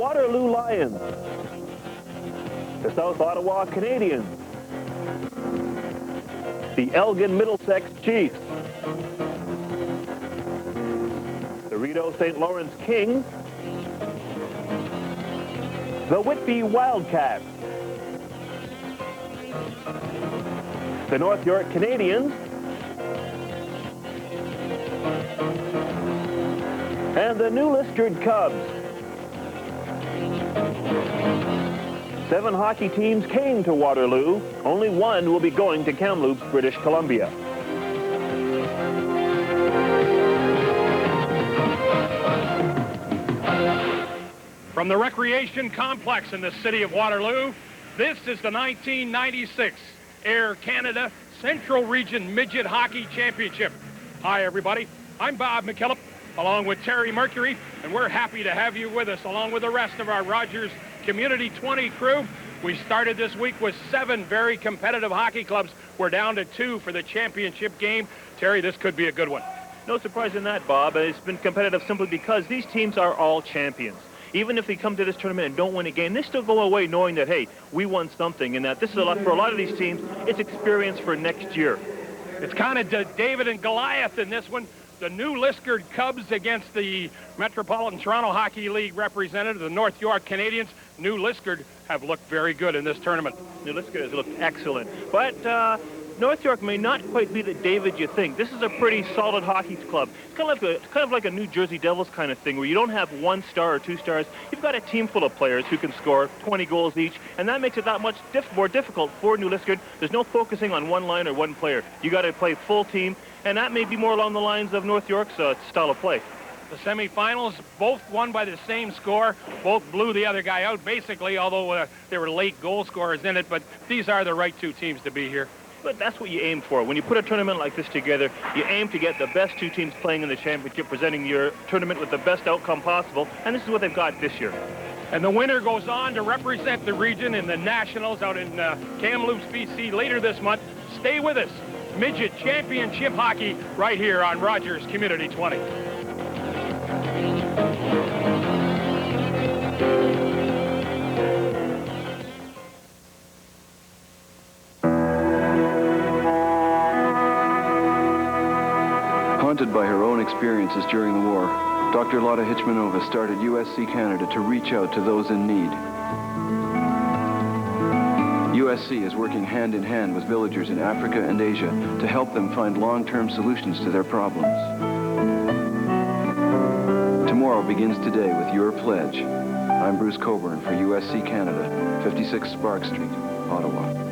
Waterloo Lions, the South Ottawa Canadians, the Elgin Middlesex Chiefs, the Rideau St. Lawrence Kings, the Whitby Wildcats, the North York Canadians, and the New Liskeard Cubs. 7 hockey teams came to Waterloo. Only one will be going to Kamloops, British Columbia. From the Recreation Complex in the city of Waterloo, this is the 1996 Air Canada Central Region Midget Hockey Championship. Hi, everybody. I'm Bob McKillop, along with Terry Mercury, and we're happy to have you with us, along with the rest of our Rogers Community 20 crew. We started this week with 7 very competitive hockey clubs. We're down to 2 for the championship game. Terry, this could be a good one. No surprise in that, Bob. It's been competitive simply because these teams are all champions. Even if they come to this tournament and don't win a game, they still go away knowing that, hey, we won something, and that this is a lot for a lot of these teams. It's experience for next year. It's kind of David and Goliath in this one. The New Liskeard Cubs against the Metropolitan Toronto Hockey League representative, the North York Canadians. New Liskeard have looked very good in this tournament. New Liskeard has looked excellent. But North York may not quite be the David you think. This is a pretty solid hockey club. It's kind of like a New Jersey Devils kind of thing, where you don't have 1 star or 2 stars. You've got a team full of players who can score 20 goals each, and that makes it that much more difficult for New Liskeard. There's no focusing on one line or one player. You got to play full team, and that may be more along the lines of North York's style of play. The semifinals, both won by the same score. Both blew the other guy out, basically, although there were late goal scorers in it. But these are the right 2 teams to be here. But that's what you aim for. When you put a tournament like this together, you aim to get the best 2 teams playing in the championship, presenting your tournament with the best outcome possible, and this is what they've got this year. And the winner goes on to represent the region in the Nationals out in Kamloops, BC later this month. Stay with us. Midget Championship Hockey right here on Rogers Community 20. Haunted by her own experiences during the war, Dr. Lotta Hitchmanova started USC Canada to reach out to those in need. USC is working hand in hand with villagers in Africa and Asia to help them find long-term solutions to their problems. Tomorrow begins today with your pledge. I'm Bruce Coburn for USC Canada, 56 Spark Street, Ottawa.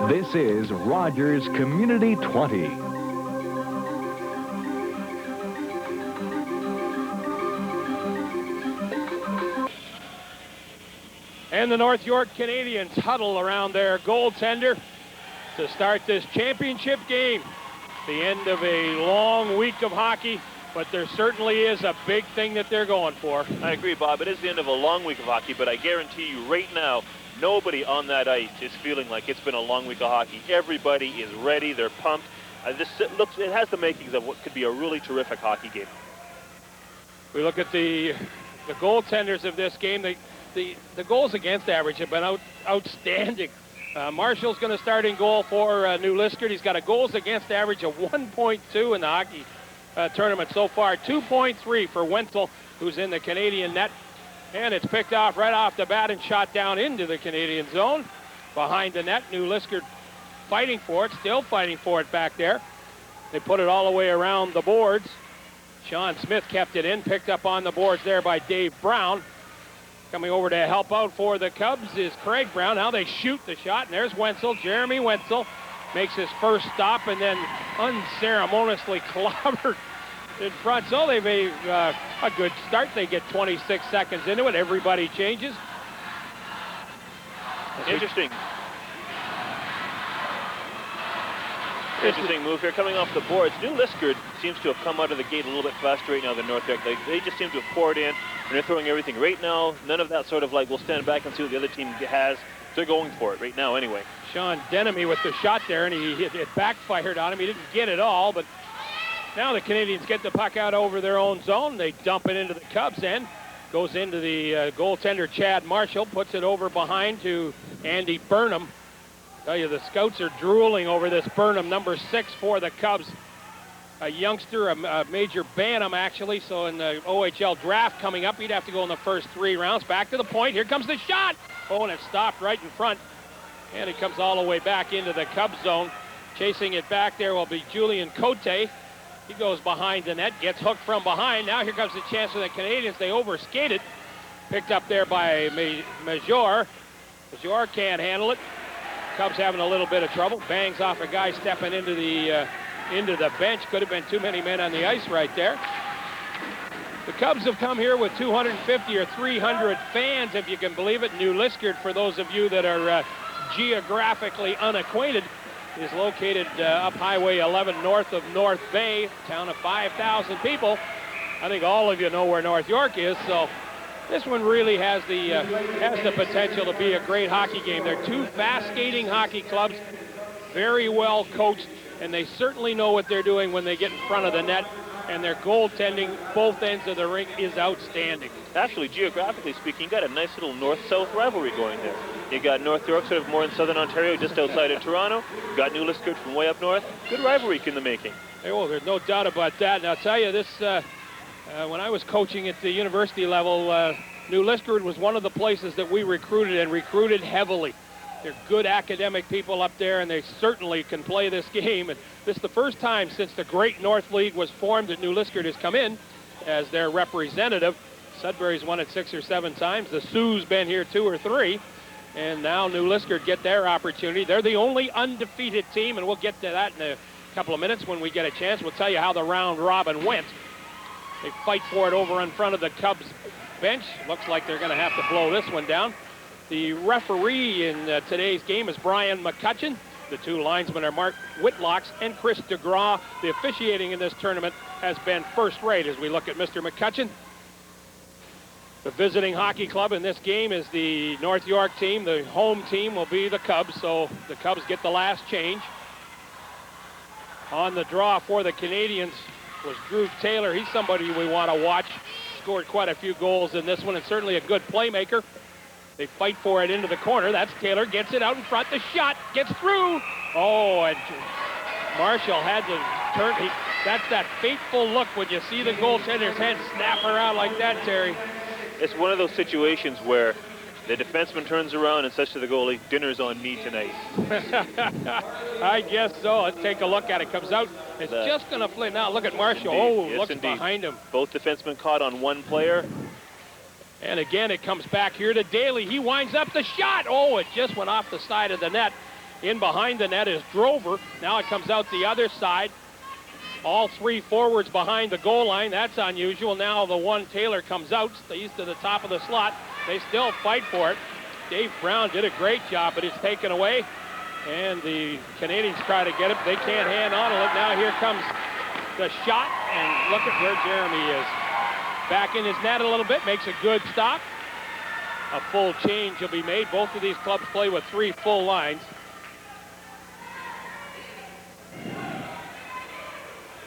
This is Rogers Community 20. And the North York Canadians huddle around their goaltender to start this championship game. The end of a long week of hockey, but there certainly is a big thing that they're going for. I agree, Bob. It is the end of a long week of hockey, but I guarantee you right now, nobody on that ice is feeling like it's been a long week of hockey. Everybody is ready. They're pumped. It has the makings of what could be a really terrific hockey game. We look at the goaltenders of this game. The goals against average have been outstanding. Marshall's going to start in goal for New Liskeard. He's got a goals against average of 1.2 in the hockey tournament so far. 2.3 for Wenzel, who's in the Canadian net. And it's picked off right off the bat and shot down into the Canadian zone. Behind the net, New Liskeard fighting for it, still fighting for it back there. They put it all the way around the boards. Sean Smith kept it in, picked up on the boards there by Dave Brown. Coming over to help out for the Cubs is Craig Brown. Now they shoot the shot, and there's Wenzel. Jeremy Wenzel makes his first stop and then unceremoniously clobbered in front. So they've a good start. They get 26 seconds into it. Everybody changes. Interesting move here coming off the boards. New Liskeard seems to have come out of the gate a little bit faster right now than North York. They just seem to have poured in. and they're throwing everything. Right now, none of that sort of like, we'll stand back and see what the other team has. They're going for it right now anyway. Sean Denemy with the shot there, and it backfired on him. He didn't get it all, but now the Canadians get the puck out over their own zone. They dump it into the Cubs' end. Goes into the goaltender, Chad Marshall, puts it over behind to Andy Burnham. Tell you, the scouts are drooling over this Burnham, number 6 for the Cubs. A youngster, a major Bantam, actually, so in the OHL draft coming up, he'd have to go in the first 3 rounds. Back to the point. Here comes the shot. Oh, and it stopped right in front. And it comes all the way back into the Cubs zone. Chasing it back there will be Julian Cote. He goes behind the net, gets hooked from behind. Now here comes the chance for the Canadians. They overskated. Picked up there by Major. Major can't handle it. Cubs having a little bit of trouble. Bangs off a guy stepping into the bench. Could have been too many men on the ice right there. The Cubs have come here with 250 or 300 fans, if you can believe it. New Liskeard, for those of you that are geographically unacquainted, is located up Highway 11 north of North Bay, town of 5,000 people. I think all of you know where North York is, so this one really has the potential to be a great hockey game. They're 2 fast-skating hockey clubs, very well coached, and they certainly know what they're doing when they get in front of the net, and their goaltending, both ends of the rink, is outstanding. Actually, geographically speaking, you got a nice little north-south rivalry going there. You got North York sort of more in southern Ontario, just outside of Toronto. You got New Liskeard from way up north. Good rivalry in the making. Oh, there's no doubt about that. And I'll tell you, this when I was coaching at the university level, New Liskeard was one of the places that we recruited heavily. They're good academic people up there, and they certainly can play this game. And this is the first time since the Great North League was formed that New Liskeard has come in as their representative. Sudbury's won it 6 or 7 times. The Sioux's been here 2 or 3. And now New Liskeard get their opportunity. They're the only undefeated team, and we'll get to that in a couple of minutes when we get a chance. We'll tell you how the round robin went. They fight for it over in front of the Cubs bench. Looks like they're going to have to blow this one down. The referee in today's game is Brian McCutcheon. The 2 linesmen are Mark Whitlocks and Chris DeGraw. The officiating in this tournament has been first rate as we look at Mr. McCutcheon. The visiting hockey club in this game is the North York team. The home team will be the Cubs, so the Cubs get the last change. On the draw for the Canadians was Drew Taylor. He's somebody we want to watch. Scored quite a few goals in this one, and certainly a good playmaker. They fight for it into the corner. That's Taylor, gets it out in front. The shot gets through. Oh, and Marshall had to turn. That's that fateful look when you see the goaltender's head snap around like that, Terry. It's one of those situations where the defenseman turns around and says to the goalie, "Dinner's on me tonight." I guess so. Let's take a look at it. Comes out. It's just going to fly. Now look at Marshall. Indeed. Looks behind him. Both defensemen caught on one player. And again, it comes back here to Daly. He winds up the shot. Oh, it just went off the side of the net. In behind the net is Drover. Now it comes out the other side. All 3 forwards behind the goal line. That's unusual. Now the one Taylor comes out, stays to the top of the slot. They still fight for it. Dave Brown did a great job, but it's taken away. And the Canadians try to get it. They can't hang on to it. Now here comes the shot. And look at where Jeremy is. Back in his net a little bit, makes a good stop. A full change will be made. Both of these clubs play with 3 full lines.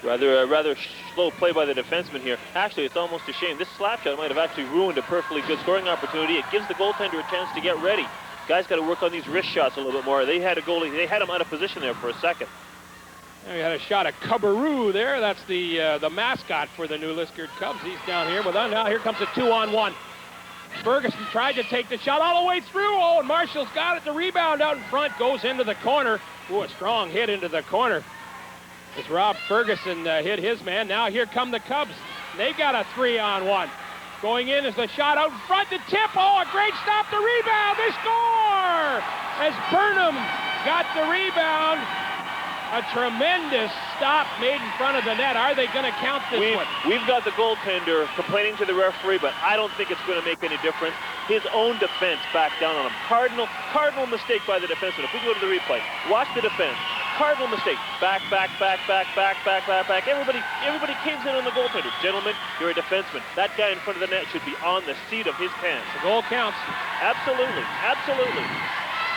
Rather slow play by the defenseman here. Actually, it's almost a shame. This slap shot might have actually ruined a perfectly good scoring opportunity. It gives the goaltender a chance to get ready. Guys got to work on these wrist shots a little bit more. They had a goalie. They had him out of position there for a second. And we had a shot of Kubaroo there. That's the mascot for the New Liskeard Cubs. He's down here. But now here comes a 2-on-1. Ferguson tried to take the shot all the way through. Oh, and Marshall's got it. The rebound out in front goes into the corner. Ooh, a strong hit into the corner. As Rob Ferguson hit his man. Now here come the Cubs. They've got a 3-on-1. Going in is the shot out in front. The tip. Oh, a great stop. The rebound. They score! As Burnham got the rebound. A tremendous stop made in front of the net. Are they going to count this one? We've got the goaltender complaining to the referee, but I don't think it's going to make any difference. His own defense backed down on him. Cardinal mistake by the defenseman. If we go to the replay, watch the defense. cardinal mistake. Back. Everybody caves in on the goaltender. Gentlemen, you're a defenseman. That guy in front of the net should be on the seat of his pants. The goal counts. Absolutely.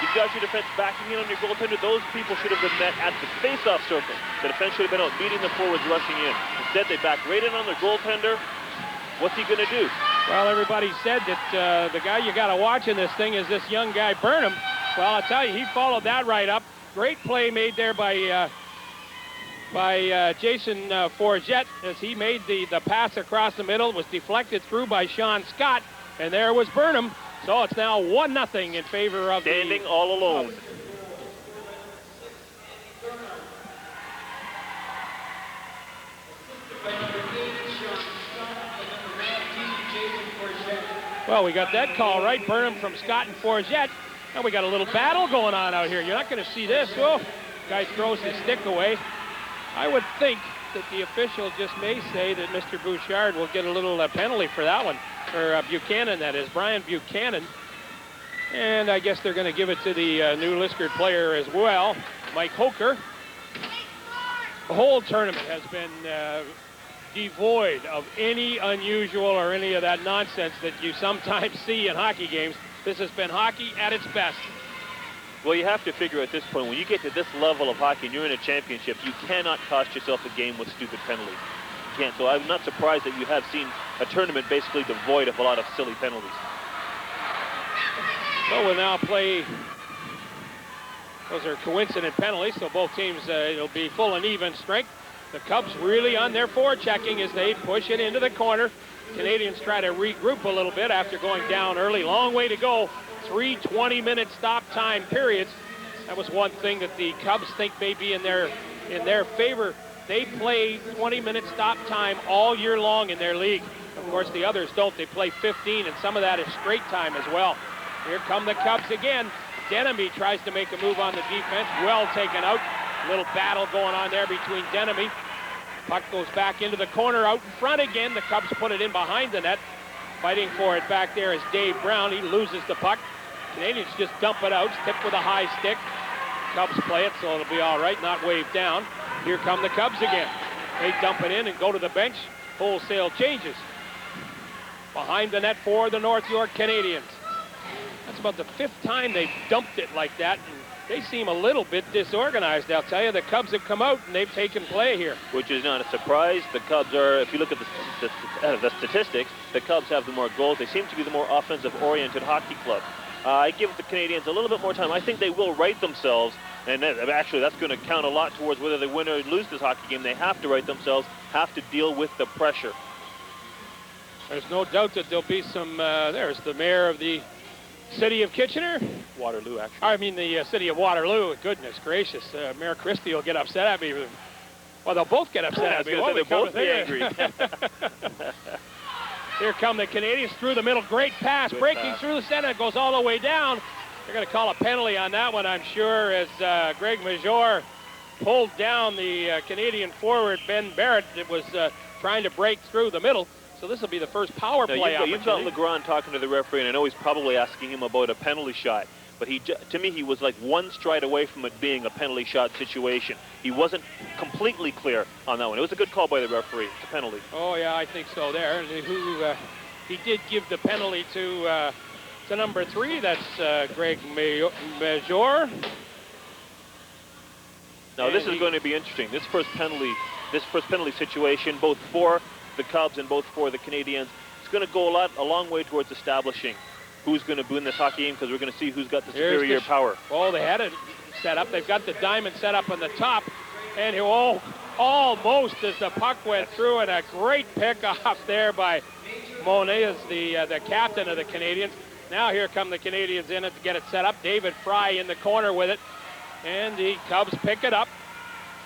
You've got your defense backing in on your goaltender. Those people should have been met at the face-off circle. The defense should have been out beating the forwards rushing in. Instead, they back right in on their goaltender. What's he going to do? Well, everybody said that the guy you got to watch in this thing is this young guy, Burnham. Well, I'll tell you, he followed that right up. Great play made there by Jason Forget as he made the pass across the middle. It was deflected through by Sean Scott, and there was Burnham. So it's now 1-0 in favor of standing all alone. Well, we got that call right. Burnham from Scott and Forget. And we got a little battle going on out here. You're not going to see this. Oh, guy throws his stick away. I would think that the official just may say that Mr. Bouchard will get a little penalty for that one. Or Buchanan, that is. Brian Buchanan. And I guess they're going to give it to the new Liskeard player as well, Mike Hoker. The whole tournament has been devoid of any unusual or any of that nonsense that you sometimes see in hockey games. This has been hockey at its best. Well, you have to figure at this point, when you get to this level of hockey and you're in a championship, you cannot cost yourself a game with stupid penalties. You can't. So I'm not surprised that you have seen a tournament basically devoid of a lot of silly penalties. So we'll now play. Those are coincident penalties, so both teams, it'll be full and even strength. The Cubs really on their forechecking as they push it into the corner. Canadians try to regroup a little bit after going down early. Long way to go. 3 20-minute stop time periods. That was one thing that the Cubs think may be in their favor. They play 20-minute stop time all year long in their league. Of course, the others don't. They play 15, and some of that is straight time as well. Here come the Cubs again. Denemy tries to make a move on the defense. Well taken out. A little battle going on there between Denemy. Puck goes back into the corner, out in front again. The Cubs put it in behind the net. Fighting for it back there is Dave Brown. He loses the puck. Canadians just dump it out, stick with a high stick. Cubs play it, so it'll be all right, not waved down. Here come the Cubs again. They dump it in and go to the bench. Wholesale changes. Behind the net for the North York Canadians. That's about the 5th time they've dumped it like that. And they seem a little bit disorganized, I'll tell you. The Cubs have come out and they've taken play here. Which is not a surprise. The Cubs are, if you look at the statistics, the Cubs have the more goals. They seem to be the more offensive-oriented hockey club. I give the Canadians a little bit more time. I think they will right themselves, and actually that's going to count a lot towards whether they win or lose this hockey game. They have to right themselves, have to deal with the pressure. There's no doubt that there'll be some, there's the mayor of the city of Kitchener. Waterloo, actually. I mean the city of Waterloo. Goodness gracious. Mayor Christie will get upset at me. Well, they'll both get upset at me. They'll both be angry. Here come the Canadians through the middle. Great pass. Good breaking pass. Through the center. It goes all the way down. They're going to call a penalty on that one, I'm sure, as Greg Major pulled down the Canadian forward, Ben Barrett. It was trying to break through the middle. So this will be the first power play opportunity. You've got Legrand talking to the referee, and I know he's probably asking him about a penalty shot. But to me, he was like one stride away from it being a penalty shot situation. He wasn't completely clear on that one. It was a good call by the referee. It's a penalty. Oh, yeah, I think so there. And he did give the penalty to number 3. That's Greg Major. Now, this is going to be interesting. This first penalty situation, both for the Cubs and both for the Canadians, it's going to go a long way towards establishing who's going to win this hockey game, because we're going to see who's got the superior power. Oh, they had it set up. They've got the diamond set up on the top. And almost as the puck went through, and a great pick-off there by Monet, as the captain of the Canadians. Now here come the Canadians in it to get it set up. David Fry in the corner with it. And the Cubs pick it up.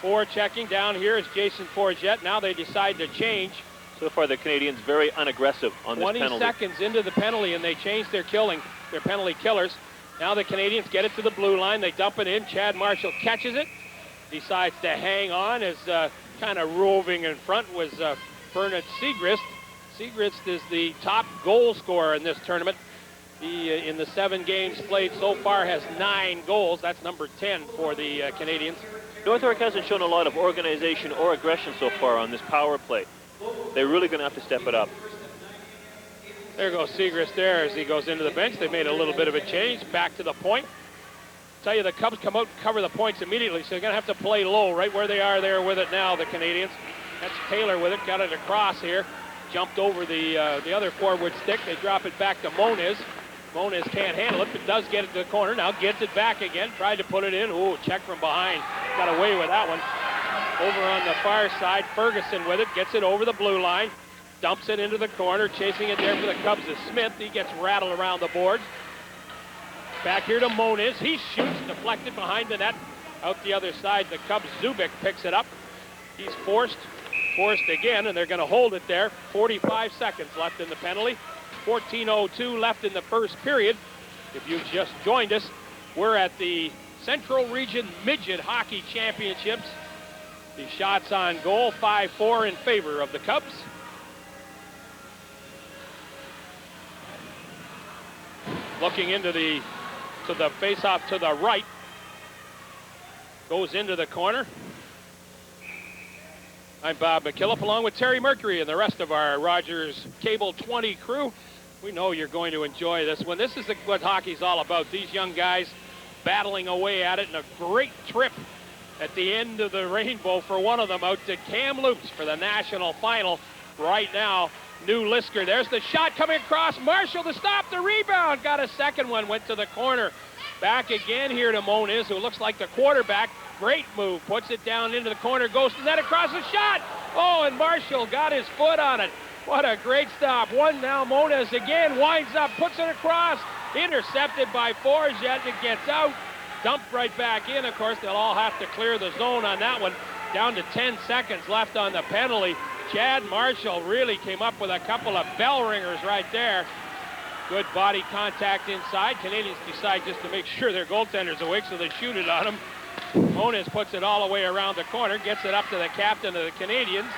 Forechecking down here is Jason Forget. Now they decide to change. So far, the Canadians very unaggressive on this penalty. 20 seconds into the penalty, and they changed their penalty killers. Now the Canadians get it to the blue line. They dump it in. Chad Marshall catches it. Decides to hang on, as kind of roving in front was Bernard Segrist. Segrist is the top goal scorer in this tournament. He, in the 7 games played so far, has 9 goals. That's number 10 for the Canadians. North York hasn't shown a lot of organization or aggression so far on this power play. They're really going to have to step it up. There goes Segrist there as he goes into the bench. They made a little bit of a change, back to the point. Tell you, the Cubs come out and cover the points immediately, so they're going to have to play low, right where they are there with it now, the Canadians. That's Taylor with it, got it across here. Jumped over the other forward stick. They drop it back to Moniz. Moniz can't handle it, but does get it to the corner. Now gets it back again, tried to put it in. Ooh, check from behind. Got away with that one. Over on the far side, Ferguson with it, gets it over the blue line. Dumps it into the corner, chasing it there for the Cubs is Smith. He gets rattled around the boards. Back here to Moniz. He shoots, deflected behind the net. Out the other side, the Cubs, Zubik picks it up. He's forced again, and they're going to hold it there. 45 seconds left in the penalty. 14:02 left in the first period. If you've just joined us, we're at the Central Region Midget Hockey Championships. The shots on goal, 5-4 in favor of the Cubs. Looking into the face-off to the right. Goes into the corner. I'm Bob McKillop along with Terry Mercury and the rest of our Rogers Cable 20 crew. We know you're going to enjoy this one. This is what hockey's all about. These young guys battling away at it, and a great trip at the end of the rainbow for one of them out to Kamloops for the national final right now. New Liskeard. There's the shot coming across. Marshall to stop the rebound. Got a second one. Went to the corner. Back again here to Moniz, who looks like the quarterback. Great move. Puts it down into the corner. Goes to net across the shot. Oh, and Marshall got his foot on it. What a great stop. One now. Moniz again winds up. Puts it across. Intercepted by Forget. It gets out. Dumped right back in. Of course, they'll all have to clear the zone on that one. Down to 10 seconds left on the penalty. Chad Marshall really came up with a couple of bell ringers right there. Good body contact inside. Canadians decide just to make sure their goaltender's awake, so they shoot it on him. Moniz puts it all the way around the corner, gets it up to the captain of the Canadians.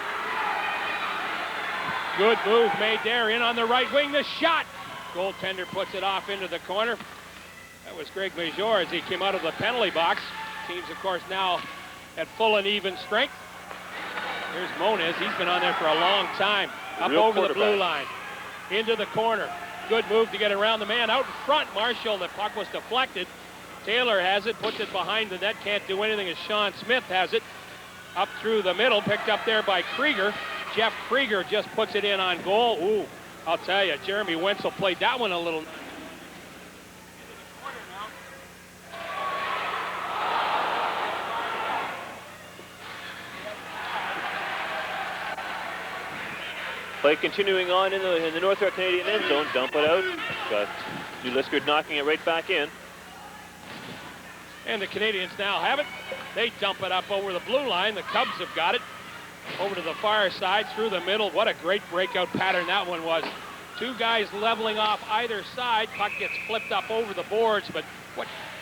Good move made there, in on the right wing, the shot. Goaltender puts it off into the corner. That was Greg Major as he came out of the penalty box. Teams, of course, now at full and even strength. Here's Moniz. He's been on there for a long time. Up over the blue line. Into the corner. Good move to get around the man. Out in front, Marshall. The puck was deflected. Taylor has it. Puts it behind the net. Can't do anything as Sean Smith has it. Up through the middle. Picked up there by Krieger. Jeff Krieger just puts it in on goal. Ooh, I'll tell you, Jeremy Wenzel played that one a little. Play continuing on in the North York Canadian end zone. Dump it out. Got New Liskeard knocking it right back in. And the Canadians now have it. They dump it up over the blue line. The Cubs have got it. Over to the far side, through the middle. What a great breakout pattern that one was. Two guys leveling off either side. Puck gets flipped up over the boards, but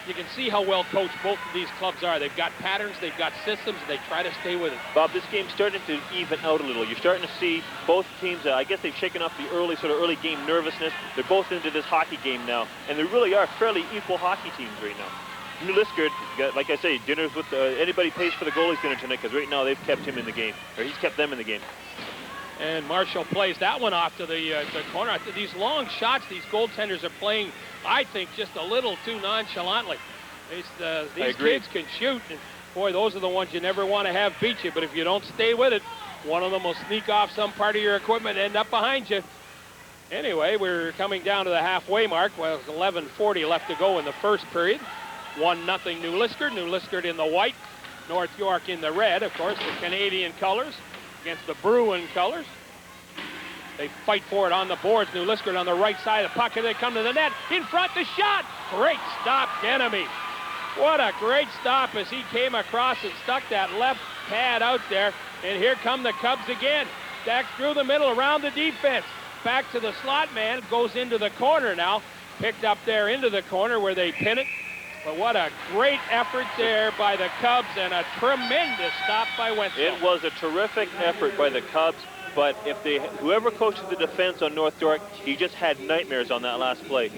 you can see how well coached both of these clubs are. They've got patterns, they've got systems, and they try to stay with it. Bob, this game's starting to even out a little. You're starting to see both teams, I guess they've shaken off the early game nervousness. They're both into this hockey game now, and they really are fairly equal hockey teams right now. New Liskeard, like I say, dinners with anybody pays for the goalie's dinner tonight, because right now they've kept him in the game, or he's kept them in the game. And Marshall plays that one off to the corner. These long shots, these goaltenders are playing, I think, just a little too nonchalantly. These kids can shoot, and boy, those are the ones you never want to have beat you. But if you don't stay with it, one of them will sneak off some part of your equipment and end up behind you. Anyway, we're coming down to the halfway mark. Well, it's 11:40 left to go in the first period. 1-0 New Liskeard. New Liskeard in the white, North York in the red. Of course, the Canadian colors against the Bruin colors. They fight for it on the boards. New Liskeard on the right side of the puck, and they come to the net. In front, the shot. Great stop, Denemy. What a great stop as he came across and stuck that left pad out there. And here come the Cubs again. Back through the middle, around the defense. Back to the slot man. Goes into the corner now. Picked up there into the corner where they pin it. But what a great effort there by the Cubs, and a tremendous stop by Wenzel. It was a terrific effort by the Cubs, but whoever coaches the defense on North York, he just had nightmares on that last play.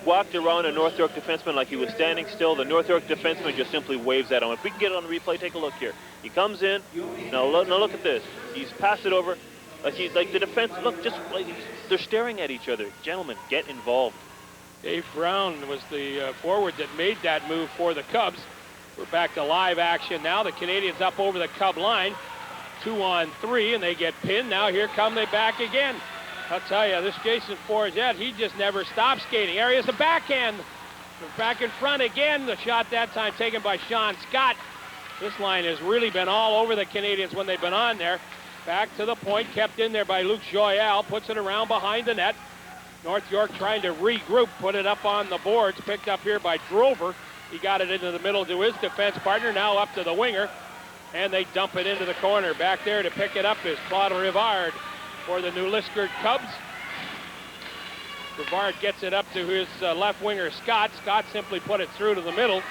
walked around a North York defenseman like he was standing still. The North York defenseman just simply waves at him. If we can get it on replay, take a look here. He comes in. Now look at this. He's passed it over. Like the defense, look, just like they're staring at each other. Gentlemen, get involved. Dave Brown was the forward that made that move for the Cubs. We're back to live action now. The Canadians up over the Cub line. 2-on-3, and they get pinned. Now here come they back again. I'll tell you, this Jason Forget, he just never stops skating. There he is, the backhand. Back in front again. The shot that time taken by Sean Scott. This line has really been all over the Canadians when they've been on there. Back to the point, kept in there by Luc Joyal. Puts it around behind the net. North York trying to regroup, put it up on the boards. Picked up here by Drover. He got it into the middle to his defense partner. Now up to the winger. And they dump it into the corner. Back there to pick it up is Claude Rivard for the New Liskeard Cubs. Rivard gets it up to his left winger, Scott. Scott simply put it through to the middle.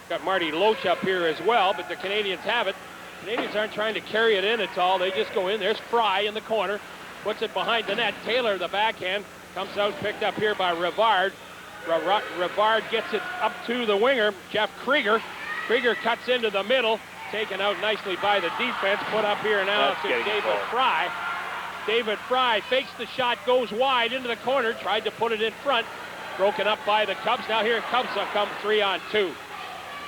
Got Marty Loach up here as well, but the Canadians have it. Canadians aren't trying to carry it in at all. They just go in. There's Fry in the corner. Puts it behind the net. Taylor, the backhand, comes out, picked up here by Rivard. Rivard gets it up to the winger, Jeff Krieger. Krieger cuts into the middle. Taken out nicely by the defense. Put up here now to David Fry. David Fry fakes the shot, goes wide into the corner. Tried to put it in front. Broken up by the Cubs. Now here Cubs come 3-on-2.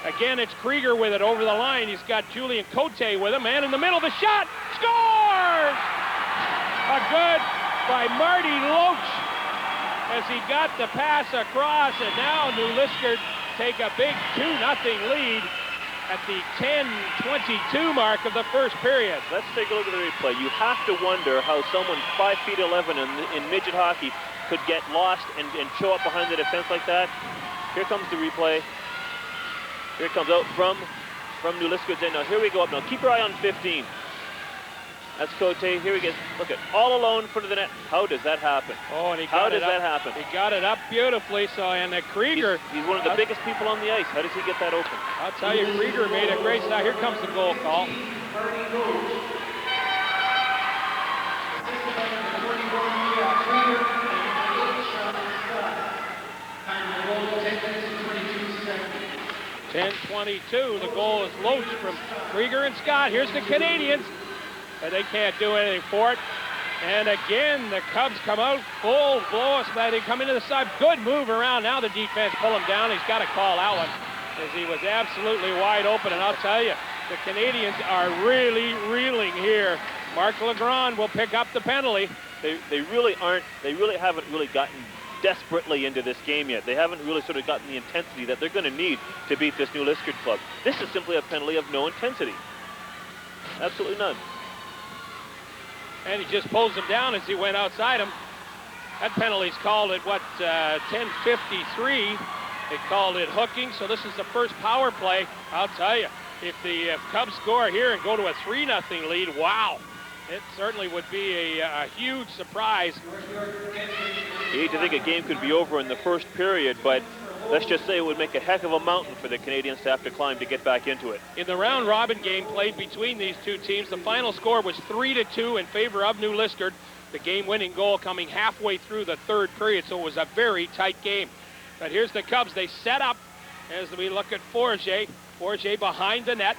Again, it's Krieger with it over the line. He's got Julien Cote with him. Man in the middle. The shot. Scores! A good by Marty Loach as he got the pass across. And now New Liskeard take a big 2-0 lead at the 10:22 mark of the first period. Let's take a look at the replay. You have to wonder how someone 5'11" in midget hockey could get lost and show up behind the defense like that. Here comes the replay. Here it comes out from New Liskeard's end. Now here we go up now. Keep your eye on 15. That's Cote. Here we go. Look at all alone in front of the net. How does that happen? Oh, and how does that happen? He got it up beautifully. So, and Krieger. He's one of the biggest people on the ice. How does he get that open? I'll tell you, Krieger made a great start. Here comes the goal call. .10:22. The goal is Loach from Krieger and Scott. Here's the Canadians. But they can't do anything for it. And again, the Cubs come out full blow. They come into the side. Good move around. Now the defense pull him down. He's got to call that one as he was absolutely wide open. And I'll tell you, the Canadians are really reeling here. Marc Legrand will pick up the penalty. They really aren't. They really haven't really gotten desperately into this game yet. They haven't really sort of gotten the intensity that they're going to need to beat this New Liskeard club. This is simply a penalty of no intensity. Absolutely none. And he just pulls him down as he went outside him. That penalty's called at, 10:53. They called it hooking, so this is the first power play. I'll tell you, if the Cubs score here and go to a 3-0 lead, wow. It certainly would be a huge surprise. You hate to think a game could be over in the first period, but let's just say it would make a heck of a mountain for the Canadians to have to climb to get back into it. In the round-robin game played between these two teams, the final score was 3-2 in favor of New Liskeard. The game-winning goal coming halfway through the third period, so it was a very tight game. But here's the Cubs. They set up as we look at Forget. Forget behind the net.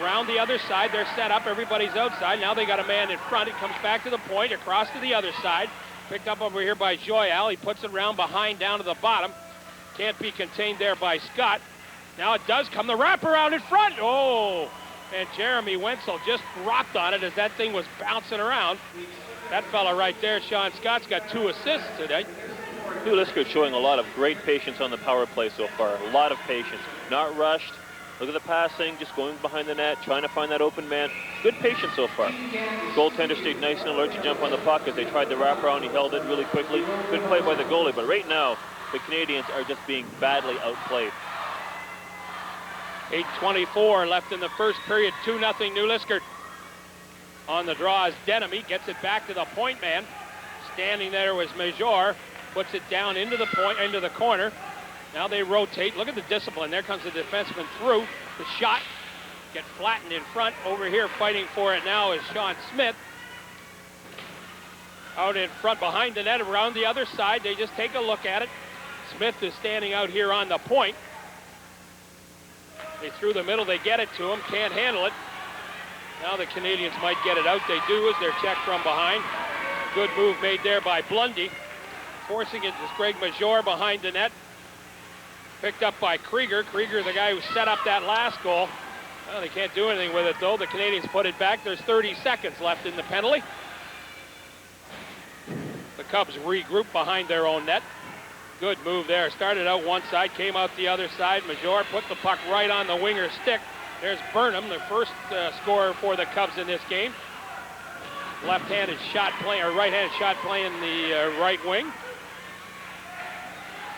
Around the other side, they're set up. Everybody's outside. Now they got a man in front. It comes back to the point, across to the other side. Picked up over here by Joyal. He puts it around behind down to the bottom. Can't be contained there by Scott. Now it does come. The wraparound in front. Oh, and Jeremy Wenzel just rocked on it as that thing was bouncing around. That fella right there, Sean Scott's got 2 assists today. New Liskeard showing a lot of great patience on the power play so far. A lot of patience. Not rushed. Look at the passing, just going behind the net, trying to find that open man. Good patience so far. Goaltender stayed nice and alert to jump on the puck as they tried the wraparound. He held it really quickly. Good play by the goalie, but right now, the Canadians are just being badly outplayed. 8:24 left in the first period. 2-0 New Liskeard. On the draw is Denemy. Gets it back to the point man. Standing there was Major. Puts it down into the point, into the corner. Now they rotate. Look at the discipline. There comes the defenseman through. The shot. Get flattened in front. Over here fighting for it now is Sean Smith. Out in front behind the net around the other side. They just take a look at it. Smith is standing out here on the point. They threw the middle, they get it to him, can't handle it. Now the Canadians might get it out. They do as they're checked from behind. Good move made there by Blundy. Forcing it is Greg Major behind the net. Picked up by Krieger. Krieger, the guy who set up that last goal. Well, they can't do anything with it, though. The Canadians put it back. There's 30 seconds left in the penalty. The Cubs regroup behind their own net. Good move there. Started out one side, came out the other side. Major put the puck right on the winger's stick. There's Burnham, the first scorer for the Cubs in this game. Left-handed shot play, or right-handed shot playing the right wing.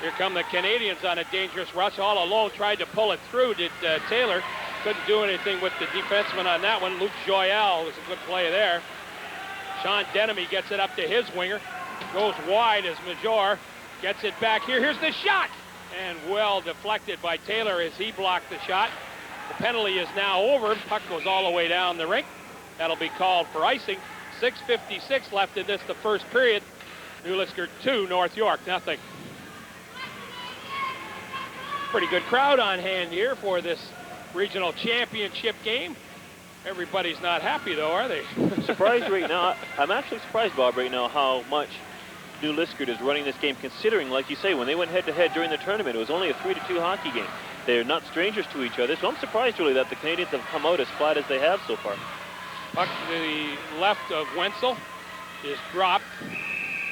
Here come the Canadians on a dangerous rush. All alone, tried to pull it through. Did Taylor. Couldn't do anything with the defenseman on that one. Luke Joyal was a good play there. Sean Denemy gets it up to his winger. Goes wide as Major gets it back here. Here's the shot. And well deflected by Taylor as he blocked the shot. The penalty is now over. Puck goes all the way down the rink. That'll be called for icing. 6:56 left in this, the first period. New Liskeard 2, North York nothing. Pretty good crowd on hand here for this regional championship game. Everybody's not happy, though, are they? Surprised right now. I'm actually surprised, Bob, right now how much New Liskeard is running this game, considering, like you say, when they went head-to-head during the tournament, it was only a 3-2 hockey game. They're not strangers to each other, so I'm surprised, really, that the Canadians have come out as flat as they have so far. Puck to the left of Wenzel is dropped,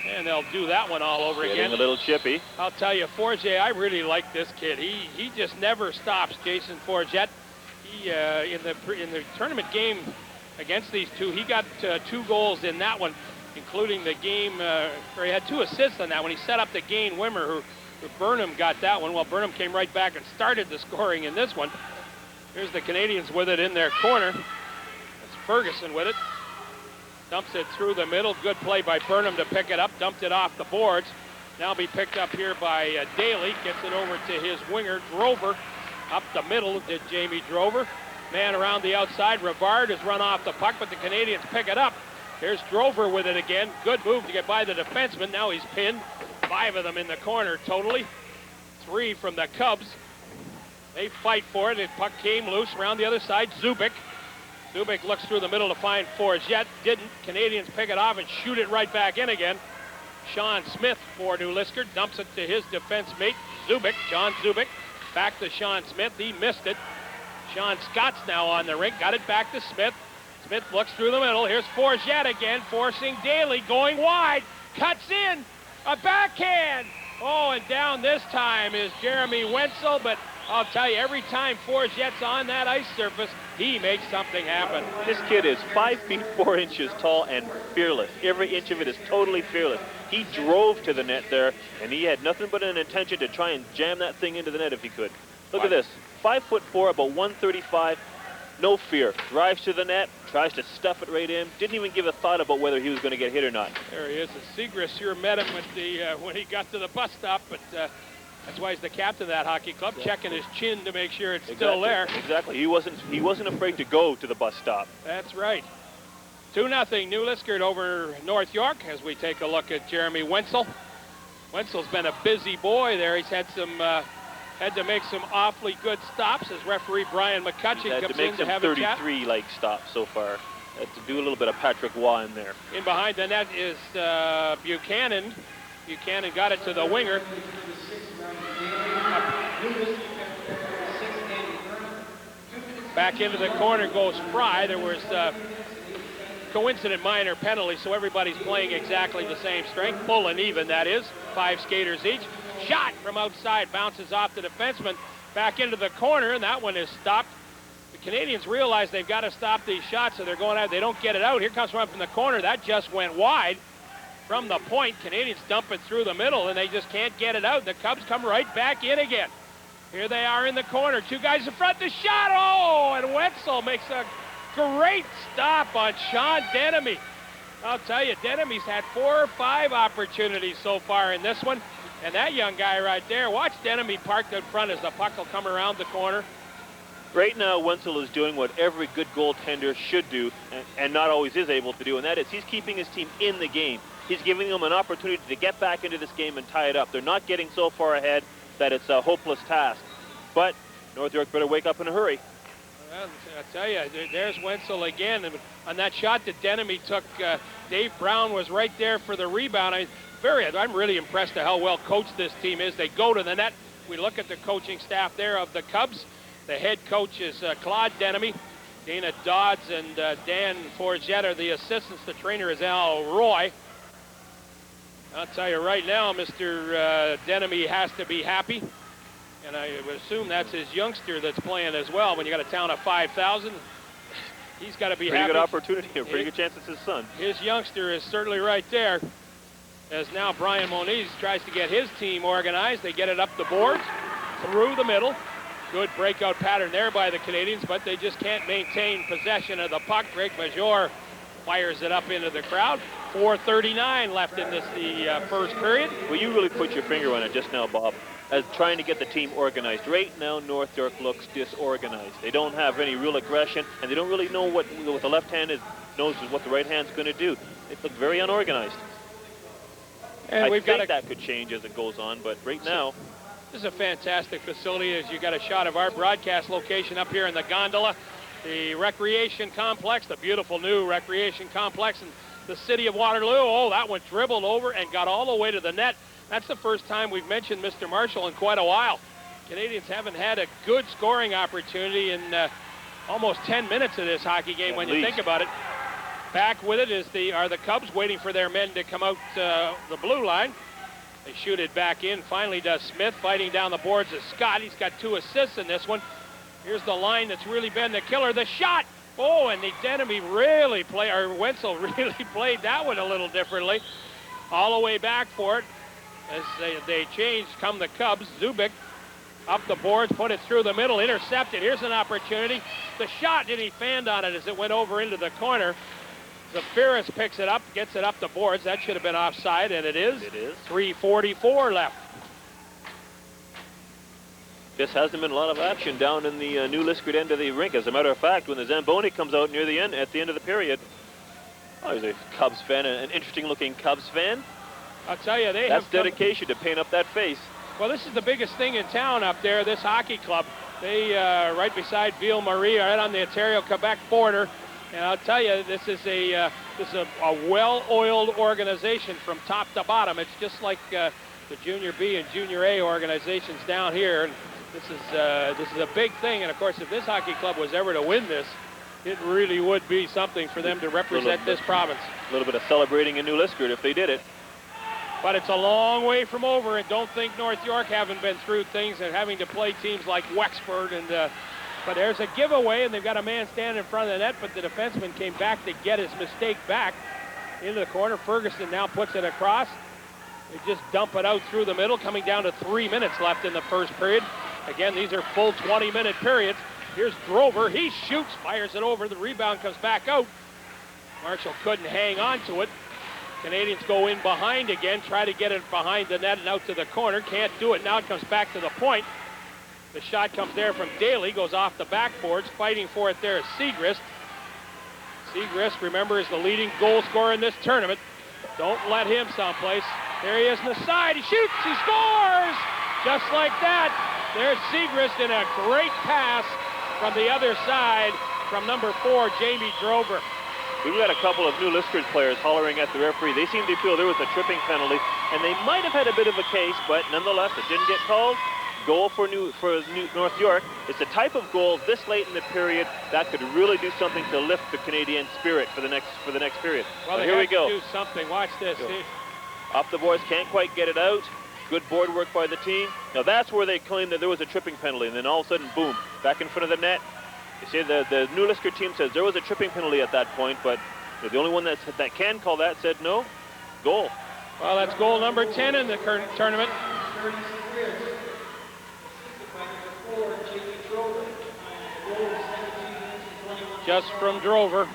and they'll do that one all over again. Getting a little chippy. I'll tell you, Forget, I really like this kid. He just never stops, Jason Forget. He in the tournament game against these two, he got 2 goals in that one, including the game where he had 2 assists on that one. He set up the Gain Wimmer, who Burnham got that one. Well, Burnham came right back and started the scoring in this one. Here's the Canadians with it in their corner. It's Ferguson with it. Dumps it through the middle. Good play by Burnham to pick it up. Dumped it off the boards. Now be picked up here by Daly. Gets it over to his winger, Drover. Up the middle did Jamie Drover. Man around the outside. Rivard has run off the puck, but the Canadians pick it up. Here's Drover with it again. Good move to get by the defenseman. Now he's pinned. 5 of them in the corner totally. 3 from the Cubs. They fight for it. The puck came loose around the other side. Zubik looks through the middle to find Forget. Didn't. Canadians pick it off and shoot it right back in again. Sean Smith for New Liskeard dumps it to his defense mate, Zubik. John Zubik. Back to Sean Smith. He missed it. Sean Scott's now on the rink. Got it back to Smith. Smith looks through the middle. Here's Forget again, forcing Daly. Going wide. Cuts in. A backhand. Oh, and down this time is Jeremy Wenzel, but I'll tell you, every time Forget's on that ice surface, he makes something happen. This kid is 5 feet 4 inches tall and fearless. Every inch of it is totally fearless. He drove to the net there, and he had nothing but an intention to try and jam that thing into the net if he could. Look at this. 5'4", about 135. No fear. Drives to the net, tries to stuff it right in. Didn't even give a thought about whether he was going to get hit or not. There he is. Segrist here met him with the when he got to the bus stop, but that's why he's the captain of that hockey club, checking his chin to make sure it's still there. Exactly. He wasn't afraid to go to the bus stop. That's right. 2-0 New Liskeard over North York as we take a look at Jeremy Wenzel. Wenzel's been a busy boy there. He's had some had to make some awfully good stops as referee Brian McCutcheon comes in to have a chat. 33 stops so far. Had to do a little bit of Patrick Waugh in there. In behind the net is Buchanan. Buchanan got it to the winger. Back into the corner goes Fry. There was coincident minor penalty, so everybody's playing exactly the same strength. Full and even, that is. 5 skaters each. Shot from outside, bounces off the defenseman. Back into the corner, and that one is stopped. The Canadians realize they've got to stop these shots, so they're going out. They don't get it out. Here comes one from the corner. That just went wide. From the point, Canadians dump it through the middle, and they just can't get it out. The Cubs come right back in again. Here they are in the corner. 2 guys in front. The shot. Oh, and Wenzel makes a great stop on Sean Denemy. I'll tell you, Denemy's had 4 or 5 opportunities so far in this one. And that young guy right there, watch Denemy parked in front as the puck will come around the corner. Right now, Wenzel is doing what every good goaltender should do, and not always is able to do, and that is he's keeping his team in the game. he's giving them an opportunity to get back into this game and tie it up. They're not getting so far ahead that it's a hopeless task. But North York better wake up in a hurry. Well, I tell you, there's Wenzel again. And on that shot that Denemy took, Dave Brown was right there for the rebound. I'm really impressed at how well coached this team is. They go to the net. We look at the coaching staff there of the Cubs. The head coach is Claude Denemy. Dana Dodds and Dan Forget are the assistants. The trainer is Al Roy. I'll tell you right now, Mr. Denemy has to be happy. And I would assume that's his youngster that's playing as well. When you got a town of 5,000, he's got to be happy. Pretty good opportunity, a pretty good chance it's his son. His youngster is certainly right there. As now Brian Moniz tries to get his team organized. They get it up the boards, through the middle. Good breakout pattern there by the Canadians, but they just can't maintain possession of the puck. Greg Major fires it up into the crowd. 4:39 left in the first period. Well, you really put your finger on it just now, Bob, as trying to get the team organized. Right now, North York looks disorganized. They don't have any real aggression, and they don't really know what the left hand knows what the right hand's going to do. They look very unorganized. And I think that could change as it goes on, but right now... This is a fantastic facility. As you got a shot of our broadcast location up here in the gondola, the recreation complex, the beautiful new recreation complex in the city of Waterloo. Oh, that one dribbled over and got all the way to the net. That's the first time we've mentioned Mr. Marshall in quite a while. Canadians haven't had a good scoring opportunity in almost 10 minutes of this hockey game when you think about it. Back with it are the Cubs, waiting for their men to come out the blue line. They shoot it back in. Finally does Smith, fighting down the boards is Scott. He's got 2 assists in this one. Here's the line that's really been the killer. The shot! Oh, and the Denemy Wenzel really played that one a little differently. All the way back for it. As they change, come the Cubs. Zubik up the boards, put it through the middle, intercepted. Here's an opportunity. The shot, and he fanned on it as it went over into the corner. Zafiris picks it up, gets it up the boards. That should have been offside, and it is. It is. 3:44 left. This hasn't been a lot of action down in the new Liskeard end of the rink. As a matter of fact, when the Zamboni comes out near the end, at the end of the period, he's a Cubs fan, an interesting-looking Cubs fan. I'll tell you, that's dedication to paint up that face. Well, this is the biggest thing in town up there, this hockey club. They, right beside Ville-Marie, right on the Ontario-Quebec border. And I'll tell you, this is a well-oiled organization from top to bottom. It's just like the Junior B and Junior A organizations down here. And this is a big thing. And of course, if this hockey club was ever to win this, it really would be something for them to represent this province. A little bit of celebrating in New Liskeard if they did it. But it's a long way from over, and don't think North York haven't been through things and having to play teams like Wexford. But there's a giveaway, and they've got a man standing in front of the net, but the defenseman came back to get his mistake back into the corner. Ferguson now puts it across. They just dump it out through the middle, coming down to 3 minutes left in the first period. Again, these are full 20-minute periods. Here's Drover. He shoots, fires it over. The rebound comes back out. Marshall couldn't hang on to it. Canadians go in behind again, try to get it behind the net and out to the corner. Can't do it. Now it comes back to the point. The shot comes there from Daly, goes off the backboards. Fighting for it there is Segrist. Segrist, remember, is the leading goal scorer in this tournament. Don't let him someplace. There he is on the side. He shoots, he scores! Just like that. There's Segrist in a great pass from the other side from number 4, Jamie Drover. We've got a couple of New Liskeard players hollering at the referee. They seem to feel there was a tripping penalty, and they might have had a bit of a case, but nonetheless, it didn't get called. Goal for North York. It's the type of goal this late in the period that could really do something to lift the Canadian spirit for the next period. Well, here we go. Do something. Watch this. Off the boards, can't quite get it out. Good board work by the team. Now that's where they claim that there was a tripping penalty, and then all of a sudden, boom, back in front of the net. You see, the New Liskeard team says there was a tripping penalty at that point, but the only one that can call that said no. Goal. Well, that's goal number 10 in the current tournament. Just from Drover.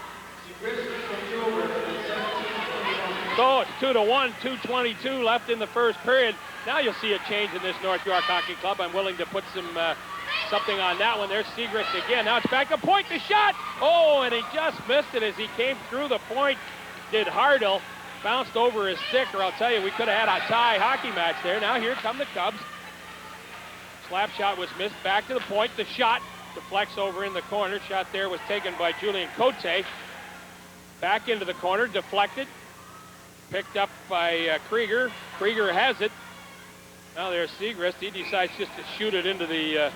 So it's 2-1, 2:22 left in the first period. Now you'll see a change in this North York Hockey Club. I'm willing to put something on that one. There's Segrist again. Now it's back to point. The shot. Oh, and he just missed it as he came through the point. Did Hardell. bounced over his stick, or I'll tell you, we could have had a tie hockey match there. Now here come the Cubs. Slap shot was missed. Back to the point. The shot deflects over in the corner. Shot there was taken by Julian Cote. Back into the corner, deflected. Picked up by Krieger. Krieger has it. Now there's Segrist. He decides just to shoot it into the,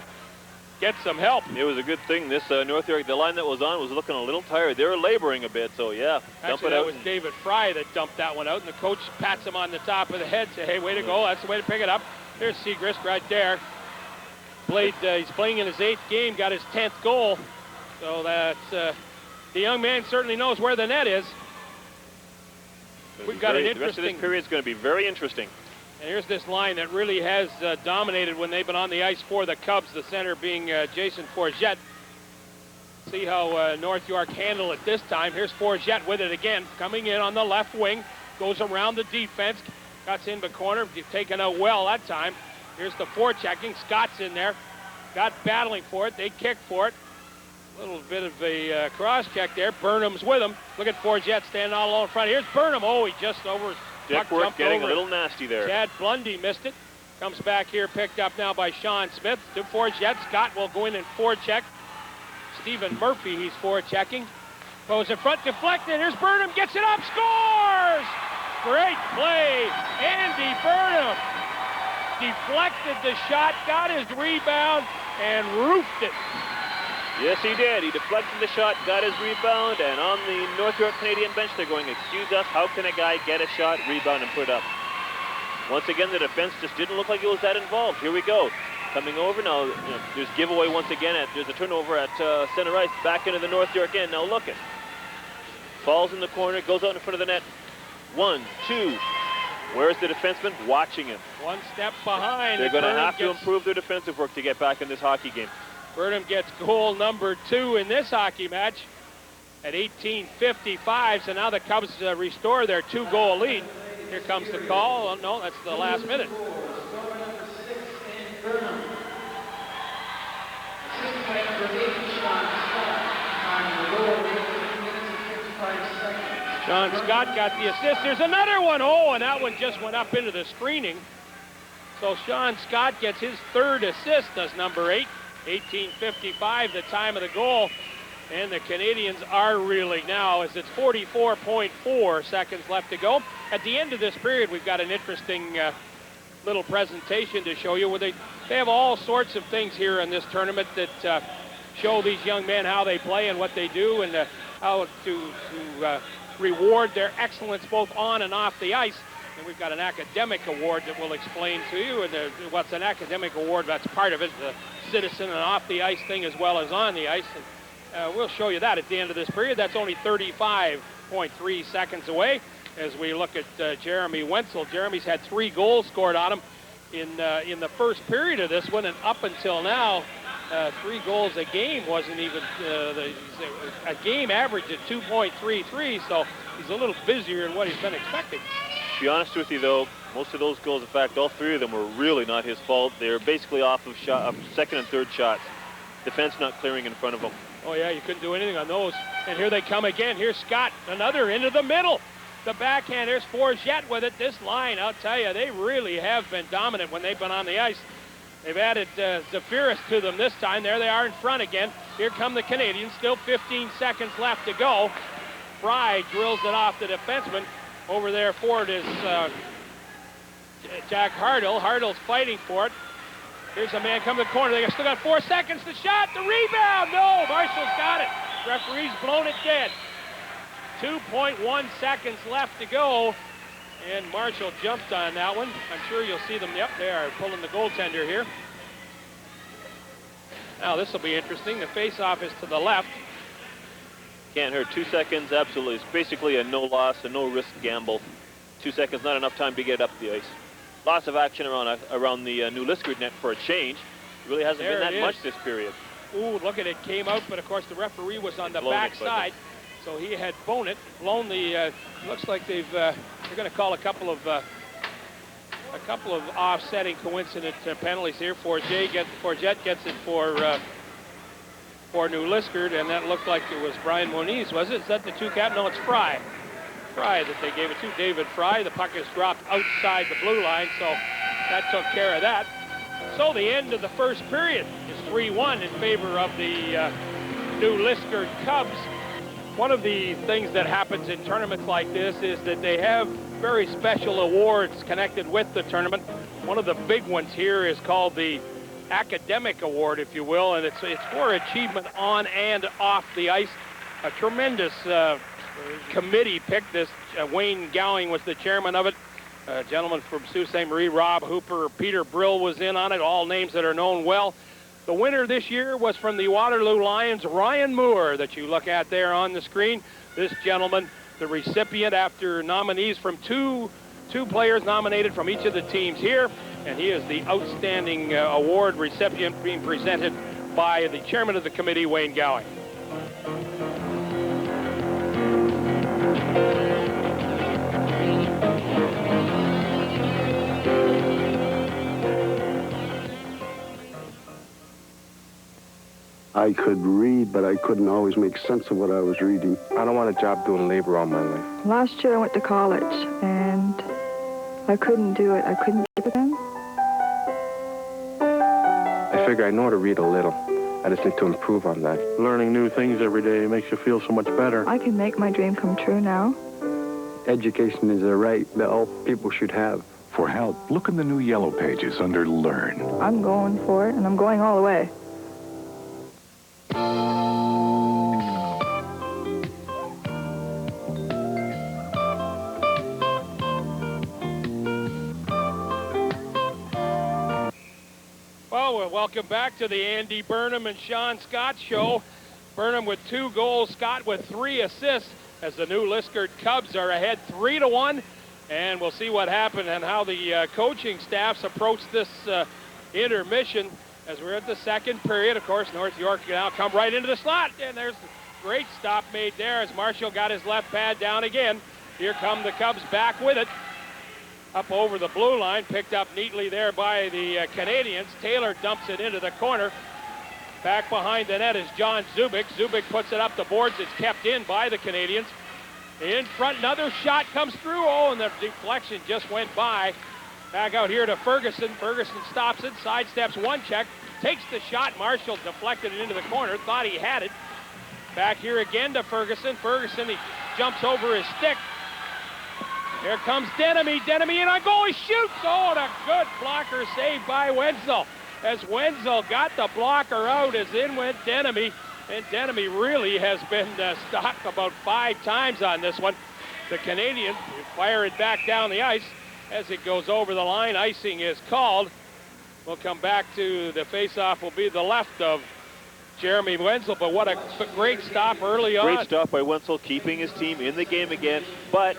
get some help. It was a good thing. This North York, the line that was on was looking a little tired. They were laboring a bit, so yeah. Actually, that was David Fry that dumped that one out, and the coach pats him on the top of the head, say, hey, way to go. That's the way to pick it up. There's Segrist right there. He's playing in his 8th game, got his 10th goal. So that's, the young man certainly knows where the net is. We've got an interesting... The rest of this period is going to be very interesting. And here's this line that really has dominated when they've been on the ice for the Cubs, the center being Jason Forget. See how North York handle it this time. Here's Forget with it again, coming in on the left wing, goes around the defense, cuts in the corner, taken out well that time. Here's the forechecking. Scott's in there. Scott battling for it. They kick for it. A little bit of a cross-check there. Burnham's with him. Look at Forget standing all alone in front. Here's Burnham. Oh, he just over. Deck work getting a little nasty there. Chad Blundy missed it. Comes back here, picked up now by Sean Smith. To Forget. Scott will go in and forecheck. Stephen Murphy, he's forechecking. Goes in front, deflected. Here's Burnham. Gets it up. Scores! Great play. Andy Burnham deflected the shot, got his rebound, and roofed it. Yes, he did. He deflected the shot, got his rebound, and on the North York Canadian bench, they're going, excuse us, how can a guy get a shot, rebound, and put it up? Once again, the defense just didn't look like it was that involved. Here we go. Coming over now, there's giveaway once again. There's a turnover at center ice, back into the North York end. Now look it. Falls in the corner, goes out in front of the net. 1, 2. Where's the defenseman? Watching him. One step behind. They're going to have to improve their defensive work to get back in this hockey game. Burnham gets goal number 2 in this hockey match at 18:55. So now the Cubs restore their 2-goal lead. Here comes the call. Oh, no, that's the last minute. Sean Scott got the assist. There's another one. Oh, and that one just went up into the screening. So Sean Scott gets his 3rd assist, does number 8. 18:55, the time of the goal. And the Canadians are reeling now as it's 44.4 seconds left to go. At the end of this period, we've got an interesting little presentation to show you where they have all sorts of things here in this tournament that show these young men how they play and what they do, and how to reward their excellence both on and off the ice. And we've got an academic award that we'll explain to you. And what's an academic award? That's part of it, the citizen and off the ice thing as well as on the ice. And we'll show you that at the end of this period. That's only 35.3 seconds away as we look at Jeremy Wenzel. Jeremy's had 3 goals scored on him in the first period of this one, and up until now, 3 goals a game wasn't even a game average at 2.33, so he's a little busier than what he's been expecting. To be honest with you, though, most of those goals, in fact, all 3 of them were really not his fault. They were basically off of second and third shots. Defense not clearing in front of him. Oh, yeah, you couldn't do anything on those. And here they come again. Here's Scott, another into the middle. The backhand, there's Forget with it. This line, I'll tell you, they really have been dominant when they've been on the ice. They've added Zafiris to them this time. There they are in front again. Here come the Canadians. Still 15 seconds left to go. Fry drills it off the defenseman. Over there for it is Jack Hardle. Hardle's fighting for it. Here's a man coming to the corner. They still got 4 seconds. The shot, the rebound. No, Marshall's got it. Referee's blown it dead. 2.1 seconds left to go. And Marshall jumped on that one. I'm sure you'll see them. Yep, they are pulling the goaltender here. Now this will be interesting. The face-off is to the left. Can't hurt. 2 seconds, absolutely. It's basically a no loss, a no risk gamble. 2 seconds, not enough time to get up the ice. Lots of action around the new Liskeard net for a change. It really hasn't been that much this period. Ooh, look at it. Came out, but of course the referee was on the backside. So he had blown the, looks like they're going to call a couple of offsetting coincident penalties here. Forget gets it for New Liskeard, and that looked like it was Brian Moniz, was it? Is that the 2 cap? No, it's Fry. Fry that they gave it to, David Fry. The puck is dropped outside the blue line, so that took care of that. So the end of the first period is 3-1 in favor of the new Liskeard Cubs. One of the things that happens in tournaments like this is that they have very special awards connected with the tournament. One of the big ones here is called the Academic Award, if you will, and it's for achievement on and off the ice. A tremendous committee picked this. Wayne Gowing was the chairman of it. A gentleman from Sault Ste. Marie, Rob Hooper, Peter Brill was in on it, all names that are known well. The winner this year was from the Waterloo Lions, Ryan Moore, that you look at there on the screen. This gentleman, the recipient after nominees from two players nominated from each of the teams here, and he is the outstanding award recipient being presented by the chairman of the committee, Wayne Gowing. I could read, but I couldn't always make sense of what I was reading. I don't want a job doing labor all my life. Last year I went to college, and I couldn't do it. I couldn't keep it in. I figure I know how to read a little. I just need to improve on that. Learning new things every day makes you feel so much better. I can make my dream come true now. Education is a right that all people should have. For help, look in the new yellow pages under Learn. I'm going for it, and I'm going all the way. Well, welcome back to the Andy Burnham and Sean Scott show. Burnham with 2 goals, Scott with 3 assists as the new Liskeard Cubs are ahead 3-1. And we'll see what happened and how the coaching staffs approach this intermission as we're at the second period. Of course, North York now come right into the slot, and there's a great stop made there as Marshall got his left pad down again. Here come the Cubs back with it. Up over the blue line, picked up neatly there by the Canadians. Taylor dumps it into the corner. Back behind the net is John Zubik. Zubik puts it up the boards. It's kept in by the Canadians. In front, another shot comes through. Oh, and the deflection just went by. Back out here to Ferguson. Ferguson stops it, sidesteps one check, takes the shot. Marshall deflected it into the corner, thought he had it. Back here again to Ferguson. Ferguson, he jumps over his stick. Here comes Denemy. Denemy in on goal. He shoots. Oh, and a good blocker save by Wenzel. As Wenzel got the blocker out, as in went Denemy. And Denemy really has been stopped about 5 times on this one. The Canadians fire it back down the ice. As it goes over the line, icing is called. We'll come back to the faceoff will be the left of Jeremy Wenzel, but what a great stop early on. Great stop by Wenzel, keeping his team in the game again, but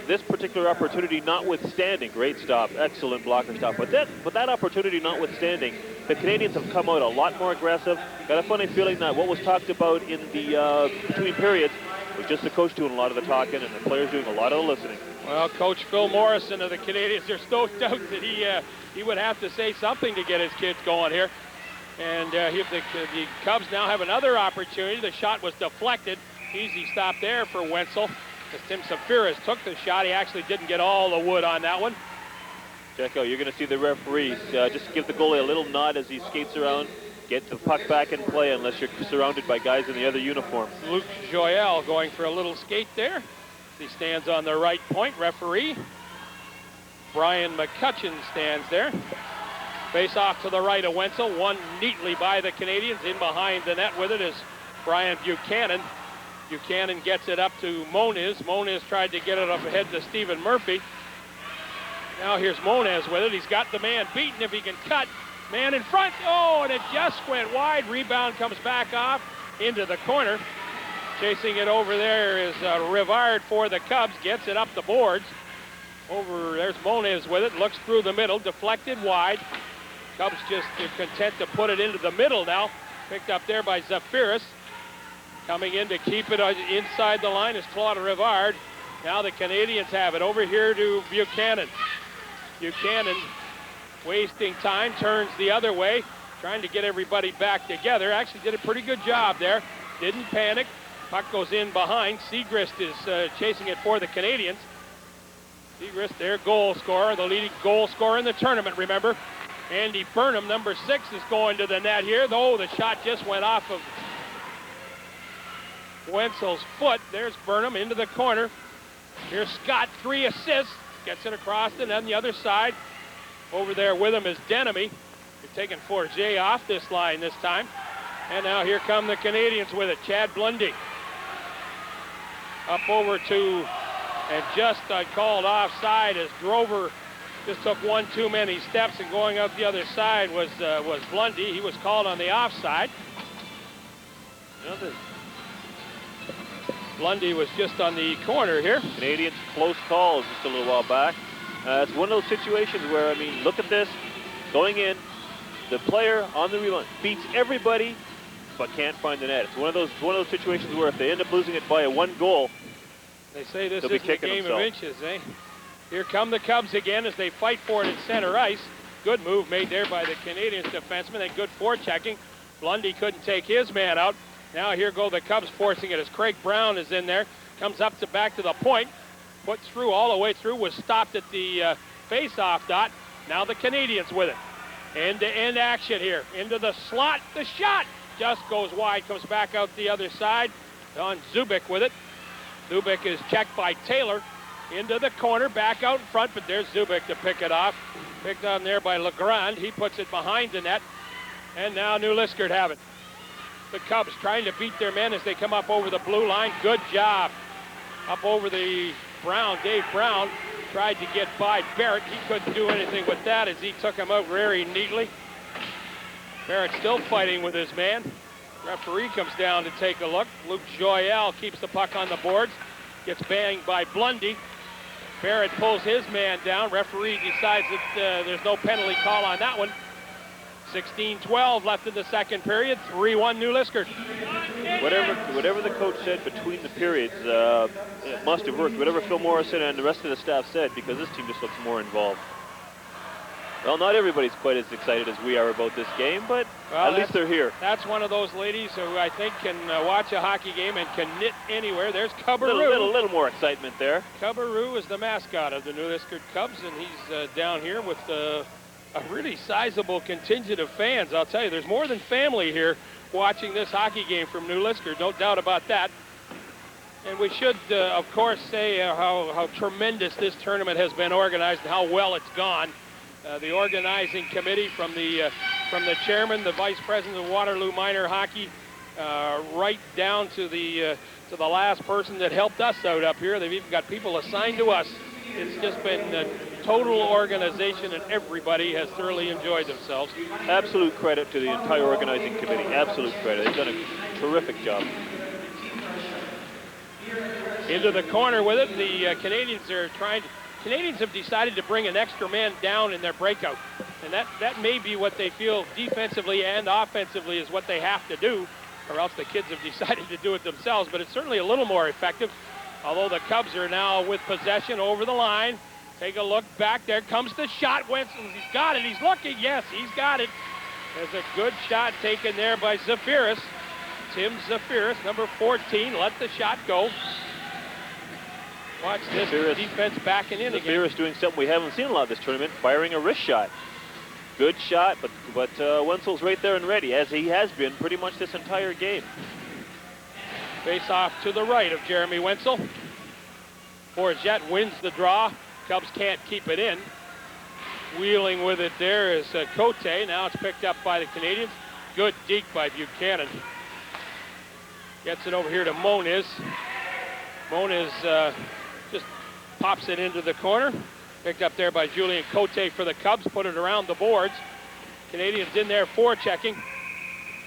this particular opportunity notwithstanding, great stop, excellent blocker stop, but that opportunity notwithstanding, the Canadians have come out a lot more aggressive. Got a funny feeling that what was talked about in the between periods was just the coach doing a lot of the talking and the players doing a lot of the listening. Well, Coach Phil Morrison of the Canadians are stoked out that he would have to say something to get his kids going here. And the Cubs now have another opportunity. The shot was deflected. Easy stop there for Wenzel. As Tim Safiris took the shot, he actually didn't get all the wood on that one. Check out, you're going to see the referees just give the goalie a little nod as he skates around. Get the puck back in play unless you're surrounded by guys in the other uniform. Luke Joyel going for a little skate there. He stands on the right point, referee. Brian McCutcheon stands there. Face off to the right of Wenzel, won neatly by the Canadians. In behind the net with it is Brian Buchanan. Buchanan gets it up to Moniz. Moniz tried to get it up ahead to Stephen Murphy. Now here's Moniz with it. He's got the man beaten if he can cut. Man in front. Oh, and it just went wide. Rebound comes back off into the corner. Chasing it over there is Rivard for the Cubs. Gets it up the boards. There's Moniz with it. Looks through the middle. Deflected wide. Cubs just content to put it into the middle now. Picked up there by Zafiris. Coming in to keep it inside the line is Claude Rivard. Now the Canadians have it. Over here to Buchanan. Buchanan wasting time, turns the other way, trying to get everybody back together. Actually did a pretty good job there. Didn't panic. Puck goes in behind. Segrist is chasing it for the Canadians. Segrist, their goal scorer, the leading goal scorer in the tournament, remember. Andy Burnham, number 6, is going to the net here, though the shot just went off of Wenzel's foot. There's Burnham into the corner. Here's Scott, 3 assists. Gets it across, and then the other side. Over there with him is Denemy. They're taking Forget off this line this time. And now here come the Canadians with it. Chad Blundy. Up over to, and just called offside as Drover just took one too many steps, and going up the other side was Blundy. He was called on the offside. Blundy was just on the corner here. Canadians close calls just a little while back. It's one of those situations where, I mean, look at this. Going in, the player on the rebound beats everybody, but can't find the net. It's one of those situations where if they end up losing it by a 1 goal, they say this isn't a game of inches, eh? Here come the Cubs again as they fight for it at center ice. Good move made there by the Canadians defenseman, and good forechecking. Blundy couldn't take his man out. Now here go the Cubs forcing it as Craig Brown is in there. Comes up to back to the point. Put through all the way through. Was stopped at the face-off dot. Now the Canadians with it. End-to-end action here. Into the slot. The shot just goes wide. Comes back out the other side. Don Zubik with it. Zubik is checked by Taylor. Into the corner. Back out in front. But there's Zubik to pick it off. Picked on there by Legrand. He puts it behind the net. And now New Liskeard have it. The Cubs trying to beat their men as they come up over the blue line. Good job. Up over the Brown. Dave Brown tried to get by Barrett. He couldn't do anything with that as he took him out very neatly. Barrett still fighting with his man. Referee comes down to take a look. Luke Joyal keeps the puck on the boards. Gets banged by Blundy. Barrett pulls his man down. Referee decides that there's no penalty call on that one. 16-12 left in the second period. 3-1 New Liskeard. Whatever the coach said between the periods, it must have worked. Whatever Phil Morrison and the rest of the staff said, because this team just looks more involved. Well, not everybody's quite as excited as we are about this game, but at least they're here. That's one of those ladies who I think can watch a hockey game and can knit anywhere. There's Cubberoo. Little more excitement there. Cubberoo is the mascot of the New Liskeard Cubs, and he's down here with a really sizable contingent of fans. I'll tell you, there's more than family here watching this hockey game from New Liskeard, no doubt about that. And we should, of course, say how tremendous this tournament has been organized and how well it's gone. The organizing committee from the chairman, the vice president of Waterloo Minor Hockey, right down to the last person that helped us out up here. They've even got people assigned to us. It's just been total organization, and everybody has thoroughly enjoyed themselves. Absolute credit to the entire organizing committee. Absolute credit. They've done a terrific job. Into the corner with it. The Canadians are Canadians have decided to bring an extra man down in their breakout. And that may be what they feel defensively and offensively is what they have to do, or else the kids have decided to do it themselves. But it's certainly a little more effective. Although the Cubs are now with possession over the line. Take a look back. There comes the shot. Wenzel, he's got it. He's looking. Yes, he's got it. There's a good shot taken there by Zafiris. Tim Zafiris, number 14, let the shot go. Watch this defense backing in again. Zafiris doing something we haven't seen a lot this tournament, firing a wrist shot. Good shot, but Wenzel's right there and ready, as he has been pretty much this entire game. Face off to the right of Jeremy Wenzel. Forget wins the draw. Cubs can't keep it in. Wheeling with it there is Cote. Now it's picked up by the Canadians. Good deke by Buchanan. Gets it over here to Moniz. Moniz just pops it into the corner. Picked up there by Julian Cote for the Cubs. Put it around the boards. Canadians in there forechecking.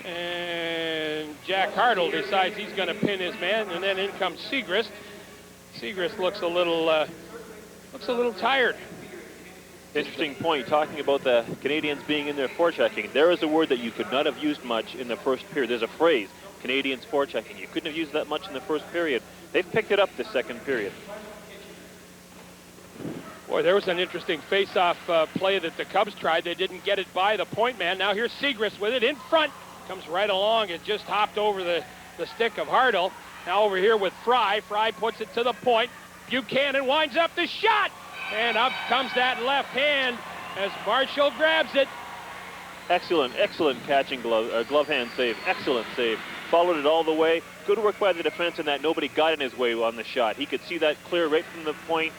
And Jack Hartle decides he's going to pin his man, and then in comes Segrist. Segrist looks a little tired. Interesting point, talking about the Canadians being in there forechecking. There is a word that you could not have used much in the first period. There's a phrase, Canadians forechecking. You couldn't have used that much in the first period. They've picked it up this second period. Boy, there was an interesting face-off play that the Cubs tried. They didn't get it by the point man. Now here's Segrist with it in front. Comes right along and just hopped over the stick of Hartle. Now over here with Fry. Fry puts it to the point. Buchanan winds up the shot. And up comes that left hand as Marshall grabs it. Excellent catching glove hand save. Excellent save. Followed it all the way. Good work by the defense in that nobody got in his way on the shot. He could see that clear right from the point.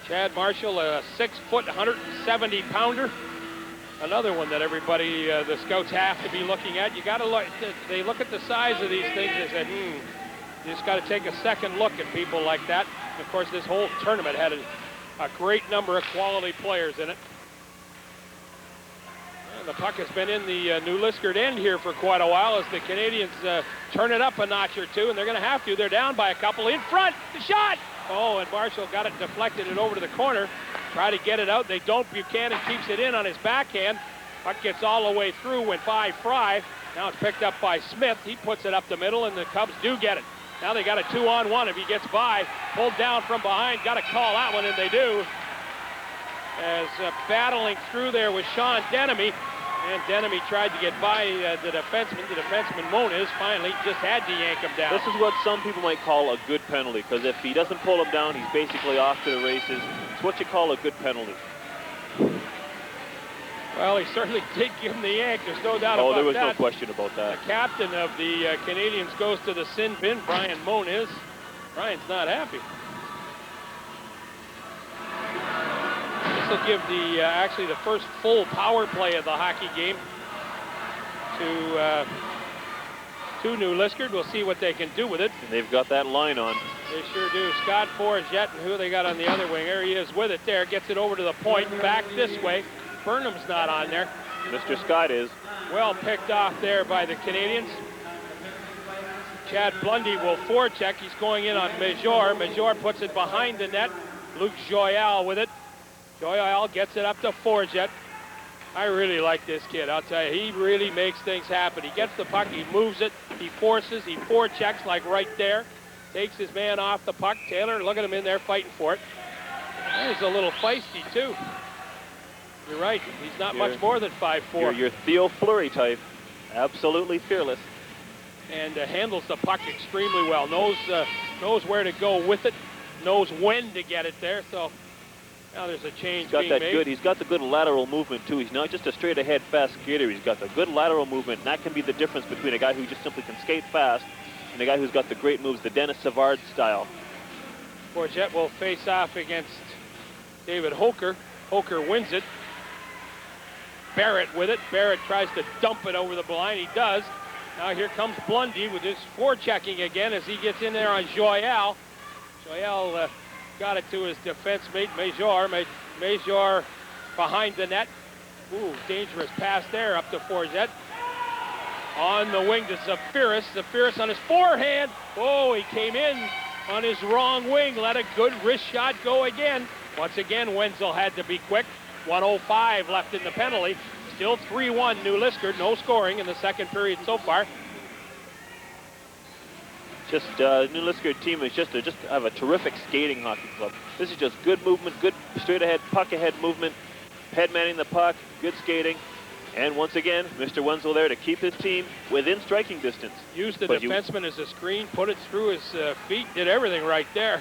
Chad Marshall, a 6-foot, 170-pounder. Another one that everybody, the scouts have to be looking at. You got to look. They look at the size of these things. They said, you just got to take a second look at people like that. And of course, this whole tournament had a great number of quality players in it. And the puck has been in the New Liskeard end here for quite a while as the Canadians turn it up a notch or two, and they're going to have to. They're down by a couple. In front, the shot! Oh, and Marshall got it deflected and over to the corner. Try to get it out. They don't. Buchanan keeps it in on his backhand. Puck gets all the way through, went by Fry. Now it's picked up by Smith. He puts it up the middle, and the Cubs do get it. Now they got a 2-on-1. If he gets by, pulled down from behind, got to call that one, and they do. As battling through there was Sean Denemy. And Denemy tried to get by the defenseman. The defenseman, Moniz, finally just had to yank him down. This is what some people might call a good penalty, because if he doesn't pull him down, he's basically off to the races. It's what you call a good penalty. Well, he certainly did give him the yank. There's no doubt about that. Oh, there was no question about that. The captain of the Canadians goes to the sin bin, Brian Moniz. Brian's not happy. This will give the actually the first full power play of the hockey game to New Liskeard. We'll see what they can do with it. And they've got that line on. They sure do. Scott Forget, and who they got on the other wing. There he is with it there. Gets it over to the point. Back this way. Burnham's not on there. Mr. Scott is. Well picked off there by the Canadians. Chad Blundy will forecheck. He's going in on Major. Major puts it behind the net. Luke Joyal with it. Joyal gets it up to Forget. I really like this kid. I'll tell you, he really makes things happen. He gets the puck, he moves it, he forces, he forechecks like right there. Takes his man off the puck. Taylor, look at him in there fighting for it. He's a little feisty too. You're right. He's not much more than 5'4". You're Theo Fleury type. Absolutely fearless. And handles the puck extremely well. Knows where to go with it. Knows when to get it there. So now there's a change being made. He's got the good lateral movement too. He's not just a straight ahead fast skater. He's got the good lateral movement. And that can be the difference between a guy who just simply can skate fast and a guy who's got the great moves, the Dennis Savard style. Forget will face off against David Hoker. Hoker wins it. Barrett with it. Barrett tries to dump it over the line. He does. Now here comes Blundy with his forechecking again as he gets in there on Joyal. Joyal got it to his defense mate, Major. Major behind the net. Ooh, dangerous pass there up to Forget. On the wing to Zafiris. Zafiris on his forehand. Oh, he came in on his wrong wing. Let a good wrist shot go again. Once again, Wenzel had to be quick. 1:05 left in the penalty. Still 3-1 New Liskeard. No scoring in the second period so far. Just New Liskeard team is just have a terrific skating hockey club. This is just good movement, good straight ahead, puck ahead movement, head manning the puck, good skating. And once again, Mr. Wenzel there to keep his team within striking distance. Used the defenseman as a screen, put it through his feet, did everything right there.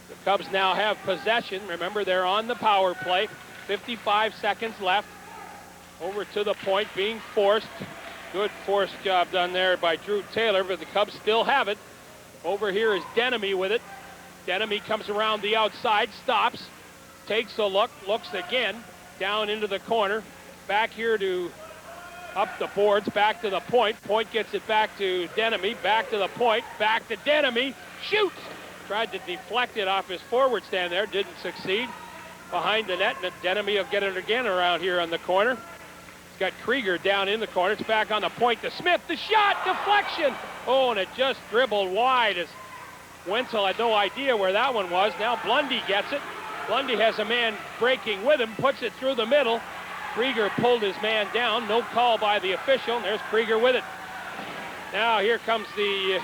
The Cubs now have possession. Remember, they're on the power play. 55 seconds left. Over to the point, being forced. Good force job done there by Drew Taylor, but the Cubs still have it. Over here is Denemy with it. Denemy comes around the outside, stops, takes a look, looks again, down into the corner. Back here to up the boards, back to the point. Point gets it back to Denemy, back to the point, back to Denemy, shoots! Tried to deflect it off his forward stand there, didn't succeed. Behind the net, and Denemy will get it again around here on the corner. He's got Krieger down in the corner. It's back on the point to Smith. The shot, deflection. Oh, and it just dribbled wide as Wenzel had no idea where that one was. Now Blundy gets it. Blundy has a man breaking with him, puts it through the middle. Krieger pulled his man down. No call by the official. There's Krieger with it. Now here comes the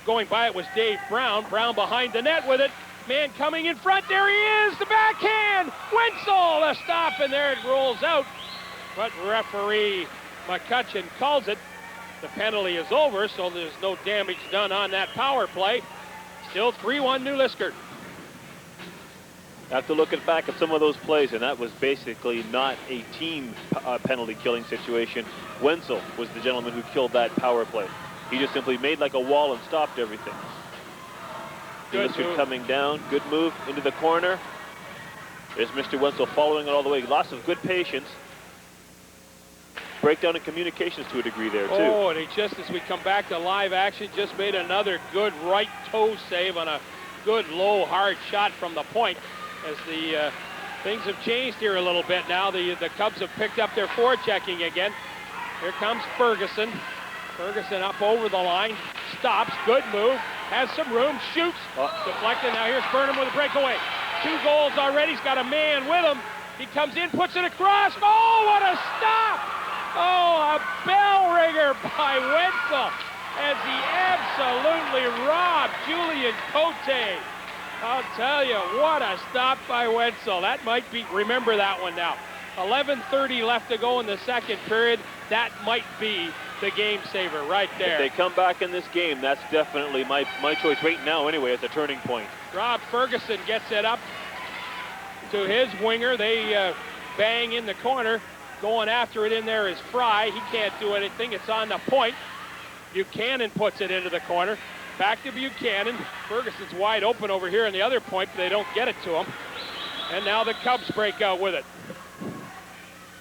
going by it was Dave Brown. Brown behind the net with it. Man coming in front. There he is. The backhand. Wenzel, a stop, and there it rolls out. But referee McCutcheon calls it. the penalty is over, so there's no damage done on that power play. Still 3-1 New Liskeard. Have to look back at some of those plays, and that was basically not a team penalty killing situation. Wenzel was the gentleman who killed that power play. He just simply made like a wall and stopped everything. Good Liskeard move. coming down, good move into the corner. There's Mr. Wenzel following it all the way. Lots of good patience. Breakdown in communications to a degree there, too. Oh, and he just, as we come back to live action, just made another good right toe save on a good, low, hard shot from the point. As the things have changed here a little bit now. The Cubs have picked up their forechecking again. Here comes Ferguson. Ferguson up over the line. Stops, good move. Has some room, shoots. Deflected, now here's Burnham with a breakaway. 2 goals already, he's got a man with him. He comes in, puts it across. Oh, what a stop! Oh, a bell ringer by Wenzel as he absolutely robbed Julian Cote. I'll tell you, what a stop by Wenzel. That might be, remember that one now. 11:30 left to go in the second period. That might be the game saver right there. If they come back in this game, that's definitely my choice right now anyway as a turning point. Rob Ferguson gets it up to his winger. They bang in the corner. Going after it in there is Fry. He can't do anything. It's on the point. Buchanan puts it into the corner. Back to Buchanan. Ferguson's wide open over here on the other point, but they don't get it to him. And now the Cubs break out with it.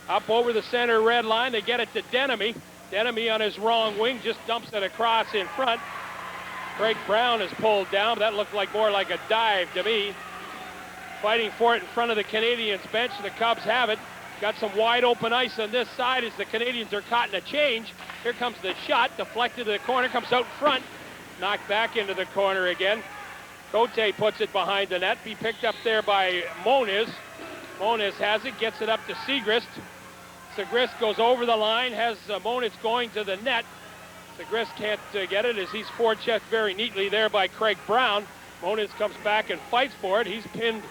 Up over the center red line, they get it to Denemy. Denemy on his wrong wing just dumps it across in front. Craig Brown is pulled down. That looked like more like a dive to me. Fighting for it in front of the Canadians bench. The Cubs have it. Got some wide open ice on this side as the Canadians are caught in a change. Here comes the shot, deflected to the corner, comes out front. Knocked back into the corner again. Cote puts it behind the net. Be picked up there by Moniz. Moniz has it, gets it up to Segrist. Segrist goes over the line, has Moniz going to the net. Segrist can't get it as he's forechecked very neatly there by Craig Brown. Moniz comes back and fights for it. He's pinned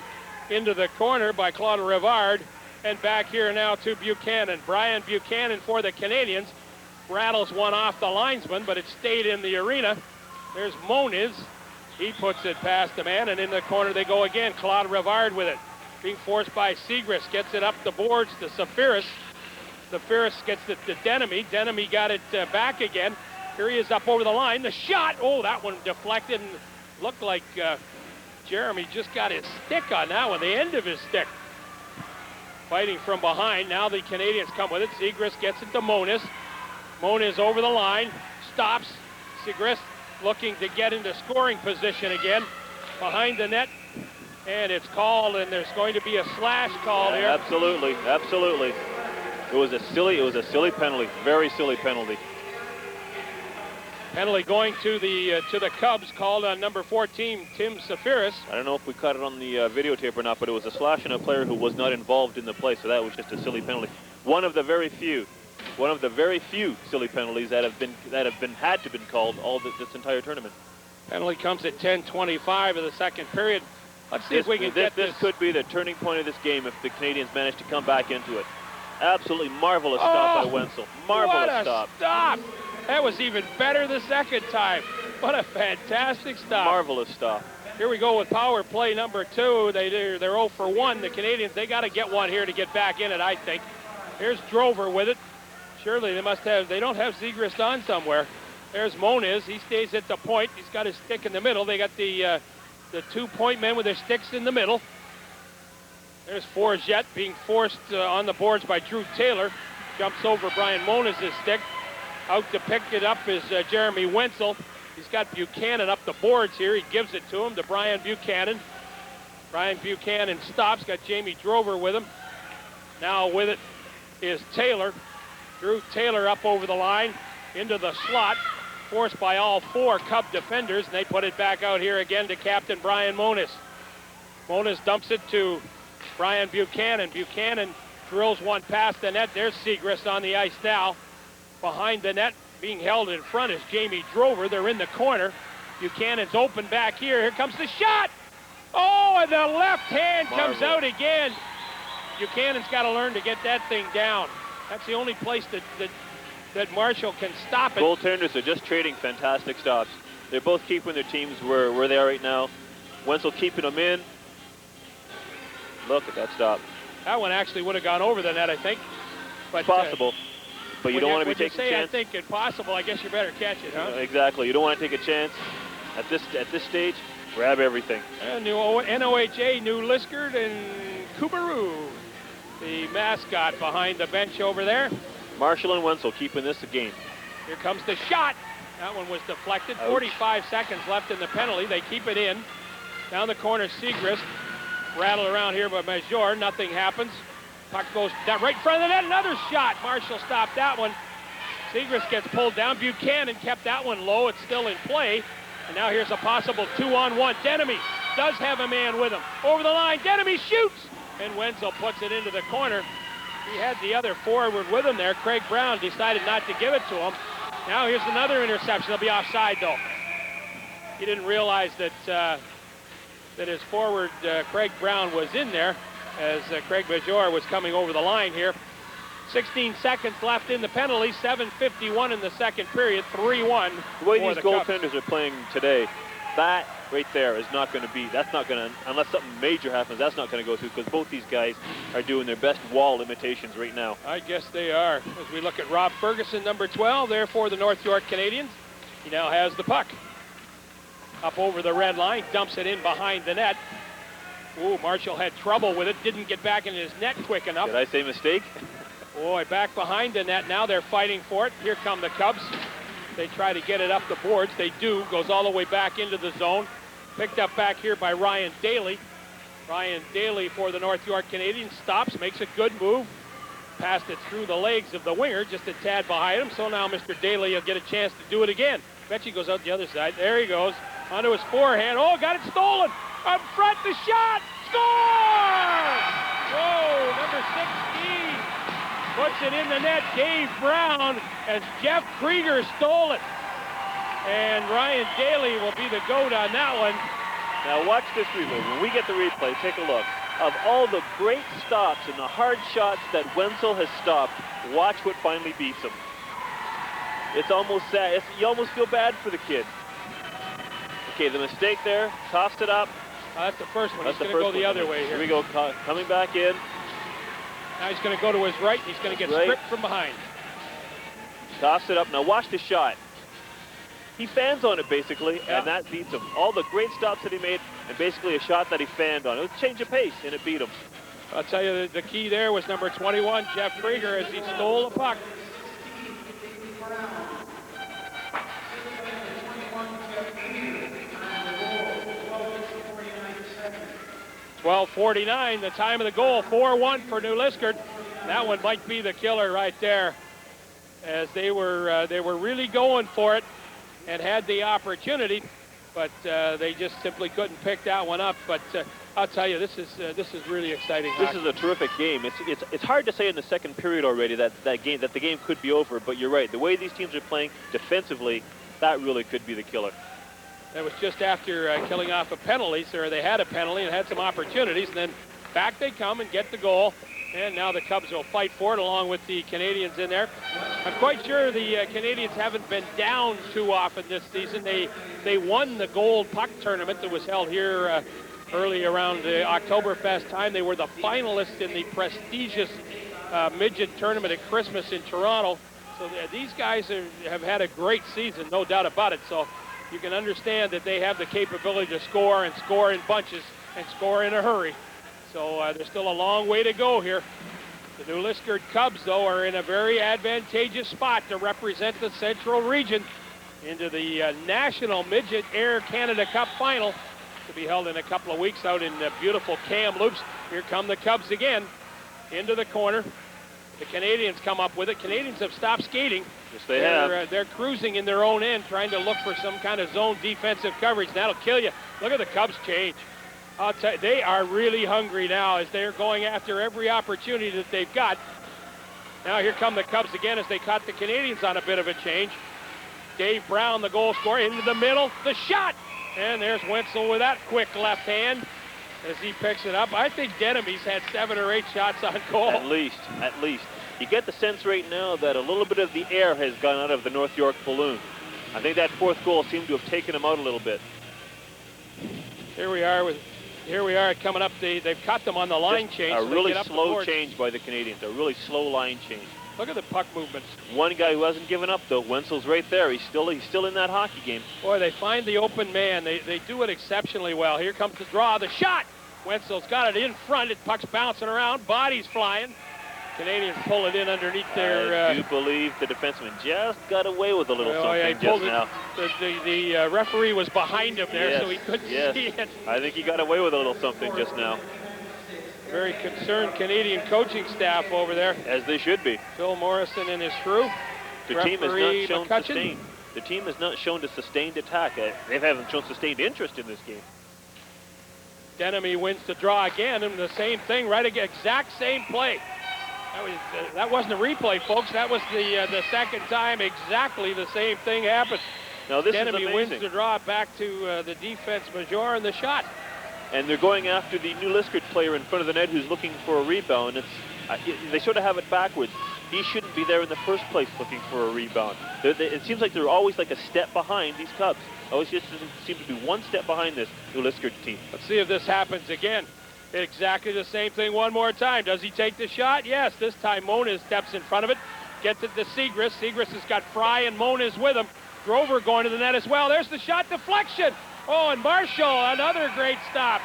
into the corner by Claude Rivard. And back here now to Buchanan. Brian Buchanan for the Canadians. Rattles one off the linesman, but it stayed in the arena. There's Moniz. He puts it past the man, and in the corner they go again. Claude Rivard with it. Being forced by Segrist. Gets it up the boards to Safiris. Safiris gets it to Denemy. Denemy got it back again. Here he is up over the line. The shot. Oh, that one deflected and looked like Jeremy just got his stick on that one, the end of his stick. Fighting from behind. Now the Canadians come with it. Segrist gets it to Moniz. Moniz over the line. Stops. Segrist looking to get into scoring position again. Behind the net. And it's called, and there's going to be a slash call here. Absolutely, absolutely. It was a silly penalty. Very silly penalty. Penalty going to the Cubs, called on number 14, Tim Safiris. I don't know if we caught it on the videotape or not, but it was a slash on a player who was not involved in the play, so that was just a silly penalty. One of the very few silly penalties that have had to been called all this entire tournament. Penalty comes at 10:25 of the second period. Let's see if we can get this. This could be the turning point of this game if the Canadians manage to come back into it. Absolutely marvelous stop by Wenzel. Marvelous stop. Stop! That was even better the second time. What a fantastic stop. Marvelous stop. Here we go with power play number 2. They're 0 for 1. The Canadians, they got to get one here to get back in it, I think. Here's Drover with it. Surely they don't have Segrist on somewhere. There's Moniz. He stays at the point. He's got his stick in the middle. They got the 2-point men with their sticks in the middle. There's Forget being forced on the boards by Drew Taylor. Jumps over Brian Moniz's stick. Out to pick it up is Jeremy Wenzel. He's got Buchanan up the boards here. He gives it to him, to Brian Buchanan. Brian Buchanan stops, got Jamie Drover with him. Now with it is Taylor. Drew Taylor up over the line, into the slot, forced by all 4 Cub defenders, and they put it back out here again to Captain Brian Moniz. Moniz dumps it to Brian Buchanan. Buchanan drills one past the net. There's Segrist on the ice now. Behind the net, being held in front is Jamie Drover. They're in the corner. Buchanan's open back here. Here comes the shot. Oh, and the left hand comes out again. Buchanan's got to learn to get that thing down. That's the only place that that Marshall can stop it. Goaltenders are just trading fantastic stops. They're both keeping their teams where they are right now. Wenzel keeping them in. Look at that stop. That one actually would have gone over the net, I think. But, possible. But you don't want to be taking a chance. I think it's possible, I guess you better catch it, huh? Exactly. You don't want to take a chance. At this stage, grab everything. New NOHA, new Liskeard and Kubaru, the mascot behind the bench over there. Marshall and Wenzel keeping this a game. Here comes the shot. That one was deflected. Ouch. 45 seconds left in the penalty. They keep it in. Down the corner, Segrist. Rattled around here by Major. Nothing happens. Puck goes down right in front of the net. Another shot. Marshall stopped that one. Segrist gets pulled down. Buchanan kept that one low. It's still in play. And now here's a possible 2-on-1. Denemy does have a man with him. Over the line. Denemy shoots. And Wenzel puts it into the corner. He had the other forward with him there. Craig Brown decided not to give it to him. Now here's another interception. They'll be offside, though. He didn't realize that that his forward, Craig Brown, was in there as Craig Major was coming over the line here. 16 seconds left in the penalty. 7:51 in the second period. 3-1. The way these goaltenders are playing today, that right there is not going to be, that's not going to, unless something major happens, that's not going to go through, because both these guys are doing their best wall imitations right now. I guess they are. As we look at Rob Ferguson, number 12, there for the North York Canadians. He now has the puck. Up over the red line, dumps it in behind the net. Ooh, Marshall had trouble with it, didn't get back in his net quick enough. Did I say mistake? Boy, back behind the net now, they're fighting for it. Here come the Cubs. They try to get it up the boards. They do. Goes all the way back into the zone. Picked up back here by Ryan Daly. Ryan Daly for the North York Canadians stops, makes a good move. Passed it through the legs of the winger, just a tad behind him. So now Mr. Daly will get a chance to do it again. Bet he goes out the other side. There he goes. Onto his forehand. Oh, got it stolen. Up front, the shot. Score! Whoa, number 16 puts it in the net. Dave Brown, as Jeff Krieger stole it. And Ryan Daly will be the GOAT on that one. Now watch this replay. When we get the replay, take a look. Of all the great stops and the hard shots that Wenzel has stopped, watch what finally beats him. It's almost sad. You almost feel bad for the kid. Okay, the mistake there, tossed it up. That's the first one. He's going to go the other way here. Here we go, coming back in. Now he's going to go to his right. He's going to get stripped from behind. Tossed it up. Now watch the shot. He fans on it, basically, and that beats him. All the great stops that he made, and basically a shot that he fanned on. It was a change of pace, and it beat him. I'll tell you, the key there was number 21, Jeff Krieger, as he stole the puck. 12:49, the time of the goal. 4-1 for New Liskeard. That one might be the killer right there, as they were really going for it and had the opportunity, but they just simply couldn't pick that one up. But I'll tell you, this is really exciting. This is a terrific game. It's hard to say in the second period already that the game could be over, but you're right. The way these teams are playing defensively, that really could be the killer. That was just after killing off a penalty, or they had a penalty and had some opportunities, and then back they come and get the goal. And now the Cubs will fight for it along with the Canadians in there. I'm quite sure the Canadians haven't been down too often this season. They won the Gold Puck tournament that was held here early around the Oktoberfest time. They were the finalists in the prestigious midget tournament at Christmas in Toronto. So these guys have had a great season, no doubt about it. So you can understand that they have the capability to score and score in bunches and score in a hurry. So there's still a long way to go here. The New Liskeard Cubs, though, are in a very advantageous spot to represent the Central region into the National Midget Air Canada Cup Final to be held in a couple of weeks out in beautiful Kamloops. Here come the Cubs again into the corner. The Canadians come up with it. Canadians have stopped skating. Yes, they have. They're cruising in their own end, trying to look for some kind of zone defensive coverage. That'll kill you. Look at the Cubs change. I'll tell you, they are really hungry now as they're going after every opportunity that they've got. Now here come the Cubs again as they caught the Canadians on a bit of a change. Dave Brown, the goal scorer, into the middle, the shot! And there's Wenzel with that quick left hand as he picks it up. I think Denemy's had 7 or 8 shots on goal. At least. You get the sense right now that a little bit of the air has gone out of the North York balloon. I think that fourth goal seemed to have taken them out a little bit. Here we are coming up. They've cut them on the line change. A so really get up the slow boards. change by the Canadians. A really slow line change. Look at the puck movements. One guy who hasn't given up though. Wenzel's right there. He's still in that hockey game. Boy, they find the open man. They do it exceptionally well. Here comes the draw, the shot. Wenzel's got it in front. It puck's bouncing around. Bodies flying. Canadians pull it in underneath their... I do believe the defenseman just got away with a little something just now. The referee was behind him there, so he couldn't see it. I think he got away with a little something just now. Very concerned Canadian coaching staff over there. As they should be. Phil Morrison and his crew. The team has not shown sustained. The team has not shown a sustained attack. They haven't shown sustained interest in this game. Denemy wins the draw again, and the same thing, right again, exact same play. That wasn't a replay, folks. That was the second time exactly the same thing happened. Now this Denemy is amazing. wins the draw back to the defense major and the shot. And they're going after the New Liskeard player in front of the net who's looking for a rebound. They sort of have it backwards. He shouldn't be there in the first place looking for a rebound. It seems like they're always like a step behind these Cubs. Always just seems to be one step behind this New Liskeard team. Let's see if this happens again. Exactly the same thing one more time. Does he take the shot? Yes. This time Moniz steps in front of it. Gets it to Segrist. Segrist has got Fry and Moniz with him. Grover going to the net as well. There's the shot deflection. Oh, and Marshall, another great stop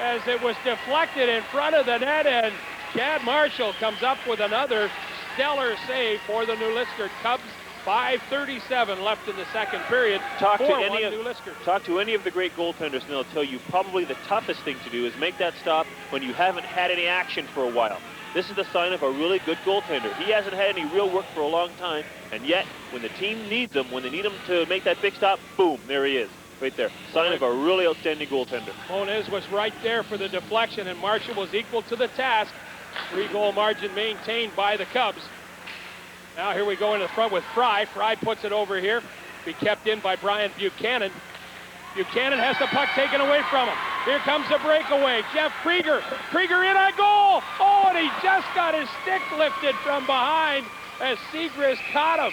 as it was deflected in front of the net, and Chad Marshall comes up with another stellar save for the New Liskeard Cubs. 5:37 left in the second period. Talk to any of the great goaltenders, and they'll tell you probably the toughest thing to do is make that stop when you haven't had any action for a while. This is the sign of a really good goaltender. He hasn't had any real work for a long time, and yet when the team needs him, when they need him to make that big stop, boom, there he is. Right there. Sign of a really outstanding goaltender. Moniz was right there for the deflection, and Marshall was equal to the task. 3-goal margin maintained by the Cubs. Now here we go into the front with Fry. Fry puts it over here. Be kept in by Brian Buchanan. Buchanan has the puck taken away from him. Here comes the breakaway. Jeff Krieger. Krieger in on goal. Oh, and he just got his stick lifted from behind as Segrist caught him.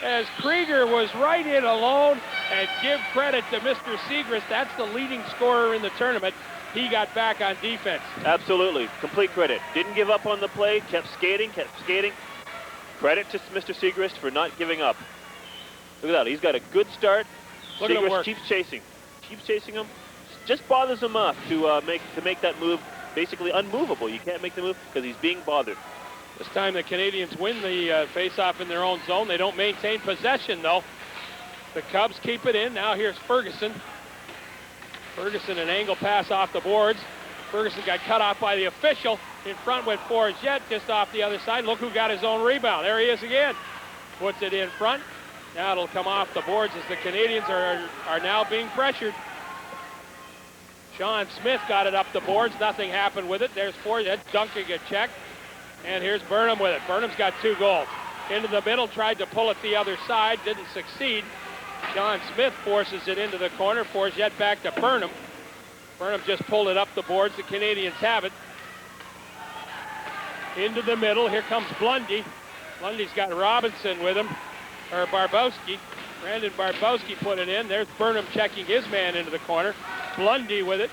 As Krieger was right in alone, and give credit to Mr. Segrist. That's the leading scorer in the tournament. He got back on defense. Absolutely. Complete credit. Didn't give up on the play. Kept skating. Credit to Mr. Segrist for not giving up. Look at that. He's got a good start. Look at him work. Keeps chasing him. Just bothers him enough to make that move basically unmovable. You can't make the move because he's being bothered. This time the Canadians win the face-off in their own zone. They don't maintain possession, though. The Cubs keep it in. Now here's Ferguson. Ferguson, an angle pass off the boards. Ferguson got cut off by the official. In front went Forget, just off the other side. Look who got his own rebound. There he is again. Puts it in front. Now it'll come off the boards as the Canadians are now being pressured. Sean Smith got it up the boards. Nothing happened with it. There's Forget dunking a check. And here's Burnham with it. Burnham's got 2 goals. Into the middle, tried to pull it the other side. Didn't succeed. Sean Smith forces it into the corner. Forget back to Burnham. Burnham just pulled it up the boards. The Canadians have it. Into the middle. Here comes Blundy. Blundy's got Robinson with him. Or Barbowski. Brandon Barbowski put it in. There's Burnham checking his man into the corner. Blundy with it.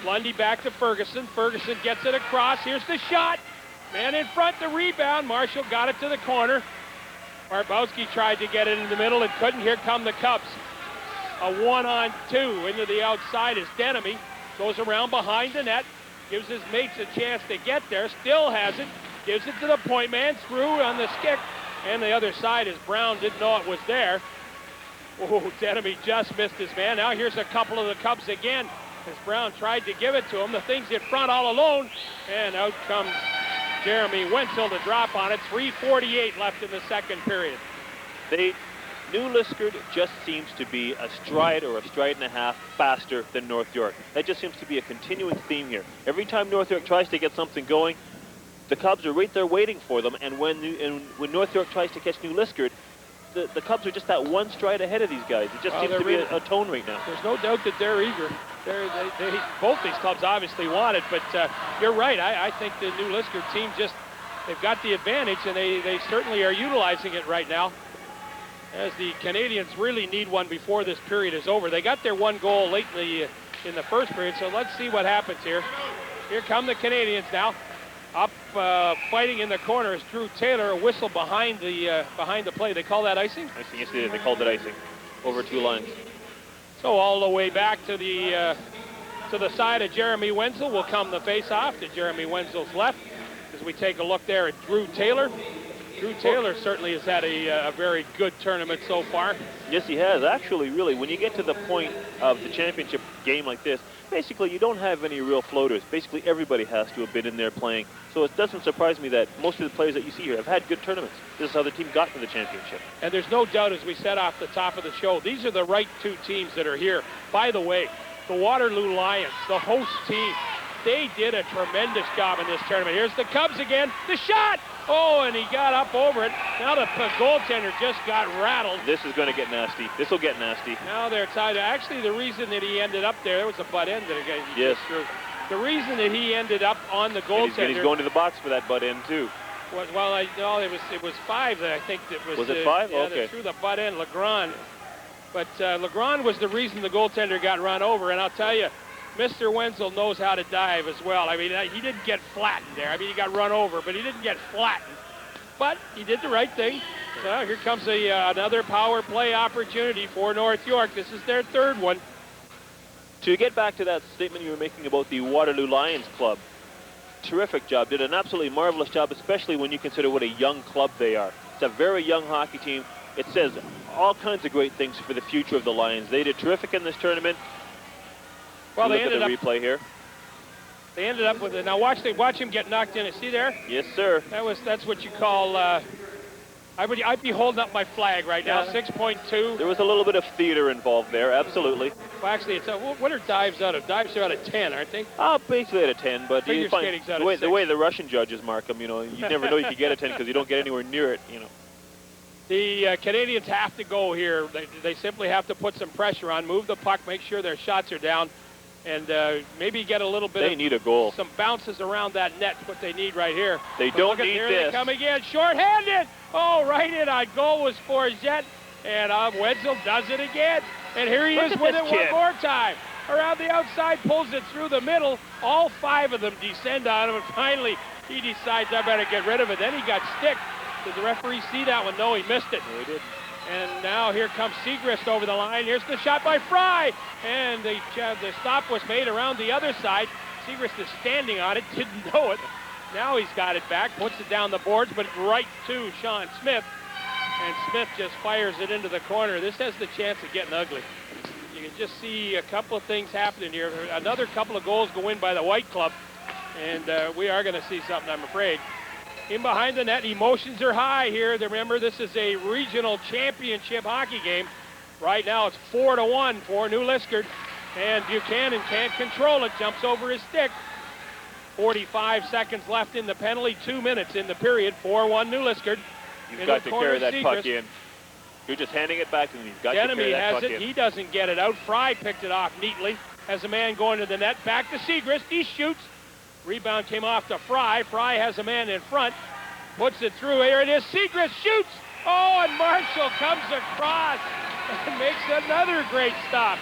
Blundy back to Ferguson. Ferguson gets it across. Here's the shot. Man in front, the rebound. Marshall got it to the corner. Barbowski tried to get it in the middle and couldn't. Here come the Cubs. A 1-on-2 into the outside is Denemy. Goes around behind the net. Gives his mates a chance to get there. Still has it. Gives it to the point man. Through on the stick. And the other side is Brown. Didn't know it was there. Oh, Denemy just missed his man. Now here's a couple of the Cubs again. As Brown tried to give it to him. The thing's in front all alone. And out comes Jeremy Wenzel to drop on it. 3:48 left in the second period. New Liskeard just seems to be a stride or a stride and a half faster than North York. That just seems to be a continuing theme here. Every time North York tries to get something going, the Cubs are right there waiting for them. And when North York tries to catch New Liskeard, the Cubs are just that one stride ahead of these guys. It just seems to be a tone right now. There's no doubt that they're eager. Both these clubs obviously want it, but you're right. I think the New Liskeard team just they've got the advantage, and they certainly are utilizing it right now, as the Canadians really need one before this period is over. They got their one goal late in the first period, so let's see what happens here. Here come the Canadians now. Up fighting in the corner is Drew Taylor. A whistle behind the play. They call that icing? Icing, yes, they called it icing. Over 2 lines. So all the way back to the side of Jeremy Wenzel will come the face-off to Jeremy Wenzel's left, as we take a look there at Drew Taylor. Drew Taylor certainly has had a very good tournament so far. Yes, he has. Actually, really, when you get to the point of the championship game like this, basically you don't have any real floaters. Basically everybody has to have been in there playing. So it doesn't surprise me that most of the players that you see here have had good tournaments. This is how the team got to the championship. And there's no doubt, as we said off the top of the show, these are the right 2 teams that are here. By the way, the Waterloo Lions, the host team, they did a tremendous job in this tournament. Here's the Cubs again. The shot! Oh, and he got up over it. Now the goaltender just got rattled. This is going to get nasty. This will get nasty. Now they're tied. Actually, the reason that he ended up there was a butt end that he yes. threw. The reason that he ended up on the goaltender. And he's going to the box for that butt end too. Well, no, it was 5 that I think that was. Was it 5? Yeah, okay. They threw the butt end, Legrand. But Legrand was the reason the goaltender got run over. And I'll tell you, Mr. Wenzel knows how to dive as well. I mean, he didn't get flattened there. I mean, he got run over, but he didn't get flattened. But he did the right thing. So here comes another power play opportunity for North York. This is their 3rd one. To get back to that statement you were making about the Waterloo Lions Club, terrific job. Did an absolutely marvelous job, especially when you consider what a young club they are. It's a very young hockey team. It says all kinds of great things for the future of the Lions. They did terrific in this tournament. Well, they ended up replay here. They ended up with it. Now watch him get knocked in. See there? Yes, sir. That's what you call. I'd be holding up my flag right now. 6.2. There was a little bit of theater involved there. Absolutely. Well, actually, it's what are dives out of? Dives are out of 10, aren't they? Basically out of 10. But figure skating's out of 6. The way the Russian judges mark them, you know, you never know you could get a 10 because you don't get anywhere near it, you know. The Canadians have to go here. They simply have to put some pressure on, move the puck, make sure their shots are down, and maybe get a little bit They need a goal. Some bounces around that net, what they need right here. They don't need here this. They come again, short-handed. Oh, right in on goal was Forget, and Wenzel does it again. And here he is with it one more time. Around the outside, pulls it through the middle. All 5 of them descend on him, and finally he decides, I better get rid of it. Then he got stick. Did the referee see that one? No, he missed it. No, he didn't. And now here comes Segrist over the line. Here's the shot by Fry. And the stop was made around the other side. Segrist is standing on it, didn't know it. Now he's got it back, puts it down the boards, but right to Sean Smith. And Smith just fires it into the corner. This has the chance of getting ugly. You can just see a couple of things happening here. Another couple of goals go in by the White Club. And we are going to see something, I'm afraid. In behind the net, emotions are high here. Remember, this is a regional championship hockey game. Right now, it's 4-1 for New Liskeard. And Buchanan can't control it, jumps over his stick. 45 seconds left in the penalty, 2 minutes in the period. 4-1 New Liskeard. You've got to carry that puck in. You're just handing it back, and you've got to carry that puck in. Has it. He doesn't get it out. Fry picked it off neatly. Has a man going to the net. Back to Segrist. He shoots. Rebound came off to Fry. Fry has a man in front. Puts it through. Here it is. Segrist shoots. Oh, and Marshall comes across and makes another great stop.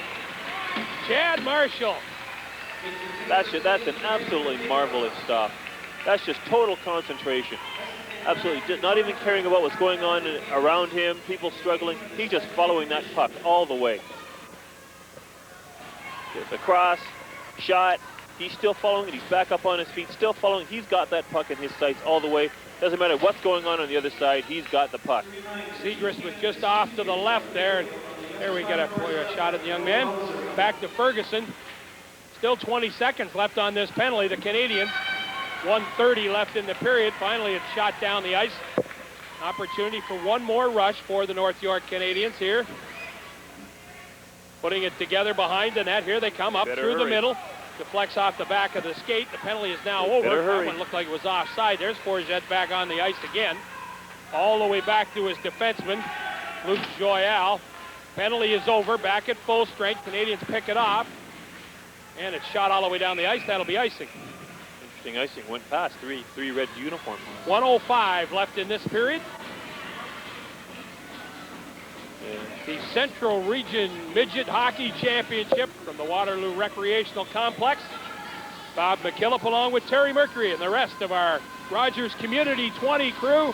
Chad Marshall. That's an absolutely marvelous stop. That's just total concentration. Absolutely, just not even caring about what's going on around him, people struggling. He's just following that puck all the way. There's a cross, shot. He's still following it. He's back up on his feet, still following. He's got that puck in his sights all the way. Doesn't matter what's going on the other side. He's got the puck. Segrist was just off to the left there. And there we get a shot at the young man. Back to Ferguson. Still 20 seconds left on this penalty. The Canadians, 1:30 left in the period. Finally, it's shot down the ice. Opportunity for one more rush for the North York Canadians here. Putting it together behind the net. Here they come up through the middle. Deflects off the back of the skate. The penalty is now over. That one looked like it was offside. There's Forget back on the ice again. All the way back to his defenseman, Luke Joyal. Penalty is over. Back at full strength. Canadians pick it off. And it's shot all the way down the ice. That'll be icing. interesting icing. Went past three red uniforms. 1:05 left in this period. The Central Region Midget Hockey Championship from the Waterloo Recreational Complex. Bob McKillop along with Terry Mercury and the rest of our Rogers Community 20 crew.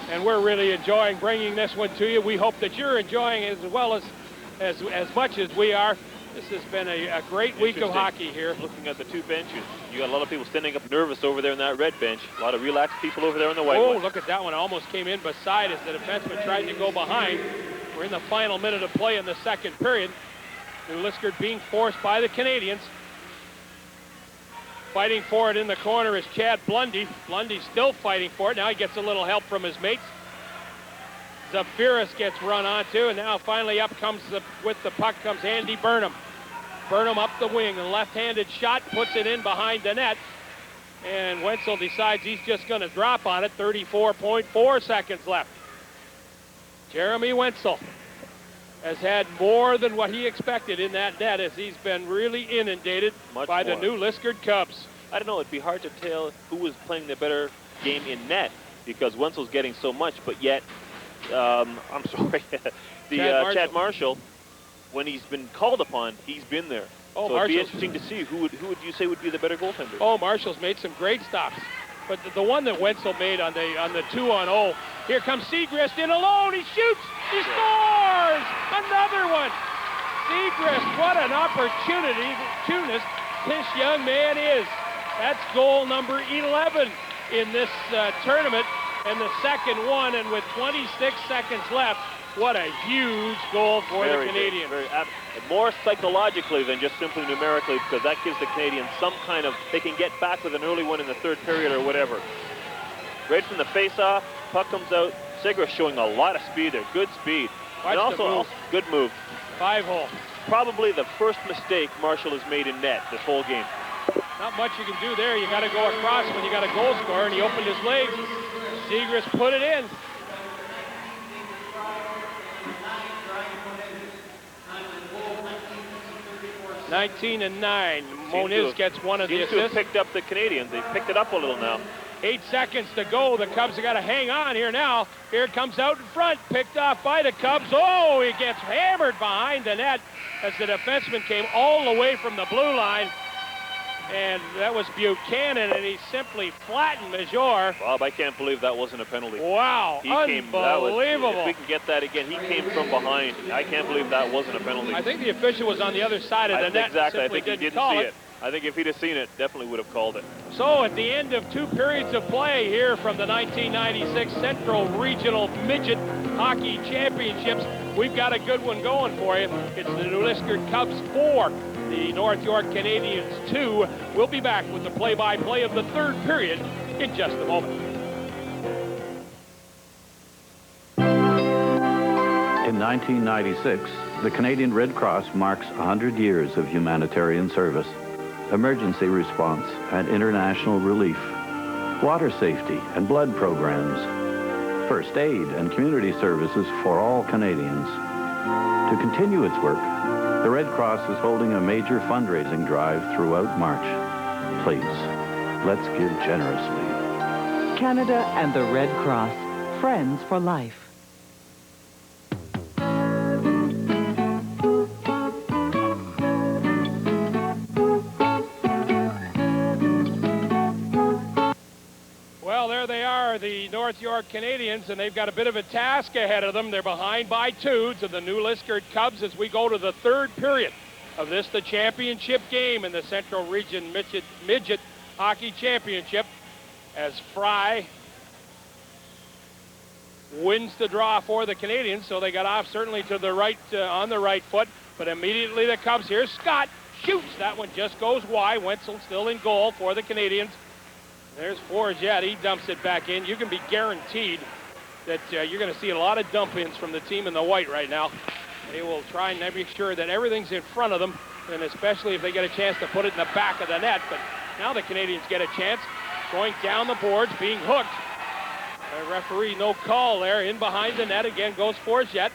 And we're really enjoying bringing this one to you. We hope that you're enjoying it as well as much as we are. This has been a great week of hockey here. Looking at the two benches, you got a lot of people standing up nervous over there in that red bench. A lot of relaxed people over there on the white one. Oh, look at that one. Almost came in beside as the defenseman tried to go behind. We're in the final minute of play in the second period. New Liskeard being forced by the Canadians. Fighting for it in the corner is Chad Blundy. Blundy still fighting for it. Now he gets a little help from his mates. Zafiris gets run onto, and now finally up comes with the puck comes Andy Burnham. Burnham up the wing, a left-handed shot, puts it in behind the net. And Wenzel decides he's just going to drop on it. 34.4 seconds left. Jeremy Wenzel has had more than what he expected in that net as he's been really inundated by the new Liskeard Cubs. I don't know, it'd be hard to tell who was playing the better game in net because Wenzel's getting so much, but yet, I'm sorry, Chad Marshall, when he's been called upon, he's been there. Oh, so it'd be interesting to see who would you say would be the better goaltender? Oh, Marshall's made some great stops. But the one that Wenzel made on the 2-on-0, here comes Segrist in alone, he shoots, he scores! Another one! Segrist, what an opportunity this young man is. That's goal number 11 in this tournament, and the second one, and with 26 seconds left, what a huge goal for the Canadians. More psychologically than just simply numerically, because that gives the Canadians some kind of, they can get back with an early one in the third period or whatever. Right from the face-off, puck comes out. Segrist showing a lot of speed there, good speed. And also good move. 5-hole. Probably the first mistake Marshall has made in net this whole game. Not much you can do there. You got to go across when you got a goal scorer, and he opened his legs. Segrist put it in. (19-9). Moniz gets one of the assists. Seems to have picked up the Canadians. They've picked it up a little now. 8 seconds to go. The Cubs have got to hang on here now. Here it comes out in front, picked off by the Cubs. Oh, he gets hammered behind the net as the defenseman came all the way from the blue line. And that was Buchanan, and he simply flattened Major. Bob, I can't believe that wasn't a penalty. Wow, unbelievable. If we can get that again, he came from behind. I can't believe that wasn't a penalty. I think the official was on the other side of the net. Exactly, I think he didn't see it. I think if he'd have seen it, definitely would have called it. So at the end of 2 periods of play here from the 1996 Central Regional Midget Hockey Championships, we've got a good one going for you. It's the New Liskeard Cubs 4, the North York Canadians 2. We'll be back with the play-by-play of the third period in just a moment. In 1996, the Canadian Red Cross marks 100 years of humanitarian service, emergency response and international relief, water safety and blood programs, first aid and community services for all Canadians. To continue its work, the Red Cross is holding a major fundraising drive throughout March. Please, let's give generously. Canada and the Red Cross, friends for life. Well, there they are, the North York Canadians, and they've got a bit of a task ahead of them. They're behind by 2 to the New Liskeard Cubs as we go to the third period of this, the championship game in the Central Region Midget Hockey Championship, as Fry wins the draw for the Canadians. So they got off certainly to the right, on the right foot, but immediately the Cubs here. Scott shoots. That one just goes wide. Wenzel still in goal for the Canadians. There's Forget. He dumps it back in. You can be guaranteed that you're going to see a lot of dump-ins from the team in the white right now. They will try and make sure that everything's in front of them, and especially if they get a chance to put it in the back of the net. But now the Canadians get a chance. Going down the boards, being hooked. A referee, no call there. In behind the net again goes Forget.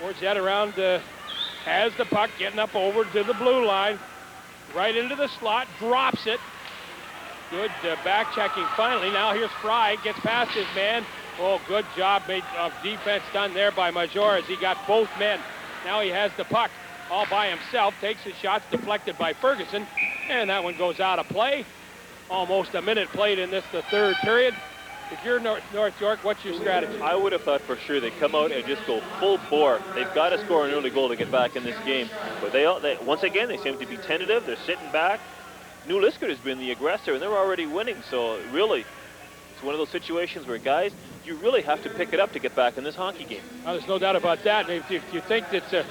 Forget around, has the puck, getting up over to the blue line. Right into the slot, drops it. Good back checking finally. Now here's Fry, gets past his man. Oh, good job made of defense done there by Major as he got both men. Now he has the puck all by himself, takes his shots, deflected by Ferguson, and that one goes out of play. Almost a minute played in this, the third period. If you're North York, what's your strategy? I would have thought for sure they'd come out and just go full bore. They've got to score an early goal to get back in this game. But they once again, they seem to be tentative. They're sitting back. New Liskeard has been the aggressor, and they're already winning. So really, it's one of those situations where, guys, you really have to pick it up to get back in this hockey game. Oh, there's no doubt about that. And if you think that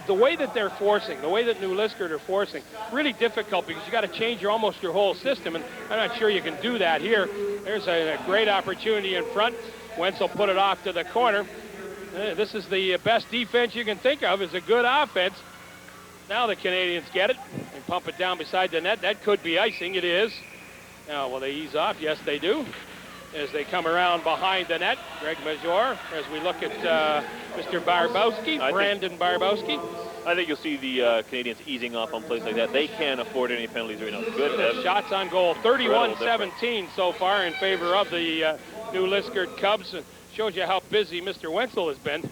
the way that they're forcing, the way that New Liskeard are forcing, really difficult because you got to change almost your whole system, and I'm not sure you can do that here. There's a great opportunity in front. Wenzel put it off to the corner. This is the best defense you can think of, is a good offense. Now the Canadians get it and pump it down beside the net. That could be icing. It is. Now, will they ease off? Yes, they do. As they come around behind the net, Greg Major, as we look at Mr. Barbowski, Brandon Barbowski. I think you'll see the Canadians easing off on plays like that. They can't afford any penalties right now. Good. Shots on goal, 31-17 so far in favor of the New Liskeard Cubs. And shows you how busy Mr. Wenzel has been.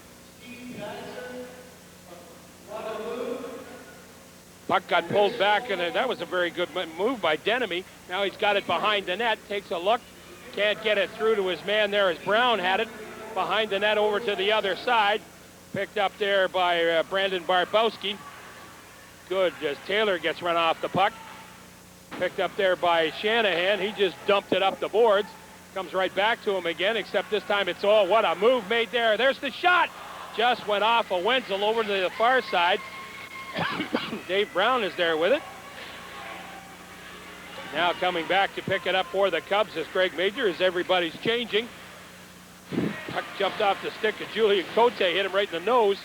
Puck got pulled back, and that was a very good move by Denemy. Now he's got it behind the net, takes a look. Can't get it through to his man there as Brown had it. Behind the net over to the other side. Picked up there by Brandon Barbowski. Good as Taylor gets run off the puck. Picked up there by Shanahan. He just dumped it up the boards. Comes right back to him again, except this time it's what a move made there. There's the shot. Just went off of Wenzel over to the far side. Dave Brown is there with it. Now coming back to pick it up for the Cubs is Greg Major as everybody's changing. Puck jumped off the stick of Julian Cote, hit him right in the nose.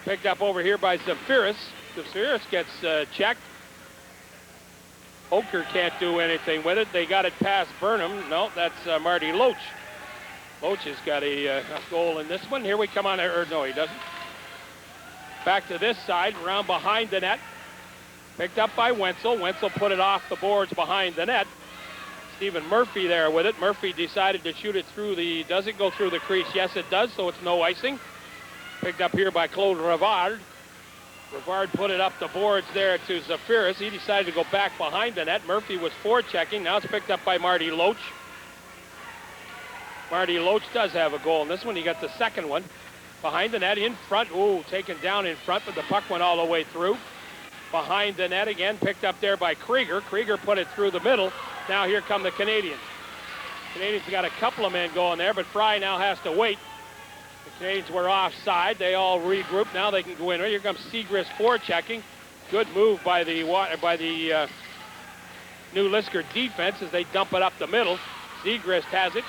Picked up over here by Zafiris. Zafiris gets checked. Oker can't do anything with it. They got it past Burnham. No, that's Marty Loach. Loach has got a goal in this one. Here we come on, or no, he doesn't. Back to this side, around behind the net. Picked up by Wenzel. Wenzel put it off the boards behind the net. Stephen Murphy there with it. Murphy decided to shoot it through the, does it go through the crease? Yes, it does, so it's no icing. Picked up here by Claude Rivard. Rivard put it up the boards there to Zafiris. He decided to go back behind the net. Murphy was forechecking. Now it's picked up by Marty Loach. Marty Loach does have a goal in this one. He got the second one. Behind the net, in front. Ooh, taken down in front, but the puck went all the way through. Behind the net again, picked up there by Krieger. Krieger put it through the middle. Now here come the Canadians. Canadians got a couple of men going there, but Fry now has to wait. The Canadians were offside. They all regroup. Now they can go in. Here comes Segrist forechecking. Good move by the New Liskeard defense as they dump it up the middle. Segrist has it.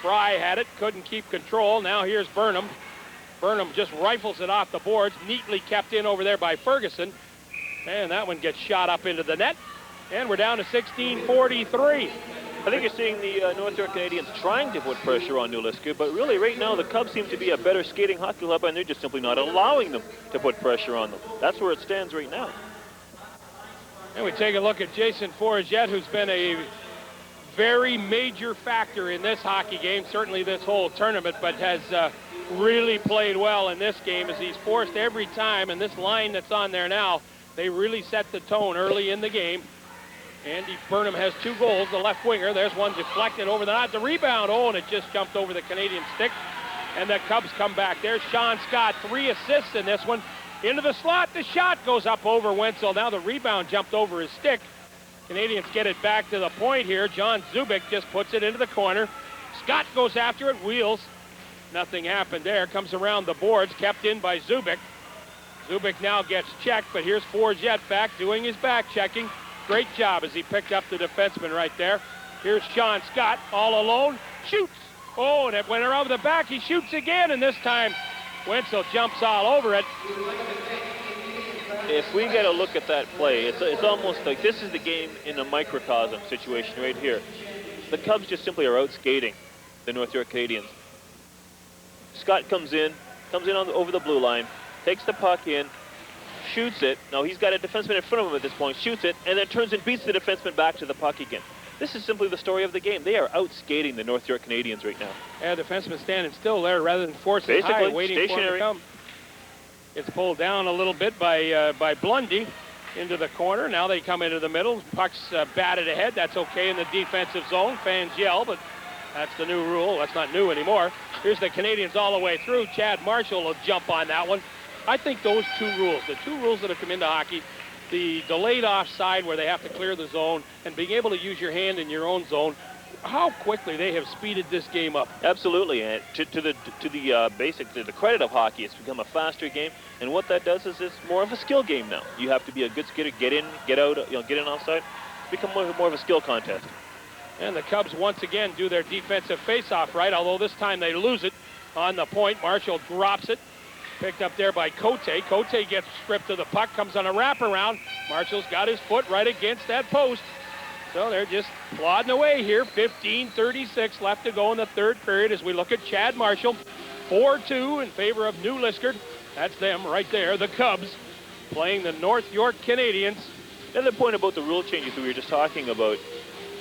Fry had it, couldn't keep control. Now here's Burnham. Burnham just rifles it off the boards, neatly kept in over there by Ferguson. And that one gets shot up into the net. And we're down to 16:43. I think you're seeing the North York Canadians trying to put pressure on New Liskeard, but really right now the Cubs seem to be a better skating hockey club, and they're just simply not allowing them to put pressure on them. That's where it stands right now. And we take a look at Jason Forget, who's been a very major factor in this hockey game, certainly this whole tournament, but has really played well in this game as he's forced every time, and this line that's on there now, they really set the tone early in the game. Andy Burnham has 2 goals, the left winger. There's one deflected over the net. The rebound, and it just jumped over the Canadian stick, and the Cubs come back. There's Sean Scott, 3 assists in this one. Into the slot, the shot goes up over Wenzel. Now the rebound jumped over his stick. Canadians get it back to the point here. John Zubik just puts it into the corner. Scott goes after it, wheels. Nothing happened there. Comes around the boards, kept in by Zubik. Zubik now gets checked, but here's Forget back doing his back checking. Great job as he picked up the defenseman right there. Here's Sean Scott all alone. Shoots. Oh, and it went around the back. He shoots again, and this time Wenzel jumps all over it. If we get a look at that play, it's almost like this is the game in a microcosm situation right here. The Cubs just simply are out skating the North York Canadians. Scott comes in over the blue line, takes the puck in, shoots it. Now he's got a defenseman in front of him at this point, shoots it, and then turns and beats the defenseman back to the puck again. This is simply the story of the game. They are out-skating the North York Canadians right now. Yeah, defenseman standing still there rather than forcing high, waiting stationary. for him to come. It's pulled down a little bit by Blundy into the corner. Now they come into the middle. Puck's batted ahead. That's okay in the defensive zone. Fans yell, but that's the new rule. That's not new anymore. Here's the Canadians all the way through. Chad Marshall will jump on that one. I think those two rules, the two rules that have come into hockey, the delayed offside where they have to clear the zone and being able to use your hand in your own zone, how quickly they have speeded this game up. Absolutely, and to the credit of hockey, it's become a faster game, and what that does is it's more of a skill game now. You have to be a good skater, get in, get out, get in offside. It's become more of a skill contest. And the Cubs once again do their defensive face-off right, although this time they lose it on the point. Marshall drops it. Picked up there by Cote. Cote gets stripped of the puck, comes on a wraparound. Marshall's got his foot right against that post. So they're just plodding away here. 15:36 left to go in the third period as we look at Chad Marshall. 4-2 in favor of New Liskeard. That's them right there, the Cubs, playing the North York Canadians. Another point about the rule changes we were just talking about.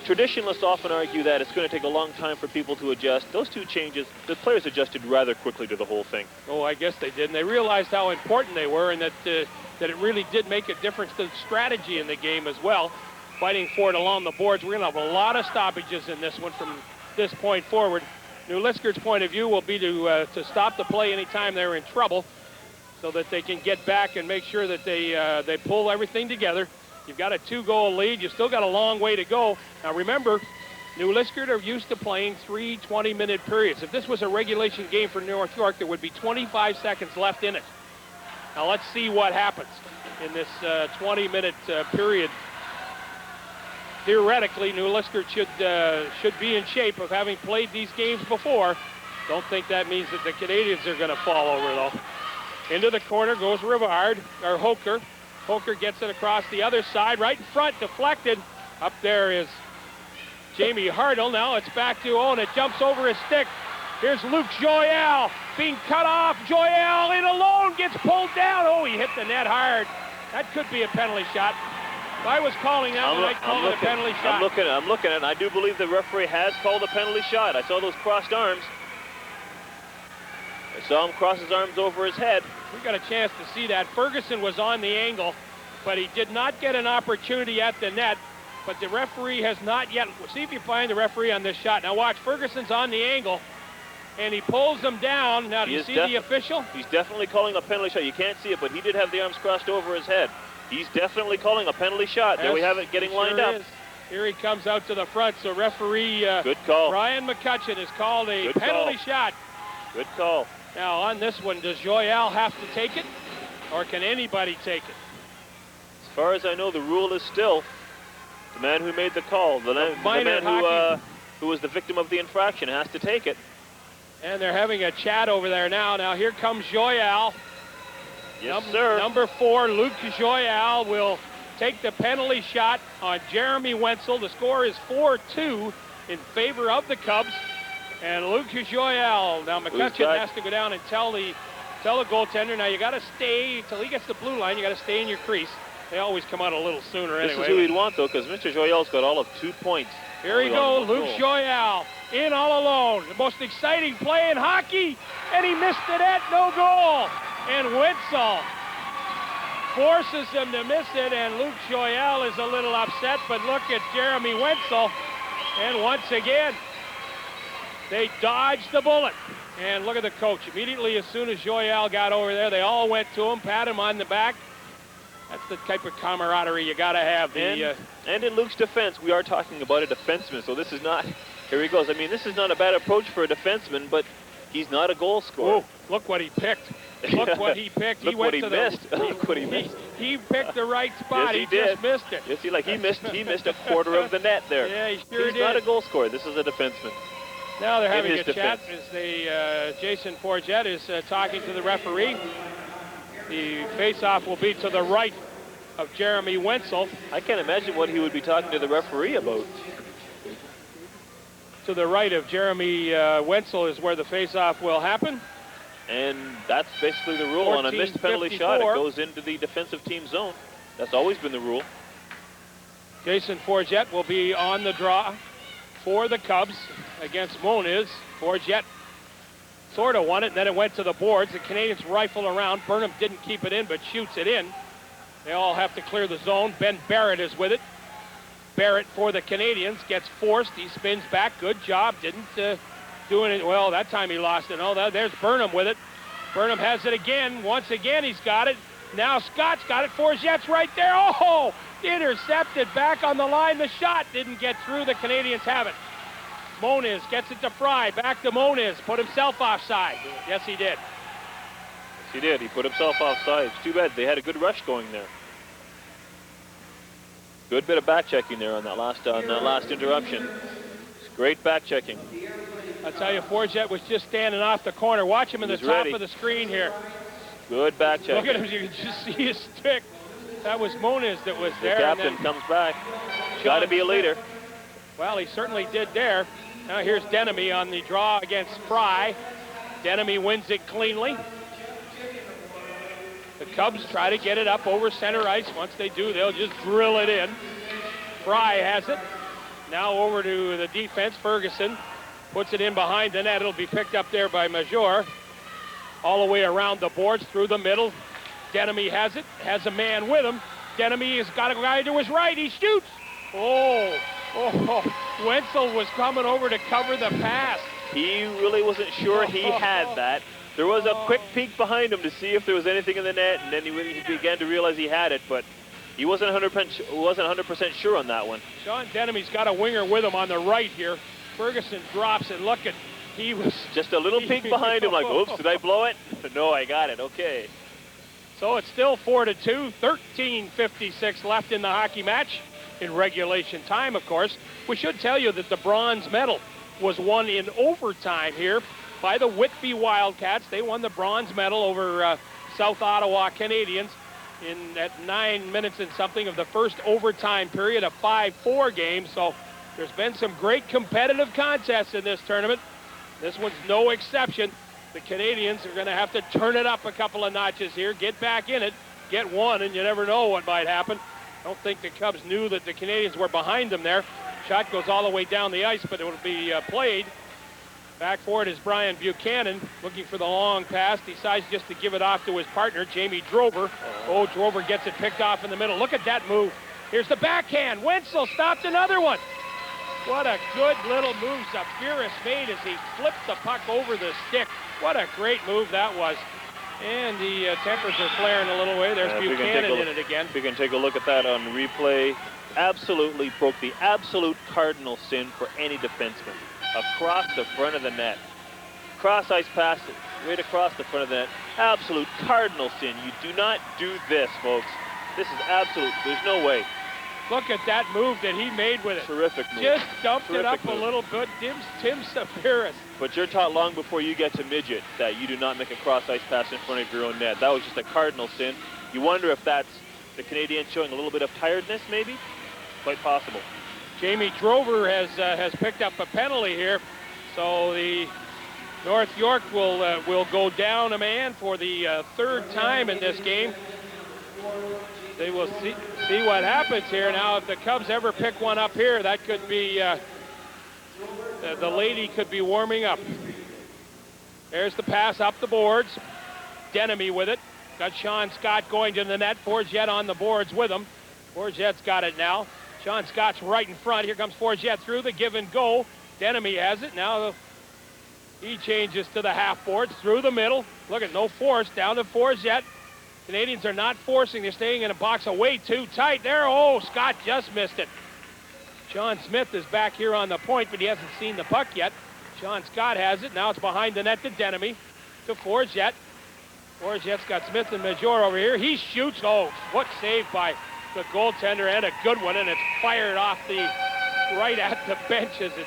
Traditionalists often argue that it's going to take a long time for people to adjust. Those two changes, the players adjusted rather quickly to the whole thing. Oh, I guess they did. And they realized how important they were and that it really did make a difference to the strategy in the game as well. Fighting for it along the boards. We're going to have a lot of stoppages in this one from this point forward. New Liskeard's point of view will be to stop the play anytime they're in trouble so that they can get back and make sure that they pull everything together. You've got a 2-goal lead. You've still got a long way to go. Now remember, New Liskeard are used to playing 3 20-minute periods. If this was a regulation game for North York, there would be 25 seconds left in it. Now let's see what happens in this 20-minute period. Theoretically, New Liskeard should be in shape of having played these games before. Don't think that means that the Canadians are going to fall over, though. Into the corner goes Hoker. Hoker gets it across the other side, right in front, deflected. Up there is Jamie Hartle. Now it's back to Owen. It jumps over his stick. Here's Luke Joyal being cut off. Joyal in alone, gets pulled down. Oh, he hit the net hard. That could be a penalty shot. If I was calling that one, I'd call it a penalty shot. I'm looking at it, and I do believe the referee has called a penalty shot. I saw those crossed arms. I saw him cross his arms over his head. We got a chance to see that. Ferguson was on the angle, but he did not get an opportunity at the net. But the referee has not yet. See if you find the referee on this shot. Now watch, Ferguson's on the angle, and he pulls him down. Now, do you see the official? He's definitely calling a penalty shot. You can't see it, but he did have the arms crossed over his head. He's definitely calling a penalty shot. There we have it getting lined up. Here he comes out to the front. So referee good call. Ryan McCutcheon has called a penalty shot. Good call. Now on this one, does Joyal have to take it, or can anybody take it? As far as I know, the rule is still the man who made the call, the man who was the victim of the infraction has to take it. And they're having a chat over there now. Now here comes Joyal. Yes, sir. Number 4, Luke Joyal will take the penalty shot on Jeremy Wenzel. The score is 4-2 in favor of the Cubs. And Luke Joyal, now McCutcheon has to go down and tell the goaltender, now you got to stay, till he gets the blue line, you got to stay in your crease. They always come out a little sooner anyway. This is who he'd want, though, because Mr. Joyal's got all of 2 points. Here he goes, Luke Joyal, in all alone. The most exciting play in hockey, and he missed the net, no goal. And Wenzel forces him to miss it, and Luke Joyal is a little upset, but look at Jeremy Wenzel, and once again, they dodged the bullet. And look at the coach. Immediately, as soon as Joyal got over there, they all went to him, pat him on the back. That's the type of camaraderie you got to have. And in Luke's defense, we are talking about a defenseman, so this is not, here he goes. I mean, this is not a bad approach for a defenseman, but he's not a goal scorer. Oh, look what he picked. Look what he picked. Look what he missed. Look what he missed. He picked the right spot. Yes, he did. Just missed it. Yes, he missed a quarter of the net there. Yeah, he sure did. He's not a goal scorer. This is a defenseman. Now they're having a chat as Jason Forget is talking to the referee. The face-off will be to the right of Jeremy Wenzel. I can't imagine what he would be talking to the referee about. To the right of Jeremy Wenzel is where the face-off will happen. And that's basically the rule. On a missed penalty shot, it goes into the defensive team zone. That's always been the rule. Jason Forget will be on the draw for the Cubs against Moniz. Forget sort of won it, and then it went to the boards. The Canadians rifle around. Burnham didn't keep it in, but shoots it in. They all have to clear the zone. Ben Barrett is with it. Barrett for the Canadians gets forced. He spins back. Good job. Didn't do it. Well, that time he lost it. Oh, there's Burnham with it. Burnham has it again. Once again, he's got it. Now Scott's got it. Forget's right there. Oh, intercepted back on the line. The shot didn't get through. The Canadians have it. Moniz gets it to Fry. Back to Moniz. Put himself offside. Yes, he did. Yes, he did. He put himself offside. It's too bad. They had a good rush going there. Good bit of back checking there on that last interruption. It's great back checking. I'll tell you, Forget was just standing off the corner. Watch him in the top of the screen here. Good back checking. Look at him. You can just see his stick. That was Moniz that was there. The captain comes back. Got to be a leader. Well, he certainly did there. Now here's Denemy on the draw against Fry. Denemy wins it cleanly. The Cubs try to get it up over center ice. Once they do, they'll just drill it in. Fry has it. Now over to the defense. Ferguson puts it in behind the net. It'll be picked up there by Major. All the way around the boards through the middle. Denemy has it. Has a man with him. Denemy has got a guy to his right. He shoots. Oh, Wenzel was coming over to cover the pass. He really wasn't sure he had that. There was a quick peek behind him to see if there was anything in the net, and then he began to realize he had it, but he wasn't 100% sure on that one. Sean Denemy's got a winger with him on the right here. Ferguson drops it. Look at, he was just a little peek behind him, like, oops, did I blow it? No, I got it. Okay. So it's still 4-2, 13:56 left in the hockey match in regulation time, of course. We should tell you that the bronze medal was won in overtime here by the Whitby Wildcats. They won the bronze medal over South Ottawa Canadians at 9 minutes and something of the first overtime period, a 5-4 game. So there's been some great competitive contests in this tournament. This one's no exception. The Canadians are going to have to turn it up a couple of notches here, get back in it, get one, and you never know what might happen. I don't think the Cubs knew that the Canadians were behind them there. Shot goes all the way down the ice, but it will be played. Back for it is Brian Buchanan, looking for the long pass. Decides just to give it off to his partner, Jamie Drover. Oh, Drover gets it picked off in the middle. Look at that move. Here's the backhand. Wenzel stopped another one. What a good little move Zafiris made as he flipped the puck over the stick. What a great move that was. And the tempers are flaring a little way. There's Buchanan in it again. We can take a look at that on replay. Absolutely broke the absolute cardinal sin for any defenseman. Across the front of the net. Cross-ice pass right across the front of the net. Absolute cardinal sin. You do not do this, folks. This is absolute. There's no way. Look at that move that he made with it. Terrific move. Just dumped Terrific it up move. a little bit. Tim Zafiris. But you're taught long before you get to midget that you do not make a cross-ice pass in front of your own net. That was just a cardinal sin. You wonder if that's the Canadians showing a little bit of tiredness, maybe? Quite possible. Jamie Drover has picked up a penalty here, so the North York will go down a man for the third time in this game. They will see what happens here. Now, if the Cubs ever pick one up here, that could be, the lady could be warming up. There's the pass up the boards. Denemy with it. Got Sean Scott going to the net. Forget on the boards with him. Forget's got it now. Sean Scott's right in front. Here comes Forget through the give and go. Denemy has it. Now he changes to the half boards through the middle. Look at no force down to Forget. Canadians are not forcing. They're staying in a box away too tight there. Oh, Scott just missed it. Sean Smith is back here on the point, but he hasn't seen the puck yet. Sean Scott has it. Now it's behind the net to Denemy. To Forget. Forget's got Smith and Major over here. He shoots. Oh, what save by the goaltender, and a good one, and it's fired off right at the bench as it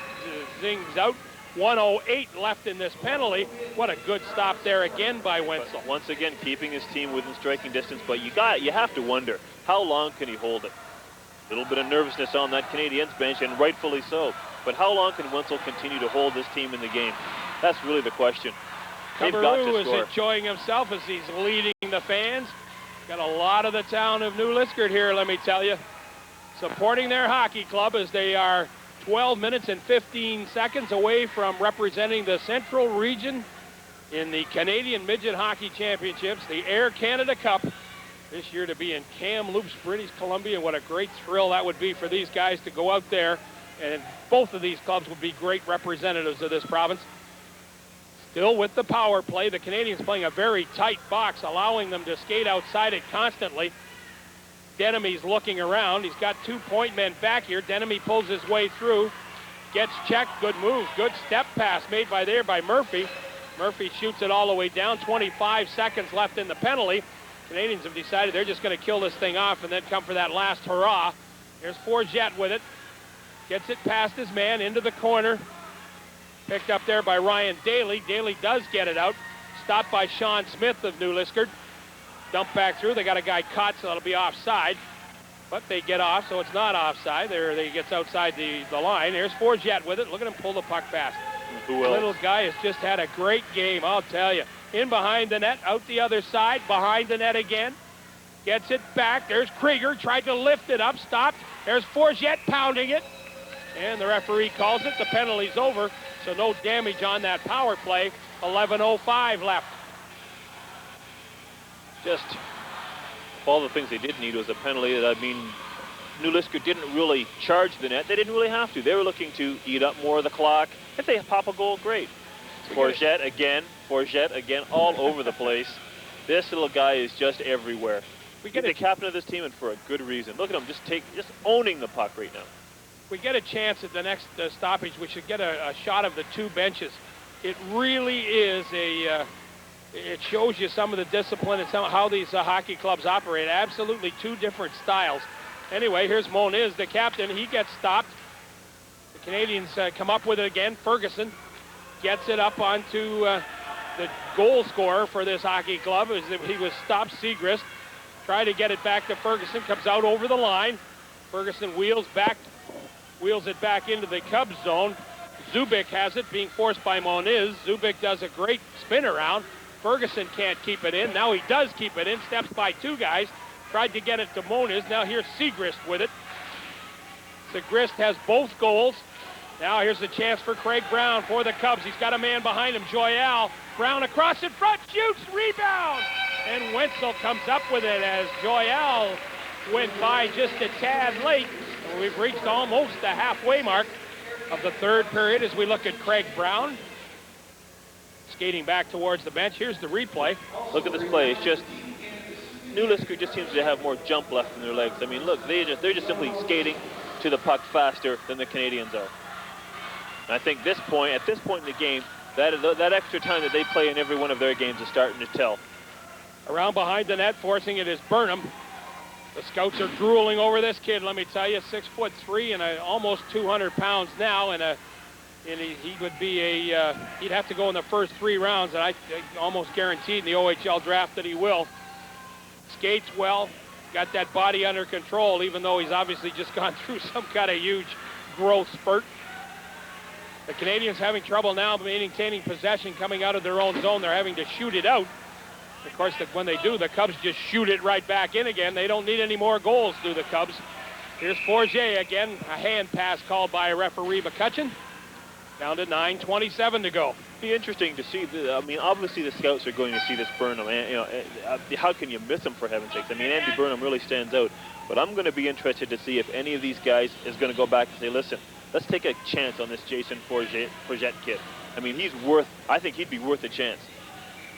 zings out. 1:08 left in this penalty. What a good stop there again by Wenzel. But once again, keeping his team within striking distance, but you have to wonder, how long can he hold it? A little bit of nervousness on that Canadiens bench, and rightfully so. But how long can Wenzel continue to hold this team in the game? That's really the question. They've got to Cabarrou is score. enjoying himself as he's leading the fans. Got a lot of the town of New Liskeard here, let me tell you, supporting their hockey club as they are 12 minutes and 15 seconds away from representing the Central Region in the Canadian Midget Hockey Championships, the Air Canada Cup, this year to be in Kamloops, British Columbia. What a great thrill that would be for these guys to go out there, and both of these clubs would be great representatives of this province. Still with the power play, the Canadians playing a very tight box, allowing them to skate outside it constantly. Denomy's looking around. He's got 2 point men back here. Denomy pulls his way through, gets checked. Good move, good step pass made by Murphy. Murphy shoots it all the way down. 25 seconds left in the penalty. Canadians have decided they're just going to kill this thing off and then come for that last hurrah. Here's Forget with it. Gets it past his man into the corner. Picked up there by Ryan Daly. Daly does get it out. Stopped by Sean Smith of New Liskeard. Dump back through. They got a guy caught, so that'll be offside. But they get off, so it's not offside. He gets outside the line. Here's Forget with it. Look at him pull the puck fast. Who else? Little guy has just had a great game, I'll tell you. In behind the net, out the other side, behind the net again. Gets it back. There's Krieger, tried to lift it up, stopped. There's Forget pounding it. And the referee calls it. The penalty's over, so no damage on that power play. 11:05 left. Just all the things they did need was a penalty. That, I mean, New Liskeard didn't really charge the net. They didn't really have to. They were looking to eat up more of the clock. If they pop a goal, great. Forget again, all over the place. This little guy is just everywhere. We get the captain of this team, and for a good reason. Look at him, just owning the puck right now. We get a chance at the next stoppage. We should get a shot of the two benches. It really is it shows you some of the discipline and how these hockey clubs operate. Absolutely two different styles. Anyway, here's Moniz, the captain. He gets stopped. The Canadians come up with it again. Ferguson gets it up onto the goal scorer for this hockey club. He was stopped, Segrist. Try to get it back to Ferguson. Comes out over the line. Ferguson wheels it back into the Cubs zone. Zubik has it, being forced by Moniz. Zubik does a great spin around. Ferguson can't keep it in. Now he does keep it in. Steps by two guys. Tried to get it to Moniz. Now here's Segrist with it. Segrist has both goals. Now here's the chance for Craig Brown for the Cubs. He's got a man behind him, Joyal. Brown across in front, shoots, rebound. And Wenzel comes up with it as Joyal went by just a tad late. And we've reached almost the halfway mark of the third period as we look at Craig Brown skating back towards the bench. Here's the replay. Look at this play. It's just New Liskeard just seems to have more jump left in their legs. I mean, look, they're just simply skating to the puck faster than the Canadians are. And I think at this point in the game, that extra time that they play in every one of their games is starting to tell. Around behind the net, forcing it is Burnham. The scouts are drooling over this kid, let me tell you. 6'3" and almost 200 pounds now, and he would be he'd have to go in the first 3 rounds, and I almost guaranteed in the OHL draft that he will. Skates well, got that body under control, even though he's obviously just gone through some kind of huge growth spurt. The Canadians having trouble now maintaining possession coming out of their own zone. They're having to shoot it out. Of course, when they do, the Cubs just shoot it right back in again. They don't need any more goals, do the Cubs. Here's Forget again. A hand pass called by referee McCutcheon. Down to 9:27 to go. Be interesting to see. I mean, obviously the scouts are going to see this Burnham. How can you miss him, for heaven's sakes? I mean, Andy Burnham really stands out. But I'm going to be interested to see if any of these guys is going to go back and say, listen, let's take a chance on this Jason Forget kid. I mean, I think he'd be worth a chance.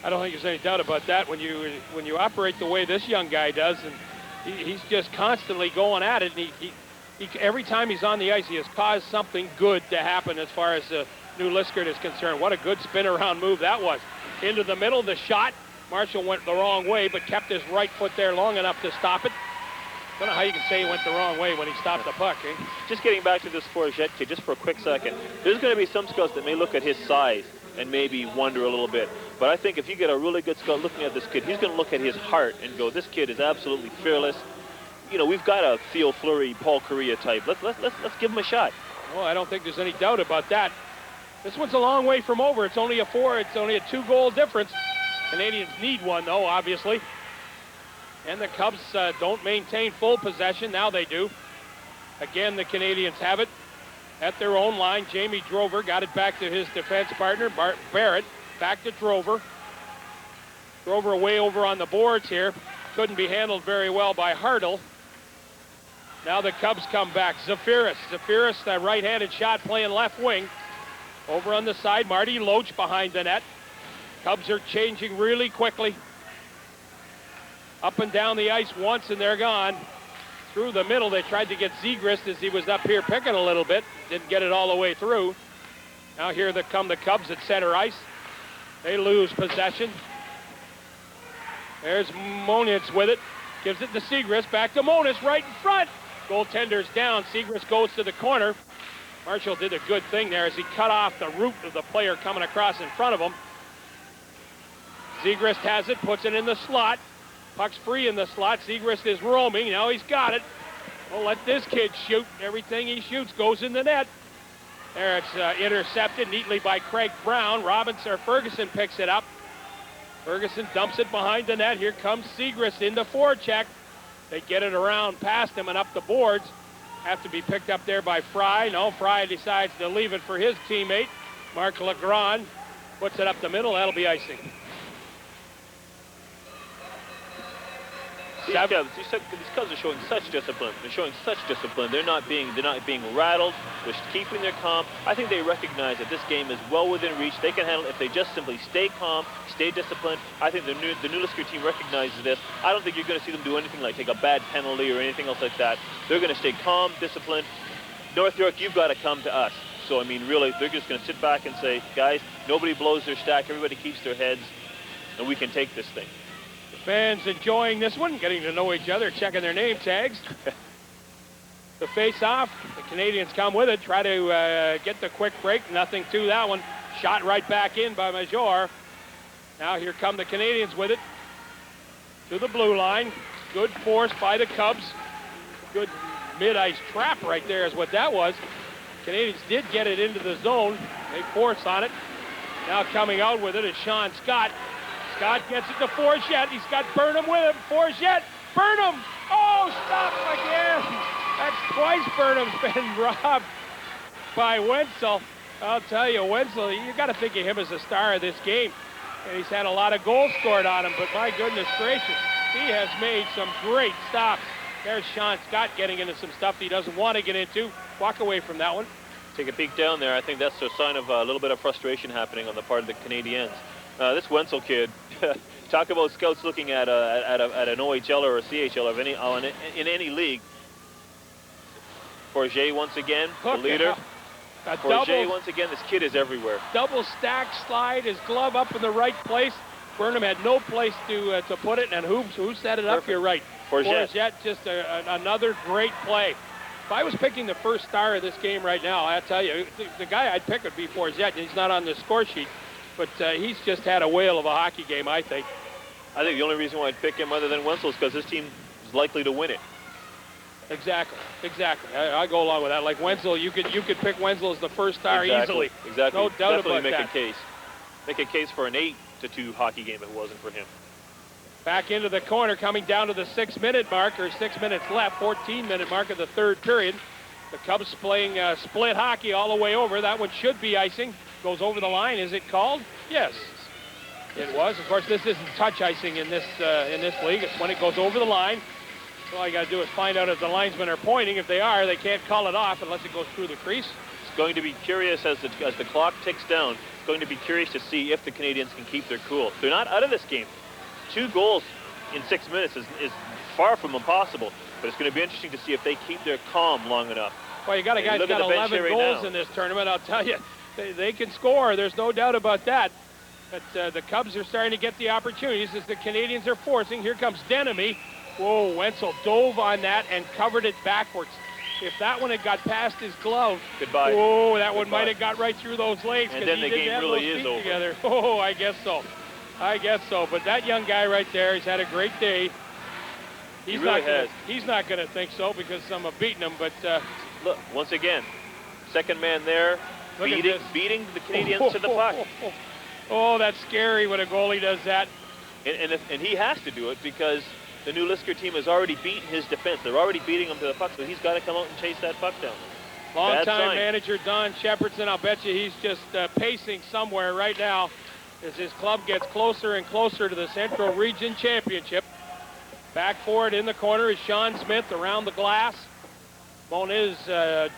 I don't think there's any doubt about that. When you operate the way this young guy does, and he's just constantly going at it, and he every time he's on the ice, he has caused something good to happen as far as New Liskeard is concerned. What a good spin-around move that was. Into the middle, the shot. Marshall went the wrong way, but kept his right foot there long enough to stop it. Don't know how you can say he went the wrong way when he stopped the puck. Eh? Just getting back to this Forget kid, just for a quick second. There's going to be some scouts that may look at his size and maybe wonder a little bit. But I think if you get a really good scout looking at this kid, he's going to look at his heart and go, this kid is absolutely fearless. You know, we've got a Theo Fleury, Paul Correa type. Let's give him a shot. Well, I don't think there's any doubt about that. This one's a long way from over. It's only a 2-goal difference. Canadians need one, though, obviously. And the Cubs don't maintain full possession. Now they do. Again, the Canadians have it at their own line. Jamie Drover got it back to his defense partner, Barrett. Back to Drover. Drover way over on the boards here. Couldn't be handled very well by Hartle. Now the Cubs come back. Zafiris, the right-handed shot playing left wing. Over on the side, Marty Loach behind the net. Cubs are changing really quickly. Up and down the ice once, and they're gone. Through the middle, they tried to get Zegras as he was up here picking a little bit. Didn't get it all the way through. Now here come the Cubs at center ice. They lose possession. There's Monitz with it. Gives it to Zegras. Back to Monitz right in front. Goaltender's down. Zegras goes to the corner. Marshall did a good thing there as he cut off the root of the player coming across in front of him. Zegras has it, puts it in the slot. Puck's free in the slot. Zegras is roaming. Now he's got it. Well, let this kid shoot. Everything he shoots goes in the net. There it's intercepted neatly by Craig Brown. Ferguson picks it up. Ferguson dumps it behind the net. Here comes Zegras into forecheck. They get it around past him and up the boards. Have to be picked up there by Fry. No, Fry decides to leave it for his teammate. Marc Legrand puts it up the middle. That'll be icing. These Cubs are showing such discipline. They're showing such discipline. They're not being rattled. They're keeping their calm. I think they recognize that this game is well within reach. They can handle it if they just simply stay calm, stay disciplined. I think the new Liskeard team recognizes this. I don't think you're going to see them do anything like take a bad penalty or anything else like that. They're going to stay calm, disciplined. North York, you've got to come to us. So, I mean, really, they're just going to sit back and say, guys, nobody blows their stack. Everybody keeps their heads, and we can take this thing. Fans enjoying this one, getting to know each other, checking their name tags. The face-off, the Canadians come with it, try to get the quick break. Nothing to that one. Shot right back in by Major. Now here come the Canadians with it to the blue line. Good force by the Cubs. Good mid-ice trap right there is what that was. Canadians did get it into the zone. They force on it. Now coming out with it is Sean Scott. Scott gets it to Forget. He's got Burnham with him. Forget. Burnham. Oh, stop again. That's twice Burnham's been robbed by Wenzel. I'll tell you, Wenzel, you got to think of him as the star of this game. And he's had a lot of goals scored on him, but my goodness gracious, he has made some great stops. There's Sean Scott getting into some stuff he doesn't want to get into. Walk away from that one. Take a peek down there. I think that's a sign of a little bit of frustration happening on the part of the Canadiens. This Wenzel kid, talk about scouts looking at an OHL or a CHL of in any league. Forget once again, the leader. Forget once again, this kid is everywhere. Double stack slide, his glove up in the right place. Burnham had no place to put it, and who set it up? Perfect. You're right. Forget, just another great play. If I was picking the first star of this game right now, I tell you, the guy I'd pick would be Forget. He's not on the score sheet. But he's just had a whale of a hockey game, I think. I think the only reason why I'd pick him other than Wenzel is because his team is likely to win it. Exactly. I go along with that. Like Wenzel, you could pick Wenzel as the first star easily. Exactly. No doubt Definitely about make that. a case. Make a case for an 8-2 hockey game if it wasn't for him. Back into the corner, coming down to the 6-minute mark, or 6 minutes left, 14-minute mark of the third period. The Cubs playing split hockey all the way over. That one should be icing. Goes over the line. Is it called? Yes, it was. Of course, this isn't touch icing in this league. It's when it goes over the line. So all you got to do is find out if the linesmen are pointing. If they are, they can't call it off unless it goes through the crease. It's going to be curious as the clock ticks down. It's going to be curious to see if the Canadians can keep their cool. They're not out of this game. 2 goals in 6 minutes is far from impossible. But it's going to be interesting to see if they keep their calm long enough. Well, you got a guy who's got 11 goals in this tournament. I'll tell you. They can score. There's no doubt about that. But the Cubs are starting to get the opportunities as the Canadians are forcing. Here comes Denemy. Whoa, Wenzel dove on that and covered it backwards. If that one had got past his glove, goodbye. Whoa, that one might have got right through those legs. And then the game really is over. Together. Oh, I guess so. But that young guy right there, he's had a great day. He's not going to think so because I'm beating him. But look, once again, second man there. beating the Canadians to the puck. Oh, that's scary when a goalie does that. And he has to do it because the new Liskeard team has already beaten his defense. They're already beating him to the puck, so he's got to come out and chase that puck down. Long-time manager Don Shepardson, I'll bet you he's just pacing somewhere right now as his club gets closer and closer to the Central Region Championship. Back for it in the corner is Sean Smith around the glass. Moniz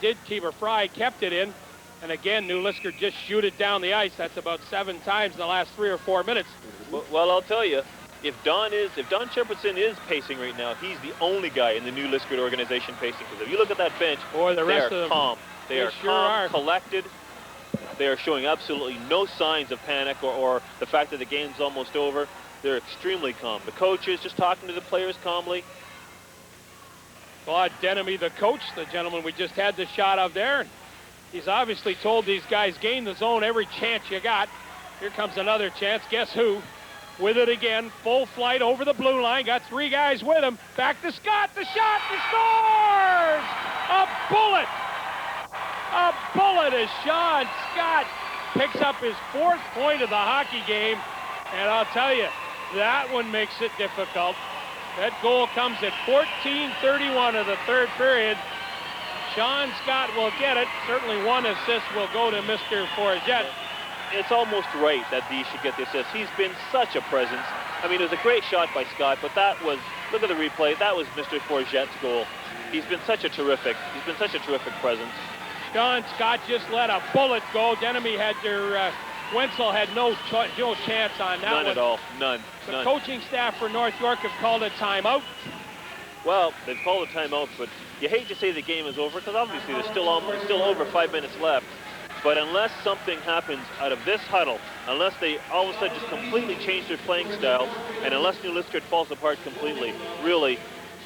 did keep her Fry, kept it in. And again, New Liskeard just shoot it down the ice. That's about 7 times in the last 3 or 4 minutes. Well, I'll tell you, if Don Shepardson is pacing right now, he's the only guy in the new Liskeard organization pacing. Because if you look at that bench, the rest of them, calm. They are sure calm, are. collected. They are showing absolutely no signs of panic or the fact that the game's almost over. They're extremely calm. The coaches just talking to the players calmly. Claude Denemy, the coach, the gentleman we just had the shot of there. He's obviously told these guys, gain the zone every chance you got. Here comes another chance. Guess who? With it again. Full flight over the blue line. Got 3 guys with him. Back to Scott. The shot. He scores! A bullet! A bullet as Sean Scott picks up his 4th point of the hockey game. And I'll tell you, that one makes it difficult. That goal comes at 14:31 of the 3rd period. Sean Scott will get it. Certainly 1 assist will go to Mr. Forget. It's almost right that he should get the assist. He's been such a presence. I mean, it was a great shot by Scott, but that was, look at the replay, that was Mr. Forget's goal. He's been such a terrific presence. Sean Scott just let a bullet go. Denemy had Wenzel had no chance on that None one. at all. None. The coaching staff for North York have called a timeout. Well, they've called a timeout, but you hate to say the game is over because obviously there's still over 5 minutes left. But unless something happens out of this huddle, unless they all of a sudden just completely change their playing style, and unless New Liskeard falls apart completely, really,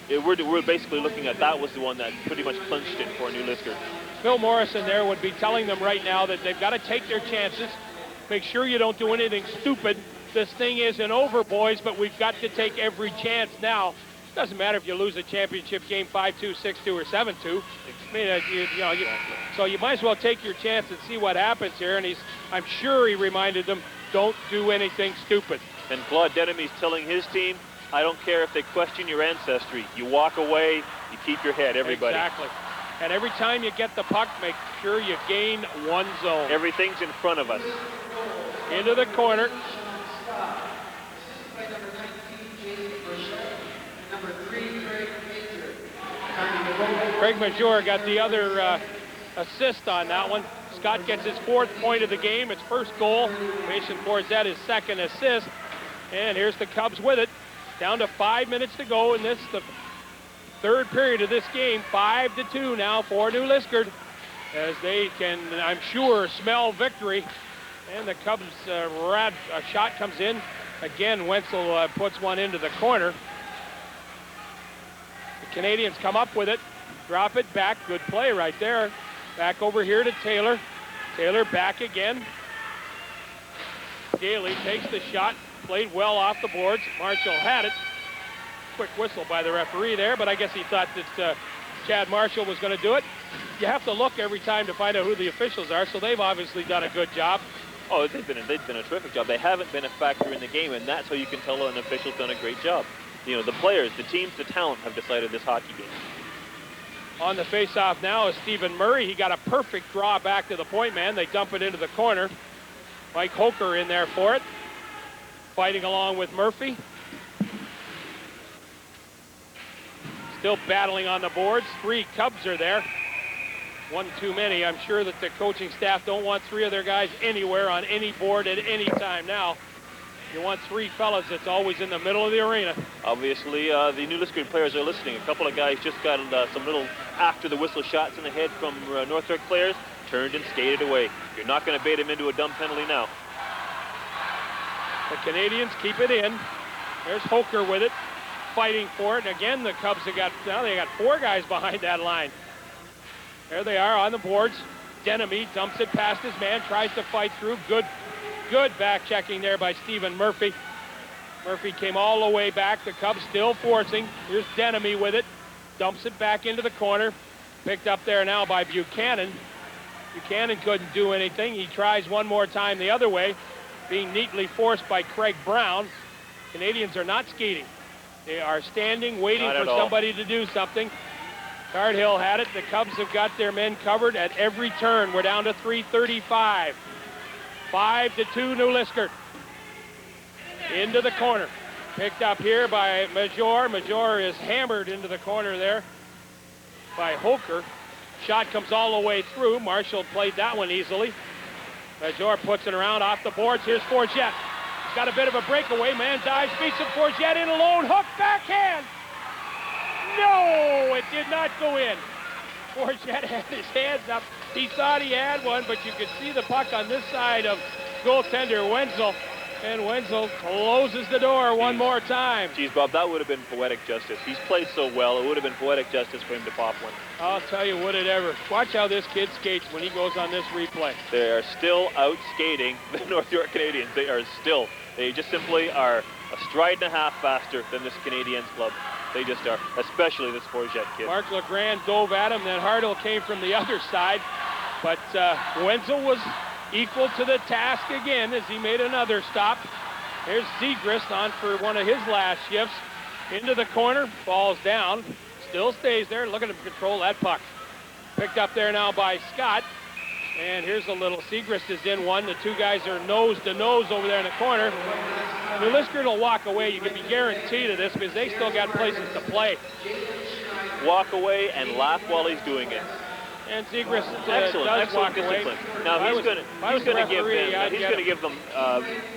we're basically looking at that was the one that pretty much clinched it for New Liskeard. Phil Morrison there would be telling them right now that they've got to take their chances. Make sure you don't do anything stupid. This thing isn't over, boys, but we've got to take every chance now. Doesn't matter if you lose a championship game 5-2, 6-2, or 7-2. I mean, so you might as well take your chance and see what happens here. And I'm sure he reminded them, don't do anything stupid. And Claude Denemy's telling his team, I don't care if they question your ancestry. You walk away, you keep your head, everybody. Exactly. And every time you get the puck, make sure you gain 1 zone. Everything's in front of us. Into the corner. Craig Major got the other assist on that one. Scott gets his 4th point of the game, his 1st goal. Mason Forzette his 2nd assist. And here's the Cubs with it. Down to 5 minutes to go in the 3rd period of this game. 5-2 now for New Liskeard, as they can, I'm sure, smell victory. And the Cubs, a shot comes in. Again, Wenzel puts one into the corner. The Canadians come up with it, drop it back. Good play right there. Back over here to Taylor. Taylor back again. Daly takes the shot, played well off the boards. Marshall had it. Quick whistle by the referee there, but I guess he thought that Chad Marshall was going to do it. You have to look every time to find out who the officials are, so they've obviously done a good job. Oh, they've been a terrific job. They haven't been a factor in the game, and that's how you can tell an official's done a great job. You know, the players, the teams, the talent have decided this hockey game. On the face-off now is Stephen Murray. He got a perfect draw back to the point man. They dump it into the corner. Mike Hoker in there for it, fighting along with Murphy. Still battling on the boards. 3 Cubs are there. 1 too many. I'm sure that the coaching staff don't want 3 of their guys anywhere on any board at any time now. You want 3 fellas that's always in the middle of the arena. Obviously, the New Liskeard players are listening. A couple of guys just got some little after-the-whistle shots in the head from North York players, turned and skated away. You're not going to bait him into a dumb penalty now. The Canadians keep it in. There's Hoker with it, fighting for it. And again, the Cubs have got, now they got 4 guys behind that line. There they are on the boards. Denemy dumps it past his man, tries to fight through. Good back checking there by Stephen Murphy. Murphy came all the way back. The Cubs still forcing. Here's Denemy with it. Dumps it back into the corner. Picked up there now by Buchanan. Buchanan couldn't do anything. He tries one more time the other way, being neatly forced by Craig Brown. Canadians are not skating. They are standing, waiting for somebody to do something. Cardhill had it. The Cubs have got their men covered at every turn. We're down to 3:35. 5-2 New Liskeard. Into the corner. Picked up here by Major. Major is hammered into the corner there by Hoker. Shot comes all the way through. Marshall played that one easily. Major puts it around off the boards. Here's Forget. He's got a bit of a breakaway. Man dives, beats him. Forget in alone. Hook, backhand. No, it did not go in. Forget had his hands up. He thought he had one, but you could see the puck on this side of goaltender Wenzel. And Wenzel closes the door one more time. Geez, Bob, that would have been poetic justice. He's played so well, it would have been poetic justice for him to pop one. I'll tell you, would it ever. Watch how this kid skates when he goes on this replay. They are still out skating the North York Canadians. They just simply are a stride and a half faster than this Canadiens club. They just are, especially this Forget kid. Mark Legrand dove at him, then Hardill came from the other side. But Wenzel was equal to the task again as he made another stop. Here's Segrist on for one of his last shifts. Into the corner, falls down, still stays there. Look at him control that puck. Picked up there now by Scott. And here's a little, Segrist is in one. The two guys are nose to nose over there in the corner. New Liskeard will walk away. You can be guaranteed of this because they still got places to play. Walk away and laugh while he's doing it. And Segrist excellent walk discipline. away. Now he's going to give them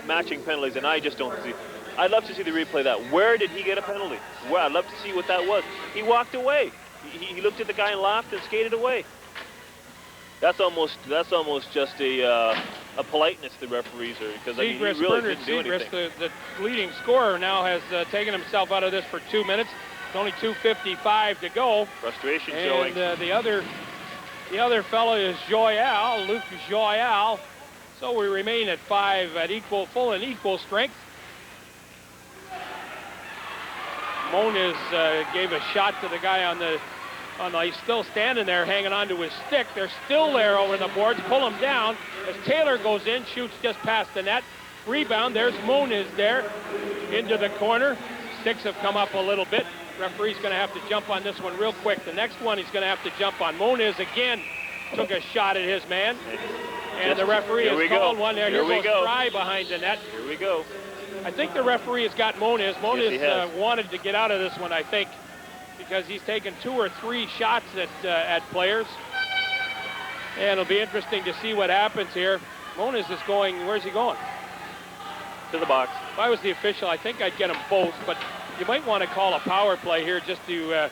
matching penalties, and I just don't see. I'd love to see the replay of that. Where did he get a penalty? Well, I'd love to see what that was. He walked away. He looked at the guy and laughed and skated away. That's almost just a politeness the referees are, because he really didn't do anything. The leading scorer now has taken himself out of this for 2 minutes. It's only 2:55 to go. Frustration showing. And the other fellow is Joyal, Luc Joyal. So we remain at 5 at full and equal strength. Moniz gave a shot to the guy on the, he's still standing there hanging onto his stick. They're still there over the boards, pull him down. As Taylor goes in, shoots just past the net. Rebound, there's Moniz there into the corner. Sticks have come up a little bit. Referee's going to have to jump on this one real quick. The next one he's going to have to jump on. Moniz again took a shot at his man. And the referee has called one there. Here goes Fry behind the net. Here we go. I think the referee has got Moniz. Moniz wanted to get out of this one, I think, because he's taken 2 or 3 shots at players. And it'll be interesting to see what happens here. Moniz is going, where's he going? To the box. If I was the official, I think I'd get them both, but you might want to call a power play here just to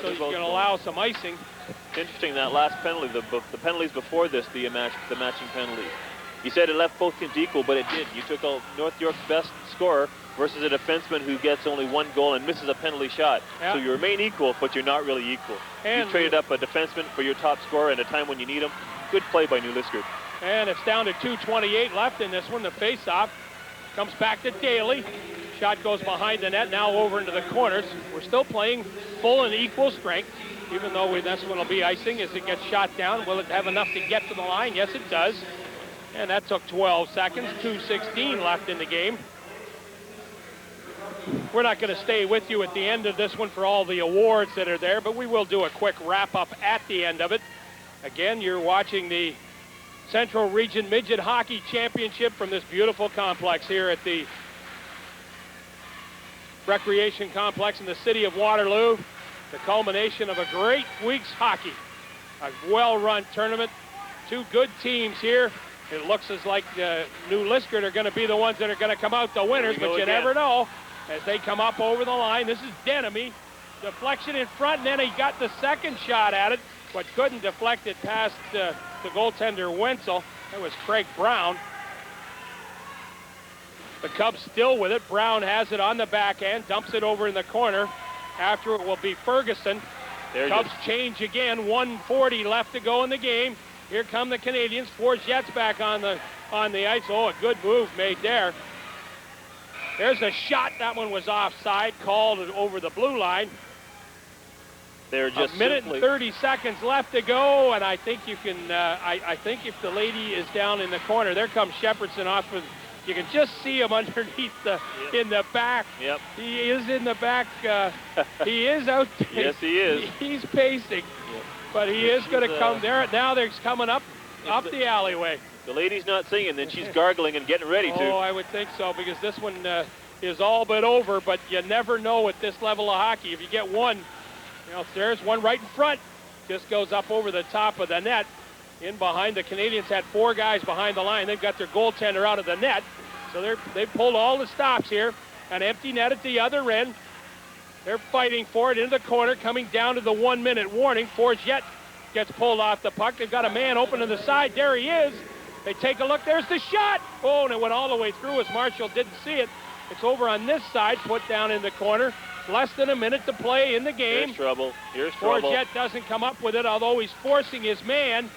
so you can allow some icing. Interesting, that last penalty, the penalties before this, the matching penalties. You said it left both teams equal, but it did. You took out North York's best scorer versus a defenseman who gets only 1 goal and misses a penalty shot. Yep. So you remain equal, but you're not really equal. And you traded up a defenseman for your top scorer at a time when you need him. Good play by New Liskeard. And it's down to 2:28 left in this one. The face-off comes back to Daly. Shot goes behind the net, now over into the corners. We're still playing full and equal strength, even though this one will be icing as it gets shot down. Will it have enough to get to the line? Yes, it does. And that took 12 seconds, 2:16 left in the game. We're not going to stay with you at the end of this one for all the awards that are there, but we will do a quick wrap-up at the end of it. Again, you're watching the Central Region Midget Hockey Championship from this beautiful complex here at the Recreation Complex in the city of Waterloo. The culmination of a great week's hockey. A well-run tournament. 2 good teams here. It looks as like New Liskeard are going to be the ones that are going to come out the winners, but you never know as they come up over the line. This is Denemy. Deflection in front, and then he got the second shot at it, but couldn't deflect it past the goaltender Wenzel. That was Craig Brown. The Cubs still with it. Brown has it on the backhand, dumps it over in the corner. After it will be Ferguson. Cubs change again, 1:40 left to go in the game. Here come the Canadians. 4 Jets back on the ice. Oh, a good move made there. There's a shot. That one was offside, called over the blue line. They're just a minute simply... and 30 seconds left to go, and I think you can, I think if the lady is down in the corner, there comes Shepherdson off of, you can just see him underneath the, in the back. Yep. He is in the back. He is out there. Yes, he is. He's pacing, but he is going to come there. Now they're coming up the alleyway. The lady's not singing, then she's gargling and getting ready to. Oh, I would think so, because this one is all but over, but you never know at this level of hockey. If you get one, you know, there's one right in front, just goes up over the top of the net. In behind, the Canadians had 4 guys behind the line. They've got their goaltender out of the net, so they've pulled all the stops here. An empty net at the other end. They're fighting for it into the corner, coming down to the 1-minute warning. Forget gets pulled off the puck. They've got a man open to the side. There he is. They take a look. There's the shot. Oh, and it went all the way through as Marshall didn't see it. It's over on this side, put down in the corner. Less than a minute to play in the game. Here's trouble. Here's trouble. Forget doesn't come up with it, although he's forcing his man.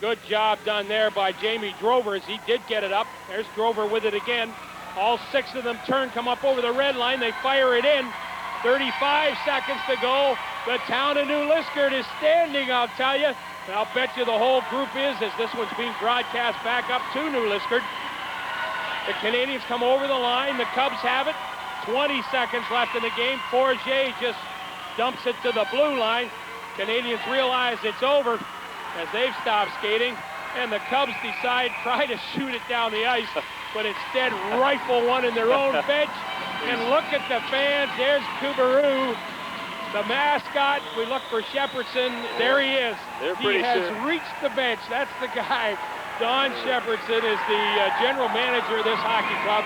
Good job done there by Jamie Drover as he did get it up. There's Drover with it again. All 6 of them come up over the red line. They fire it in. 35 seconds to go. The town of New Liskeard is standing, I'll tell you. And I'll bet you the whole group is, as this one's being broadcast back up to New Liskeard. The Canadians come over the line. The Cubs have it. 20 seconds left in the game. Forget just dumps it to the blue line. Canadians realize it's over as they've stopped skating. And the Cubs decide try to shoot it down the ice, but instead rifle one in their own bench. And look at the fans. There's Kubaru, the mascot. We look for Shepherdson. There he is. He has reached the bench. That's the guy. Don Shepherdson is the general manager of this hockey club.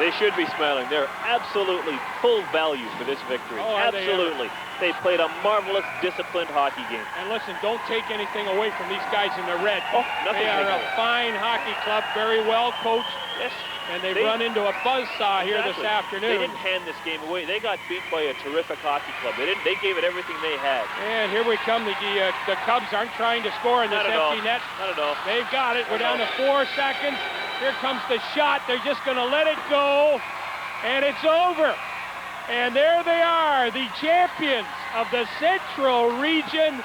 They should be smiling. They're absolutely full value for this victory. Oh, absolutely. They played a marvelous, disciplined hockey game. And listen, don't take anything away from these guys in the red. Oh, nothing. They are a fine hockey club, very well coached. Yes. And they run into a buzzsaw here this afternoon. They didn't hand this game away. They got beat by a terrific hockey club. They gave it everything they had. And here we come. The Cubs aren't trying to score in this empty net. Not at all. They've got it. We're down to 4 seconds. Here comes the shot. They're just going to let it go. And it's over. And there they are, the champions of the Central Region.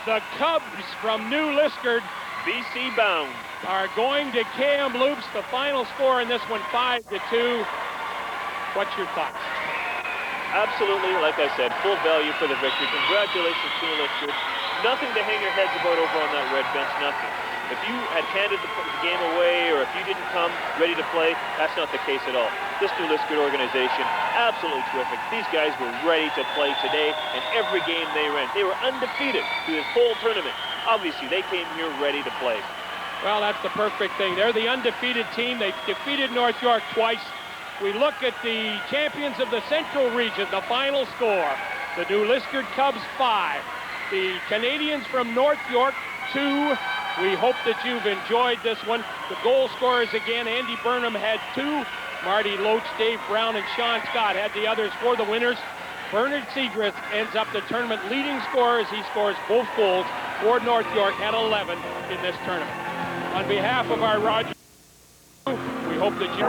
The Cubs from New Liskeard, BC bound, are going to Kamloops. The final score in this one, 5-2. What's your thoughts? Absolutely, like I said, full value for the victory. Congratulations to New Liskeard. Nothing to hang your heads about over on that red bench, nothing. If you had handed the game away or if you didn't come ready to play, that's not the case at all. This New Liskeard organization, absolutely terrific. These guys were ready to play today, and every game they ran. They were undefeated through this whole tournament. Obviously, they came here ready to play. Well, that's the perfect thing. They're the undefeated team. They defeated North York twice. We look at the champions of the Central Region, the final score. The New Liskeard Cubs, 5. The Canadians from North York, 2. We hope that you've enjoyed this one. The goal scorers again, Andy Burnham had 2. Marty Loach, Dave Brown, and Sean Scott had the others for the winners. Bernard Segrist ends up the tournament leading scorer as he scores both goals for North York at 11 in this tournament. On behalf of our Roger, we hope that you